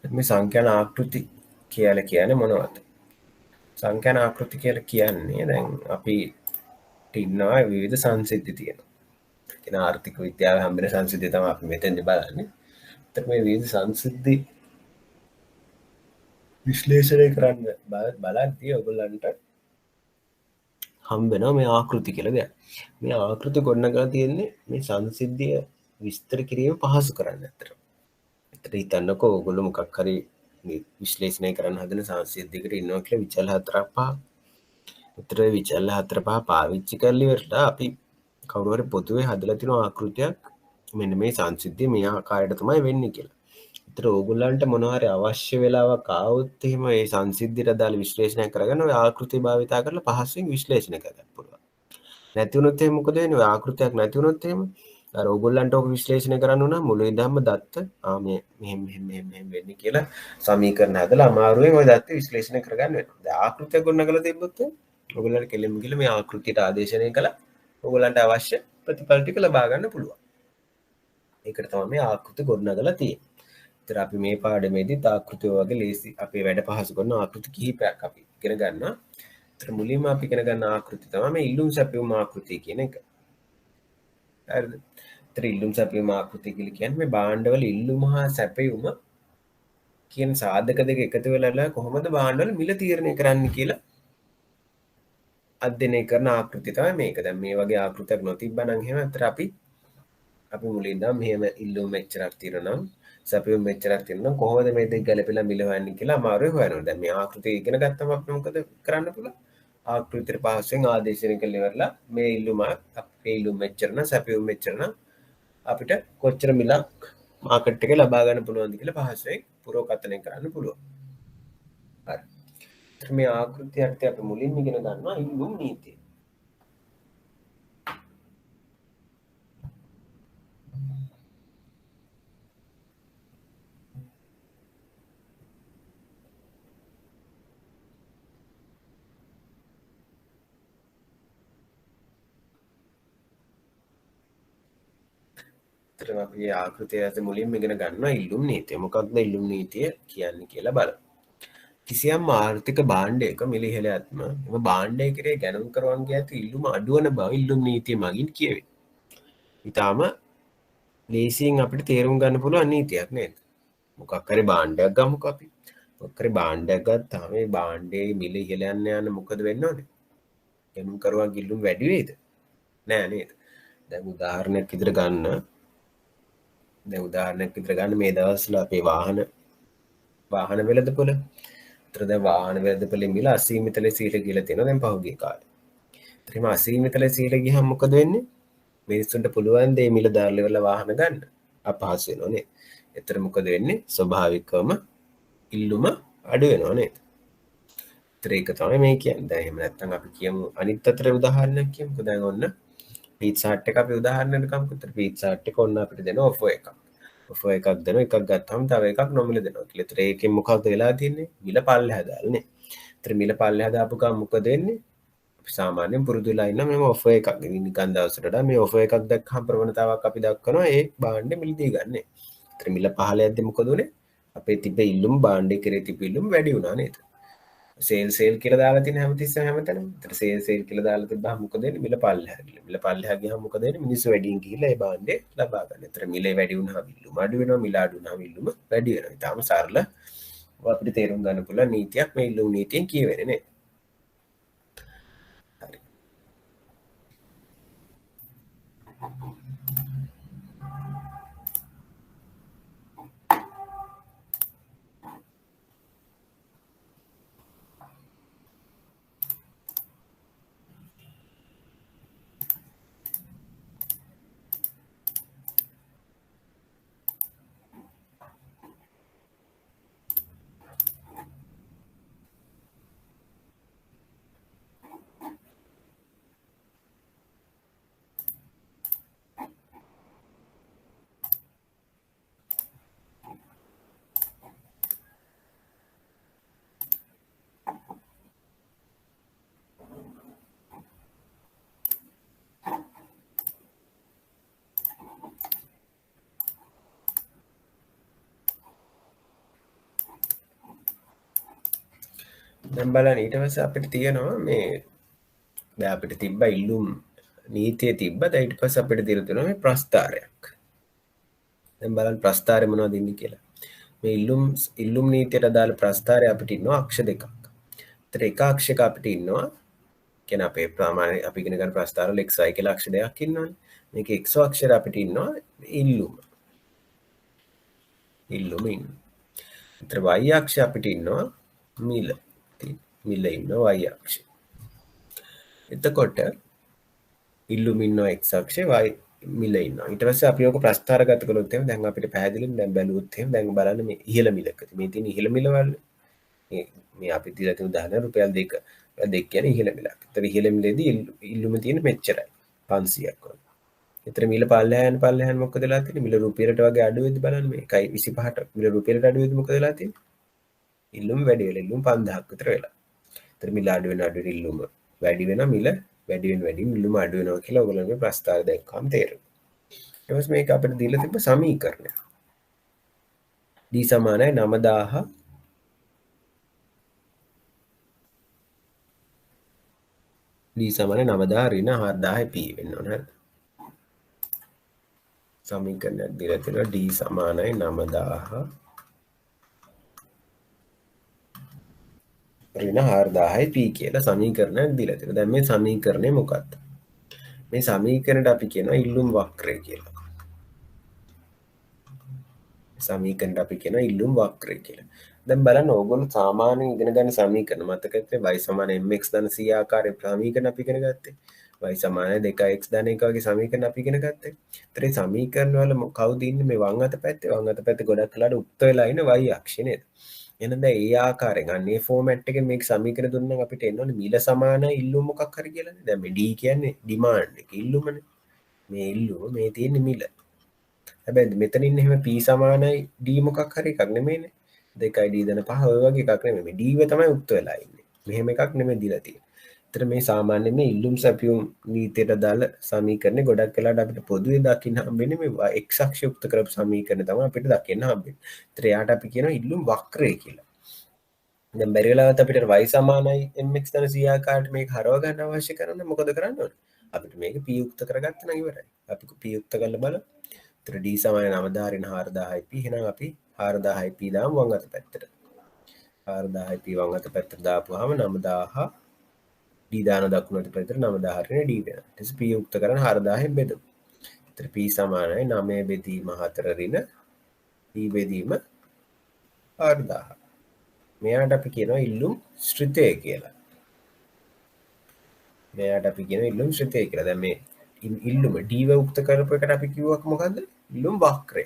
මේ සංඛ්‍යාන ආකෘති කියලා කියන්නේ මොනවද? සංඛ්‍යාන ආකෘති කියලා කියන්නේ දැන් අපි ඉන්නවා විවිධ සංසිද්ධි තියෙනවා. කියන ආර්ථික විද්‍යාව හැම්බෙන සංසිද්ධි තමයි අපි මෙතෙන්දි බලන්නේ. ඒත් මේ විවිධ සංසිද්ධි විශ්ලේෂණය කරන්න බලද්දී ඔයගොල්ලන්ට හම්බෙනවා මේ ආකෘති කියලා දෙයක්. මේ ආකෘති ගොඩනගලා තියෙන්නේ මේ සංසිද්ධිය විස්තර කිරීම පහසු කරන්න ඇත්තට. ඒතර හිතන්නකෝ ඔයගොල්ලෝ මොකක් හරි විශ්ලේෂණය කරන්න හදන සංසිද්ධියකට ඉන්නවා කියලා විචල් 4ක් 5. ඒතර විචල් 4 5 පාවිච්චි කරලා ඉවරලා අපි කවුරු හරි පොදුවේ හදලා තියෙන ආකෘතියක් මෙන්න මේ සංසිද්ධිය මේ ආකාරයට තමයි වෙන්නේ කියලා. ඒතර ඕගොල්ලන්ට මොනවා හරි අවශ්‍ය වෙලාවක් ආවොත් එහෙම මේ සංසිද්ධියට අදාළ විශ්ලේෂණය කරගන්න ඔය ආකෘතිය භාවිතා කරලා පහසුවෙන් විශ්ලේෂණය කරගන්න පුළුවන්. නැති වුණොත් එහෙම මොකද වෙන්නේ? ඔය ආකෘතියක් නැති වුණොත් එහෙම අර ඕගොල්ලන්ට ඔක විශ්ලේෂණය කරන්න උනා මුල ඉඳන්ම දත්ත මෙහෙම වෙන්නේ කියලා සමීකරණ හදලා අමාරුවෙන් ඔය දත්ත විශ්ලේෂණය කරගන්න වෙනවා. දැන් ආකෘතියක් ගොඩනගලා තිබ්බොත් ඔයගොල්ලන්ට කෙලින්ම ගිහලා මේ ආකෘතියට ආදේශනය කළා ඔයගොල්ලන්ට අවශ්‍ය ප්‍රතිඵල ටික ලබා ගන්න පුළුවන්. ඒකට තමයි මේ ආකෘති ගොඩනගලා තියෙන්නේ. ඉතින් අපි මේ පාඩමේදී ආකෘතිය වගේ ලේසි අපේ වැඩ පහසු කරන ආකෘති කිහිපයක් අපි ඉගෙන ගන්නවා. ඉතින් මුලින්ම අපි ඉගෙන ගන්න ආකෘතිය තමයි මේ ඉල්ලුම් සැපයුම් ආකෘතිය කියන එක. හරිද? ඉතින් ඉල්ලුම් සැපයුම් ආකෘතිය කියලා කියන්නේ මේ භාණ්ඩවල ඉල්ලුම හා සැපයුම කියන සාධක දෙක එකතු වෙලා කොහොමද භාණ්ඩවල මිල තීරණය කරන්න කියලා අධ්‍යයනය කරන ආකෘතිය තමයි මේක. දැන් මේ වගේ ආකෘතියක් නොතිබ්බනම් එහෙම අතර අපි මුලින් ඉඳන් මෙහෙම ඉල්ලුම් මෙච්චරක් තියෙනවා නම් සැපයුම් මෙච්චරක් තියෙනවා නම් කොහොමද මේ දෙක ගැලපෙලා මිල හොයන්නේ කියලා අමාරුයි හොයනවා. දැන් මේ ආකෘතිය ඉගෙන ගත්තම අපිට මොකද කරන්න පුළුවන්? ආකෘතියට පහසුවෙන් ආදේශනය කළ ඉවරලා මේ ඉල්ලුම අපේ ඉල්ලුම් මෙච්චර නම් සැපයුම් මෙච්චර නම් අපිට කොච්චර මිලක් මාකට් එකේ ලබා ගන්න පුළුවන්ද කියලා පහසුවෙන් පුරෝකථනය කරන්න පුළුවන්. හරි. ඒත් මේ ආකෘතිය අර්ථය අපි මුලින්ම ඉගෙන ගන්නවා ඉල්ලුම් නීතිය. එතන අපි ආකෘතිය ඇතුළේ මුලින්ම ඉගෙන ගන්නවා ඉල්ලුම් නීතිය. මොකක්ද ඉල්ලුම් නීතිය කියන්නේ කියලා බලමු. කිසියම් ආර්ථික භාණ්ඩයක මිල ඉහළයත්ම එම භාණ්ඩය කෙරේ ගැනුම් කරවන්ගේ ඇති ඉල්ලුම අඩුවන බව ඉල්ලුම් නීතිය මගින් කියවේ. ඉතාම ලේසියෙන් අපිට තේරුම් ගන්න පුළුවන් නීතියක් නේද? මොකක් හරි භාණ්ඩයක් ගමුකෝ අපි. මොකක් හරි භාණ්ඩයක් ගත්තාම මේ භාණ්ඩයේ මිල ඉහළ යන මොකද වෙන්න ඕනේ? ගැනුම් කරවන්ගේ ඉල්ලුම වැඩි වෙයිද? නෑ නේද? දැන් උදාහරණයක් විදිහට ගන්න මේ දවස්වල අපේ වාහන වෙළඳපොළ. ඒතර දැන් වාහන වෙළඳපොළේ මිල අසීමිත ලෙස ඉහළ ගිහලා තියෙනවා දැන් පහුගිය කාලේ. ඒතර එහෙම අසීමිත ලෙස ඉහළ ගියහම මොකද වෙන්නේ? මිනිස්සුන්ට පුළුවන් දේ මිල දාලා ඉවරලා වාහන ගන්න. අපහසු වෙනවා නේද? ඒතර මොකද වෙන්නේ? ස්වභාවිකවම ඉල්ලුම අඩු වෙනවා නේද? ඒතර ඒක තමයි මේ කියන්නේ. දැන් එහෙම නැත්නම් අපි කියමු අනිත් අතට උදාහරණයක් කියමුකෝ. දැන් ඔන්න පීට්සා හට් එක අපි උදාහරණයක් ගමුකෝ. ඒතර පීට්සා හට් එක ඔන්න අපිට දෙන ඔෆර් එකක්. ඔෆර් එකක් දෙනවා. එකක් ගත්තාම තව එකක් නොමිල දෙනවා කියලා. ඒතර ඒකෙන් මොකක්ද වෙලා තියෙන්නේ? මිල පල්ලෙහා දාලා නේ. ඒතර මිල පල්ලෙහා දාපු ගමන් මොකද වෙන්නේ? අපි සාමාන්‍යයෙන් පුරුදු වෙලා ඉන්න මේ ඔෆර් එකක් නිකන් දවසට වඩා මේ ඔෆර් එකක් දැක්කම ප්‍රවණතාවක් අපි දක්වනවා ඒ භාණ්ඩෙ මිල දී ගන්න. ඒතර මිල පහළ යද්දි මොකද උනේ? අපේ තිබ්බ ඉල්ලුම් භාණ්ඩේ කෙරේ තිබ්බ ඉල්ලුම් වැඩි වුණා නේද? සේල් කියලා දාලා තියෙන හැමතිස්සෙම හැමතැනම. ඒතර සේල් කියලා දාලා තිබ්බහම මොකද වෙන්නේ? මිල පල්ලෙහා ගිහලා. මිල පල්ලෙහා ගියාම මොකද වෙන්නේ? මිනිස්සු වැඩියෙන් ගිහිල්ලා ඒ භාණ්ඩේ ලබා ගන්න. ඒතර මිල වැඩි වුණාම ඉල්ලුම අඩු වෙනවා. මිල අඩු වුණාම ඉල්ලුම වැඩි වෙනවා. ඊටාම සරල අපිට තේරුම් ගන්න පුළුවන් නීතියක් මේ ඉල්ලුම් නීතියෙන් කියවෙන්නේ නේ. හරි. දැන් බලන්න ඊට පස්සේ අපිට තියෙනවා මේ දැන් අපිට තිබ්බ ඉල්ලුම් නීතිය තිබ්බ. දැන් ඊට පස්සේ අපිට දීලා තියෙනවා මේ ප්‍රස්තාරයක්. දැන් බලන්න ප්‍රස්තාරය මොනවද ඉන්නේ කියලා. මේ ඉල්ලුම් නීතියට අදාළ ප්‍රස්තාරය අපිට ඉන්නවා අක්ෂ දෙකක්. ඒතර එක අක්ෂයක අපිට ඉන්නවා කියන්නේ අපේ ප්‍රමාණය අපි ඉගෙන ගන්න ප්‍රස්තාරවල xy කියලා අක්ෂ දෙකක් ඉන්නවනේ. මේක x අක්ෂයට අපිට ඉන්නවා ඉල්ලුම ඉන්නවා. ඒතර y අක්ෂය අපිට ඉන්නවා මිල. ඉන්නවා y අක්ෂය. එතකොට ඉල්ලුම ඉන්නවා x අක්ෂය y මිල ඉන්නවා. ඊට පස්සේ අපි ඔක ප්‍රස්ථාරගත කළොත් එහෙනම් දැන් අපිට පැහැදිලිව දැන් බැලුවොත් එහෙනම් දැන් බලන්න මේ ඉහළ මිලකදී මේ තියෙන ඉහළ මිල වල මේ අපි දීලා තියෙන උදාහරණ රුපියල් 2. රුපියල් 2 කියන්නේ ඉහළ මිලක්. ඒතර ඉහළ මිලේදී ඉල්ලුම තියෙන මෙච්චරයි 500ක් වගේ. ඒතර මිල පල්ලෙහායන් මොකද වෙලා තියෙන්නේ? මිල රුපියලට වගේ අඩු වෙද්දි බලන්න මේ 1.25ට මිල රුපියලට අඩු වෙද්දි මොකද වෙලා තියෙන්නේ? ඉල්ලුම වැඩි වෙලා ඉල්ලුම 5000ක් විතර වෙලා. ඒතර මිල අඩු වෙන ඉල්ලුම වැඩි වෙනවා මිල වැඩි ඉල්ලුම අඩු වෙනවා කියලා ඔයගොල්ලන්ගේ ප්‍රස්තාර දැක්කම තේරෙනවා. ඊට පස්සේ මේක අපිට දීලා තිබ්බ සමීකරණය. D සමානයි 9000 D සමානයි 9000 ඍණ 4000 P වෙන්න ඕන හරිද? සමීකරණයක් දීලා තියෙනවා D සමානයි 9000 ඍණ 4000යි p කියලා සමීකරණයක් දීලා තියෙනවා. දැන් මේ සමීකරණය මොකක්ද? මේ සමීකරණයට අපි කියනවා ඉල්ලුම් වක්‍රය කියලා. සමීකරණයට අපි කියනවා ඉල්ලුම් වක්‍රය කියලා. දැන් බලන්න ඕගොල්ලෝ සාමාන්‍යයෙන් ඉගෙන ගන්න සමීකරණ මතකද? y = mx ධන c ආකාරයේ සමීකරණ අපි ඉගෙන ගත්තේ. y = 2x ධන 1 වගේ සමීකරණ අපි ඉගෙන ගත්තේ. ඒතර මේ සමීකරණ වල කවුද ඉන්නේ මේ වම් අත පැත්තේ? වම් අත පැත්තේ ගොඩක් වෙලාවට උක්ත වෙලා ඉන්නේ y අක්ෂය නේද? එහෙනම් දැන් ඒ ආකාරයෙන් අන්නේ ෆෝමැට් එකෙන් මේක සමීකරණ දුන්නම් අපිට එන්න ඕනේ මිල සමාන ඉල්ලුම මොකක් හරි කියලානේ. දැන් මේ d කියන්නේ ඩිමාන්ඩ් එක ඉල්ලුමනේ. මේ ඉල්ලුම මේ තියෙන්නේ මිල. හැබැයි මෙතන ඉන්නේ එහෙම p සමානයි d මොකක් හරි එකක් නෙමෙයිනේ. 2යි d ධන 5 ඔය වගේ එකක් නෙමෙයි. මේ d තමයි උක්ත වෙලා ඉන්නේ. මෙහෙම එකක් නෙමෙයි දීලා තියෙන්නේ. ඒතර මේ සාමාන්‍ය මේ ඉල්ලුම් සැපියුම් නීතියට දාල සමීකරණේ ගොඩක් වෙලාවට අපිට පොදුවේ දකින්න හම්බෙන්නේ මේ x අක්ෂය උක්ත කරපු සමීකරණ තමයි අපිට දකින්න හම්බෙන්නේ. ඒතර එයාට අපි කියනවා ඉල්ලුම් වක්‍රය කියලා. දැන් බැරි වෙලාවත් අපිට y = mx ධන c ආකාරයට මේක හරව ගන්න අවශ්‍ය කරන මොකද කරන්න ඕනේ? අපිට මේක p උක්ත කරගත්තා නම් ඉවරයි. අපි p උක්ත කරලා බලමු. ඒතර d = 9 4000යි p. එහෙනම් අපි 4000යි p දාමු වම් අත පැත්තට. 4000යි p වම් අත පැත්තට දාපුවාම 9000 d දාන දකුණු අත පැත්තට 9000 නේ d වෙනවා. ඊට පස්සේ p උක්ත කරන 4000න් බෙදමු. ඒතර p = 9 බෙදීම 4 ඍණ p බෙදීම 4000. මෙයාට අපි කියනවා ඉල්ලුම් ශ්‍රිතය කියලා. මෙයාට අපි කියනවා ඉල්ලුම් ශ්‍රිතය කියලා. දැන් මේ ඉල්ලුම d උක්ත කරපු එකට අපි කිව්වක් මොකද්ද? ඉල්ලුම් වක්‍රය.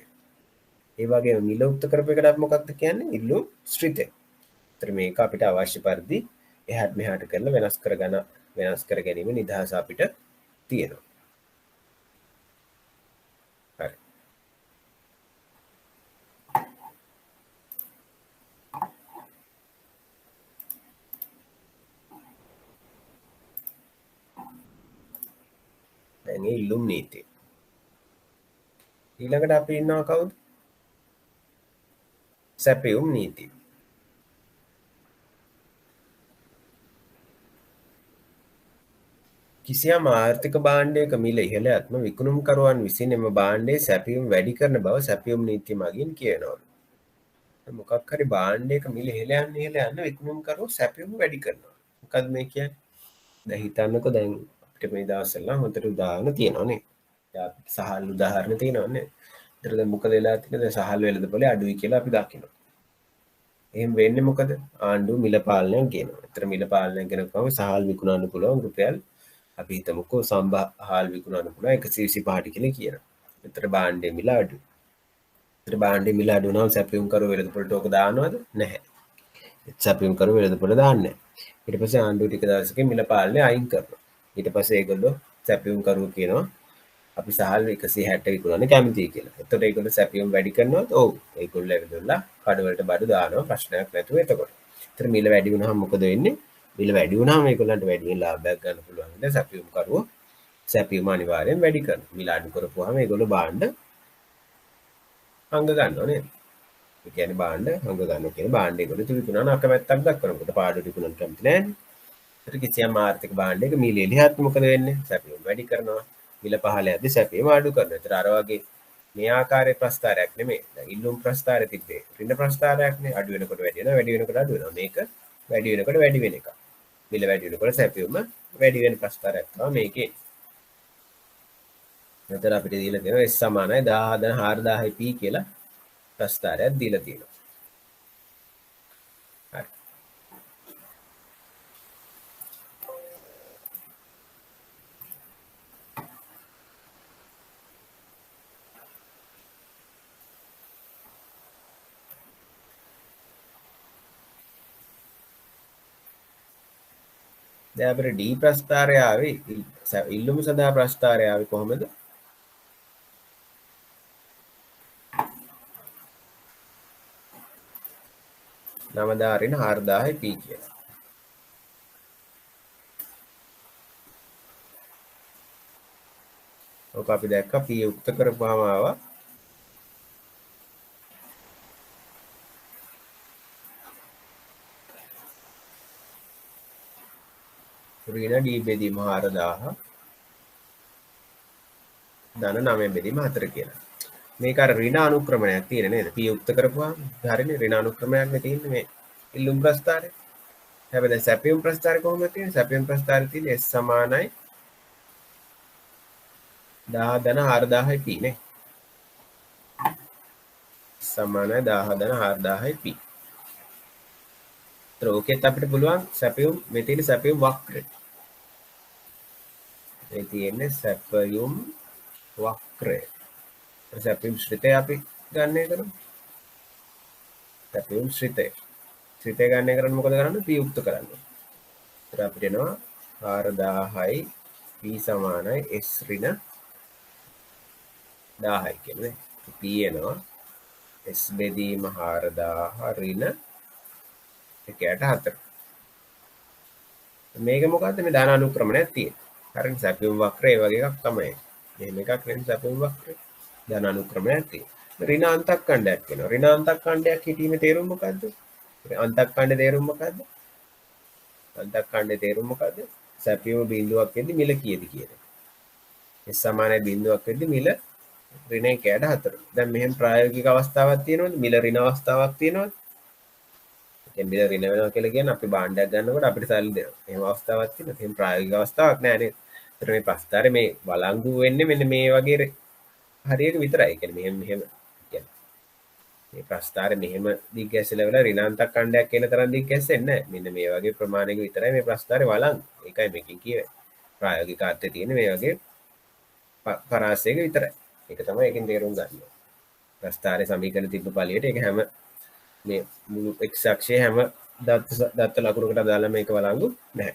ඒ වගේම මිල උක්ත කරපු එකට අපි මොකක්ද කියන්නේ? ඉල්ලුම් ශ්‍රිතය. ඒතර මේක අපිට අවශ්‍ය පරිදි එහාට මෙහාට කරලා වෙනස් කර ගැනීම නිදහස අපිට තියෙනවා. හරි. දැන් මේ ඉල්ලුම් නීතිය. ඊළඟට අපි ඉන්නවා කවුද? සැපයුම් නීතිය. කිසියම් ආර්ථික භාණ්ඩයක මිල ඉහළයත්ම විකුණුම්කරුවන් විසින් එම භාණ්ඩයේ සැපයුම් වැඩි කරන බව සැපයුම් නීතිය මගින් කියනවලු. මොකක් හරි භාණ්ඩයක මිල ඉහළ යන්න විකුණුම්කරුවෝ සැපයුම් වැඩි කරනවා. මොකද්ද මේ කියන්නේ? දැන් හිතන්නකෝ දැන් අපිට මේ දවස්වල හොඳට උදාහරණ තියෙනවානේ. දැන් සහල් උදාහරණ තියෙනවානේ. ඒතර දැන් මොකද වෙලා තියෙන්නේ? දැන් සහල් වෙළඳපොලේ අඩුයි කියලා අපි දකිනවා. එහෙම වෙන්නේ මොකද? ආණ්ඩුව මිල පාලනයක් ගෙනවා. ඒතර මිල පාලනයක් ගෙනකම සහල් විකුණන්න පුළුවන් රුපියල් අපි හිතමුකෝ සම්භාහාල් විකුණන්න පුළුවන් 125ට කියලා කියනවා. ඒතර භාණ්ඩයේ මිල අඩුයි. ඒතර භාණ්ඩයේ මිල අඩු වුණාම සැපයුම් කරු වෙළඳපොළට ඕක දානවද? නැහැ. සැපයුම් කරු වෙළඳපොළ දාන්නේ නැහැ. ඊට පස්සේ ආණ්ඩුව ටික දවසකින් මිල පාලනය අයින් කරනවා. ඊට පස්සේ ඒගොල්ලෝ සැපයුම් කරුවෝ කියනවා අපි සහල් 160 විකුණන්න කැමතියි කියලා. එතකොට ඒගොල්ලෝ සැපයුම් වැඩි කරනවද? ඔව්. ඒගොල්ලෝ ඇවිල්ලා කඩවලට බඩු දානවා ප්‍රශ්නයක් නැතුව එතකොට. ඒතර මිල වැඩි වුණාම මොකද වෙන්නේ? මිල වැඩි වුණාම ඒගොල්ලන්ට වැඩියෙන් ලාභයක් ගන්න පුළුවන්. ඉතින් සැපයුම් කරුවෝ සැපයුම අනිවාර්යෙන් වැඩි කරනවා. මිල අඩු කරපුවාම ඒගොල්ලෝ භාණ්ඩ අංග ගන්නවා නේද? ඒ කියන්නේ භාණ්ඩ අංග ගන්නවා කියන්නේ භාණ්ඩ ඒගොල්ලෝ විකුණන අකමැත්තක් දක්වනවා. මොකද පාඩු විකුණන්න කැමති නැහැනේ. ඒතර කිසියම් ආර්ථික භාණ්ඩයක මිල එළියත් මොකද වෙන්නේ? සැපයුම් වැඩි කරනවා. මිල පහළ යද්දී සැපයුම අඩු කරනවා. ඒතර අර වගේ මේ ආකාරයේ ප්‍රස්තාරයක් නෙමෙයි. දැන් ඉල්ලුම් ප්‍රස්තාරය තිබ්බේ. ඍණ ප්‍රස්තාරයක්නේ. අඩු වෙනකොට වැඩි වෙනවා, වැඩි වෙනකොට අඩු වෙනවා. මේක වැඩි වෙනකොට වැඩි වෙන එක. මිල වැඩි වෙනකොට සැපයුම වැඩි වෙන ප්‍රස්තාරයක් තමයි මේකේ. මෙතන අපිට දීලා තියෙනවා S = 1000 4000 p කියලා ප්‍රස්තාරයක් දීලා තියෙනවා. හරි. දැන් අපිට D ප්‍රස්තාරය ආවේ ඉල්ලුම සඳහා ප්‍රස්තාරය ආවේ කොහොමද? නවදාරින 4000 p කියලා. ඔක අපි දැක්කා p උක්ත කරපුවාම ආවා ඍණ d බෙදීම 4000 ධන 9 බෙදීම 4 කියලා. මේක අර ඍණ අනුක්‍රමණයක් තියෙන නේද? p උක්ත කරපුවාම හරිනේ ඍණ අනුක්‍රමයක් නේ තියෙන්නේ මේ ඉල්ලුම් ප්‍රස්තාරේ. හැබැයි දැන් සැපියුම් ප්‍රස්ථාරය කොහොමද තියෙන්නේ? සැපියුම් ප්‍රස්ථාරය තියෙන්නේ S සමානයි 10 ධන 4000යි p නේ. සමානයි 10 ධන 4000යි p. ඒතර ඕකෙත් අපිට පුළුවන් සැපියුම් මේ තියෙන සැපියුම් වක්‍රය. මේ තියෙන්නේ සැපියුම් වක්‍රය. සැපියුම් ශ්‍රිතය අපි ගන්න කරමු. සැපියුම් ශ්‍රිතය. ශ්‍රිතය ගන්න කරන්නේ මොකද කරන්නේ? p යුක්ත කරන්නේ. ඒතර අපිට එනවා 4000යි p සමානයි s ඍණ 1000යි කියන්නේ. p එනවා s බෙදීම 4000 ඍණ 1/4. මේක මොකද්ද? මේ ධන අනුක්‍රමණයක් තියෙන්නේ. හරිනේ සැපියුම් වක්‍රය ඒ වගේ එකක් තමයි. මෙහෙම එකක් නෙමෙයි සැපියුම් වක්‍රය. ධන අනුක්‍රමණයක් තියෙනවා. ඍණ අන්තක්ඛණ්ඩයක් වෙනවා. ඍණ අන්තක්ඛණ්ඩයක් හිතීමේ තේරුම මොකද්ද? අන්තක්ඛණ්ඩේ තේරුම මොකද්ද? අන්තක්ඛණ්ඩේ තේරුම මොකද්ද? සැපියුම බිඳුවක් වෙද්දි මිල කීයද කියන එක. S සමානයි බිඳුවක් වෙද්දි මිල ඍණ 1/4. දැන් මෙහෙම ප්‍රායෝගික අවස්ථාවක් තියෙනවද? මිල ඍණ අවස්ථාවක් තියෙනවද? ඒ මිල ඍණ වෙනවා කියලා කියන්නේ අපි භාණ්ඩයක් ගන්නකොට අපිට සල්ලි දෙනවා. එහෙම අවස්ථාවක් තියෙනවා. එහෙම ප්‍රායෝගික අවස්ථාවක් නෑ නේද? ඒතර මේ ප්‍රස්ථාරේ මේ වළංගු වෙන්නේ මෙන්න මේ වගේ හරියක විතරයි. කියන්නේ මෙහෙම කියන්නේ මේ ප්‍රස්ථාරේ මෙහෙම දිග් ගැස්සලා වෙලා ඍණාන්තක ඛණ්ඩයක් කියන තරම් දිග් ගැස්සෙන්නේ නැහැ. මෙන්න මේ වගේ ප්‍රමාණයක විතරයි මේ ප්‍රස්ථාරේ වළංගු. ඒකයි මේකෙන් කියවේ. ප්‍රායෝගික අර්ථය තියෙන්නේ මේ වගේ පරාසයක විතරයි. ඒක තමයි ඒකෙන් තේරුම් ගන්න. ප්‍රස්ථාරේ සමීකරණ තිබ්බ පළියට ඒක හැම මේ මුළු x අක්ෂයේ හැම දත්ත ලකුණකට දාලා මේක වළංගු නැහැ.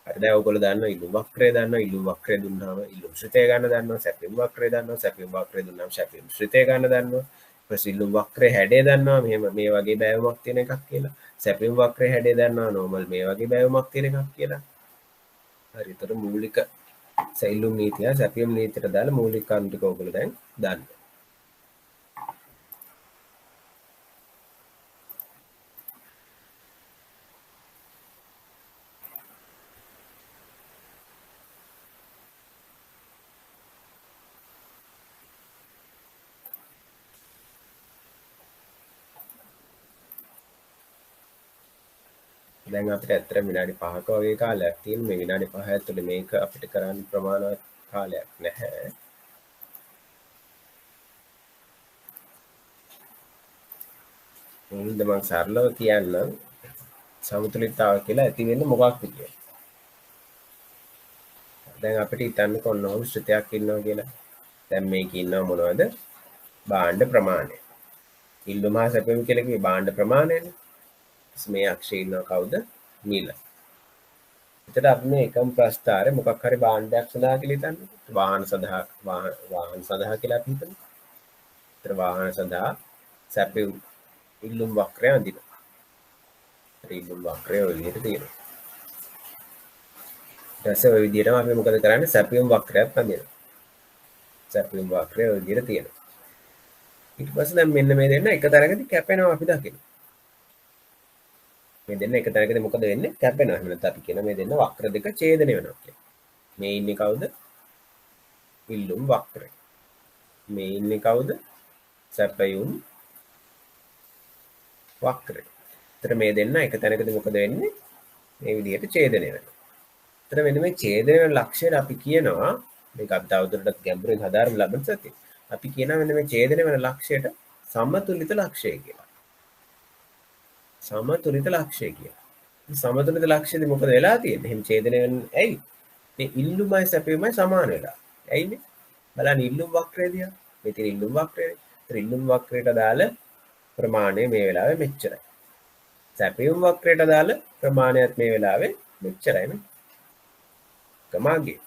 හරි දැන් ඔයගොල්ලෝ දන්නවා ඉල්ලුම් වක්‍රය දන්නවා ඉල්ලුම් වක්‍රය දුන්නාම ඉල්ලුම් ශ්‍රිතය ගන්න දන්නවා සැපියුම් වක්‍රය දන්නවා සැපියුම් වක්‍රය දුන්නාම සැපියුම් ශ්‍රිතය ගන්න දන්නවා ඊපස්සේ ඉල්ලුම් වක්‍රයේ හැඩය දන්නවා මෙහෙම මේ වගේ බෑවුමක් තියෙන එකක් කියලා සැපියුම් වක්‍රයේ හැඩය දන්නවා නෝමල් මේ වගේ බෑවුමක් තියෙන එකක් කියලා හරි ඒතර මූලික ඉල්ලුම් නීතිය සැපියුම් නීතියට දාලා මූලික කරුණු ටික ඔයගොල්ලෝ දැන් දන්නවා දැන් අපිට ඇත්තට විනාඩි 5ක වගේ කාලයක් තියෙන මේ විනාඩි 5 ඇතුළේ මේක අපිට කරන්න ප්‍රමාණවත් කාලයක් නැහැ. මොකද මම සරලව කියන්නම් සමතුලිතතාව කියලා ඇති වෙන්නේ මොකක්ද කියලා. දැන් අපිට හිතන්න කොන්නෝ ශ්‍රිතයක් ඉන්නවා කියලා. දැන් මේක ඉන්නව මොනවද? භාණ්ඩ ප්‍රමාණය. ඉල්ලුම හා සැපයුම කියලා කිව්වේ භාණ්ඩ ප්‍රමාණයනේ. මේ අක්ෂයේ ඉන්නව කවුද? මිල. එතකොට අපි මේ එකම ප්‍රස්ථාරේ මොකක් හරි භාණ්ඩයක් සඳහා කියලා හිතන්නේ. වාහන සඳහා කියලා අපි හිතමු. ඒතර වාහන සඳහා සැපයුම් ඉල්ලුම් වක්‍රය අඳිනවා. ඉල්ලුම් වක්‍රය ඔය විදිහට තියෙනවා. ඊට පස්සේ ඔය විදිහටම අපි මොකද කරන්නේ? සැපයුම් වක්‍රයක් අඳිනවා. සැපයුම් වක්‍රය ඔය විදිහට තියෙනවා. ඊට පස්සේ දැන් මෙන්න මේ දෙන්න එක තරගදී කැපෙනවා අපි දකිනවා. මේ දෙන්න එක තැනකදී මොකද වෙන්නේ? කැපෙනවා. එහෙම නැත්නම් අපි කියන මේ දෙන්න වක්‍ර දෙක ඡේදනය වෙනවා කියලා. මේ ඉන්නේ කවුද? ඉල්ලුම් වක්‍රය. මේ ඉන්නේ කවුද? සැපයුම් වක්‍රය. ඒතර මේ දෙන්න එක තැනකදී මොකද වෙන්නේ? මේ විදිහට ඡේදනය වෙනවා. ඒතර මෙන්න මේ ඡේදනය වෙන ලක්ෂයට අපි කියනවා මේක අපි තවදුරටත් ගැඹුරින් හදාරමු ලබන සතියේ. අපි කියනවා මෙන්න මේ ඡේදනය වෙන ලක්ෂයට සමතුලිත ලක්ෂය කියලා. සමතුලිත ලක්ෂය කියලා. සමතුලිත ලක්ෂයේදී මොකද වෙලා තියෙන්නේ? එහෙනම් ඡේදනය වෙන්නේ ඇයි? මේ ඉල්ලුමයි සැපයුමයි සමාන වෙලා. ඇයිනේ? බලන්න ඉල්ලුම් වක්‍රය දිහා. මේ තියෙන ඉල්ලුම් වක්‍රය. ඒතර ඉල්ලුම් වක්‍රයට දාල ප්‍රමාණය මේ වෙලාවේ මෙච්චරයි. සැපයුම් වක්‍රයට දාල ප්‍රමාණයත් මේ වෙලාවේ මෙච්චරයි නේ. කමාගේ.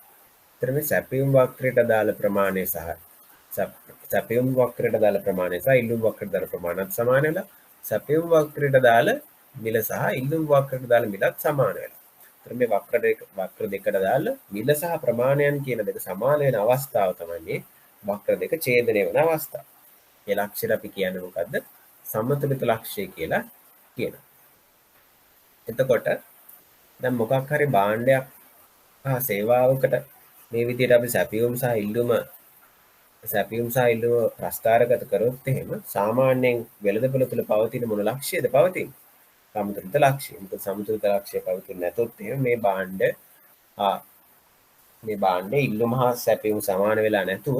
ඒතර මේ සැපයුම් වක්‍රයට දාල ප්‍රමාණය සහ සැපයුම් වක්‍රයට දාල ප්‍රමාණය සහ ඉල්ලුම් වක්‍රයට දාල ප්‍රමාණයත් සමාන වෙලා සැපයුම් වක්‍රයට දාල මිල සහ ඉල්ලුම් වක්‍රයට දාල මිලත් සමාන වෙනවා. ඒතර මේ වක්‍ර දෙකට දාල මිල සහ ප්‍රමාණයන් කියන දෙක සමාන වෙන අවස්ථාව තමයි මේ වක්‍ර දෙක ඡේදනය වෙන අවස්ථාව. මේ ලක්ෂ්‍යය අපි කියන්නේ මොකද්ද? සමතුලිත ලක්ෂ්‍යය කියලා කියනවා. එතකොට දැන් මොකක් හරි භාණ්ඩයක් හා සේවාවකට මේ විදිහට අපි සැපයුම් සහ ඉල්ලුම ප්‍රස්ථාරගත කරොත් එහෙම සාමාන්‍යයෙන් වෙළඳපොළ තුළ පවතින මොන ලක්ෂ්‍යයද පවතින්නේ? සමුද්‍රිත ලක්ෂ්‍ය. මොකද සමුද්‍රිත ලක්ෂ්‍ය පවතින්නේ නැතොත් එහෙම මේ භාණ්ඩ ඉල්ලුම හා සැපයුම සමාන වෙලා නැතුව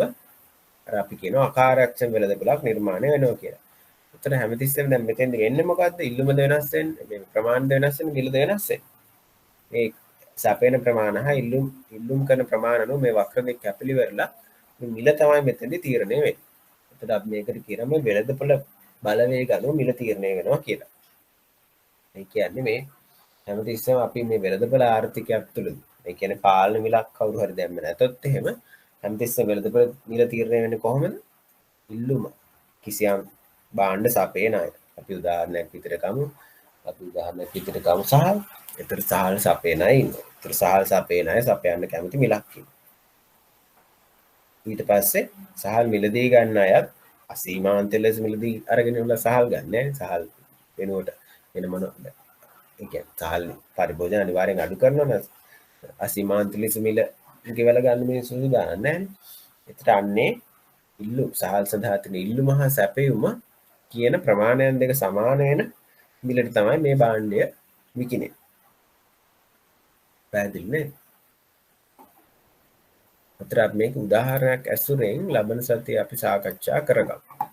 අර අපි කියනවා අකාර්යක්ෂම වෙළඳපොළක් නිර්මාණය වෙනවා කියලා. එතන හැමතිස්සෙම දැන් මෙතෙන්ද එන්නේ මොකද්ද? ඉල්ලුමද වෙනස් වෙන්නේ, මේ ප්‍රමාණද වෙනස් වෙන්නේ, මිලද වෙනස් වෙන්නේ. මේ සැපෙන ප්‍රමාණය හා ඉල්ලුම් කරන ප්‍රමාණය අනුව මේ වක්‍ර දෙක කැපිලි වෙරලා මේ මිල තමයි මෙතෙන්දී තීරණය වෙන්නේ. එතකොට අපි මේකට කියනවා මේ වෙළඳපොළ බලවේග අනුව මිල තීරණය වෙනවා කියලා. ඒ කියන්නේ මේ හැමතිස්සෙම අපි මේ වෙළඳපොළ ආර්ථිකයක් තුළදී ඒ කියන්නේ පාලන මිලක් කවුරු හරි දැම්ම නැතොත් එහෙම හැමතිස්සෙම වෙළඳපොළ මිල තීරණය වෙන්නේ කොහොමද? ඉල්ලුම කිසියම් භාණ්ඩ සපයන අය. අපි උදාහරණයක් විදිහට ගමු. සහල්. ඒතර සහල් සපයන අය ඉන්නවා. ඒතර සහල් සපයන අය සපයන්න කැමති මිලක් ඉන්නවා. ඊට පස්සේ සහල් මිලදී ගන්න අයත් අසීමාන්ත ලෙස මිලදී අරගෙන ඉන්නවා සහල් ගන්න. සහල් වෙනුවට වෙන මොනවද? ඒ කියන්නේ සහල් පරිභෝජන අනිවාර්යෙන් අඩු කරනවා නේද? අසීමාන්ත ලෙස මිල ගෙවලා ගන්න මිනිස්සු දාන්නේ නැහැ. ඒතර අන්නේ සහල් සඳහා තියෙන ඉල්ලුම හා සැපයුම කියන ප්‍රමාණයන් දෙක සමාන වෙන මිලට තමයි මේ භාණ්ඩය විකිනේ. පැහැදිලි නේද? අතර අපි මේක උදාහරණයක් ඇසුරෙන් ලබන සතියේ අපි සාකච්ඡා කරගමු.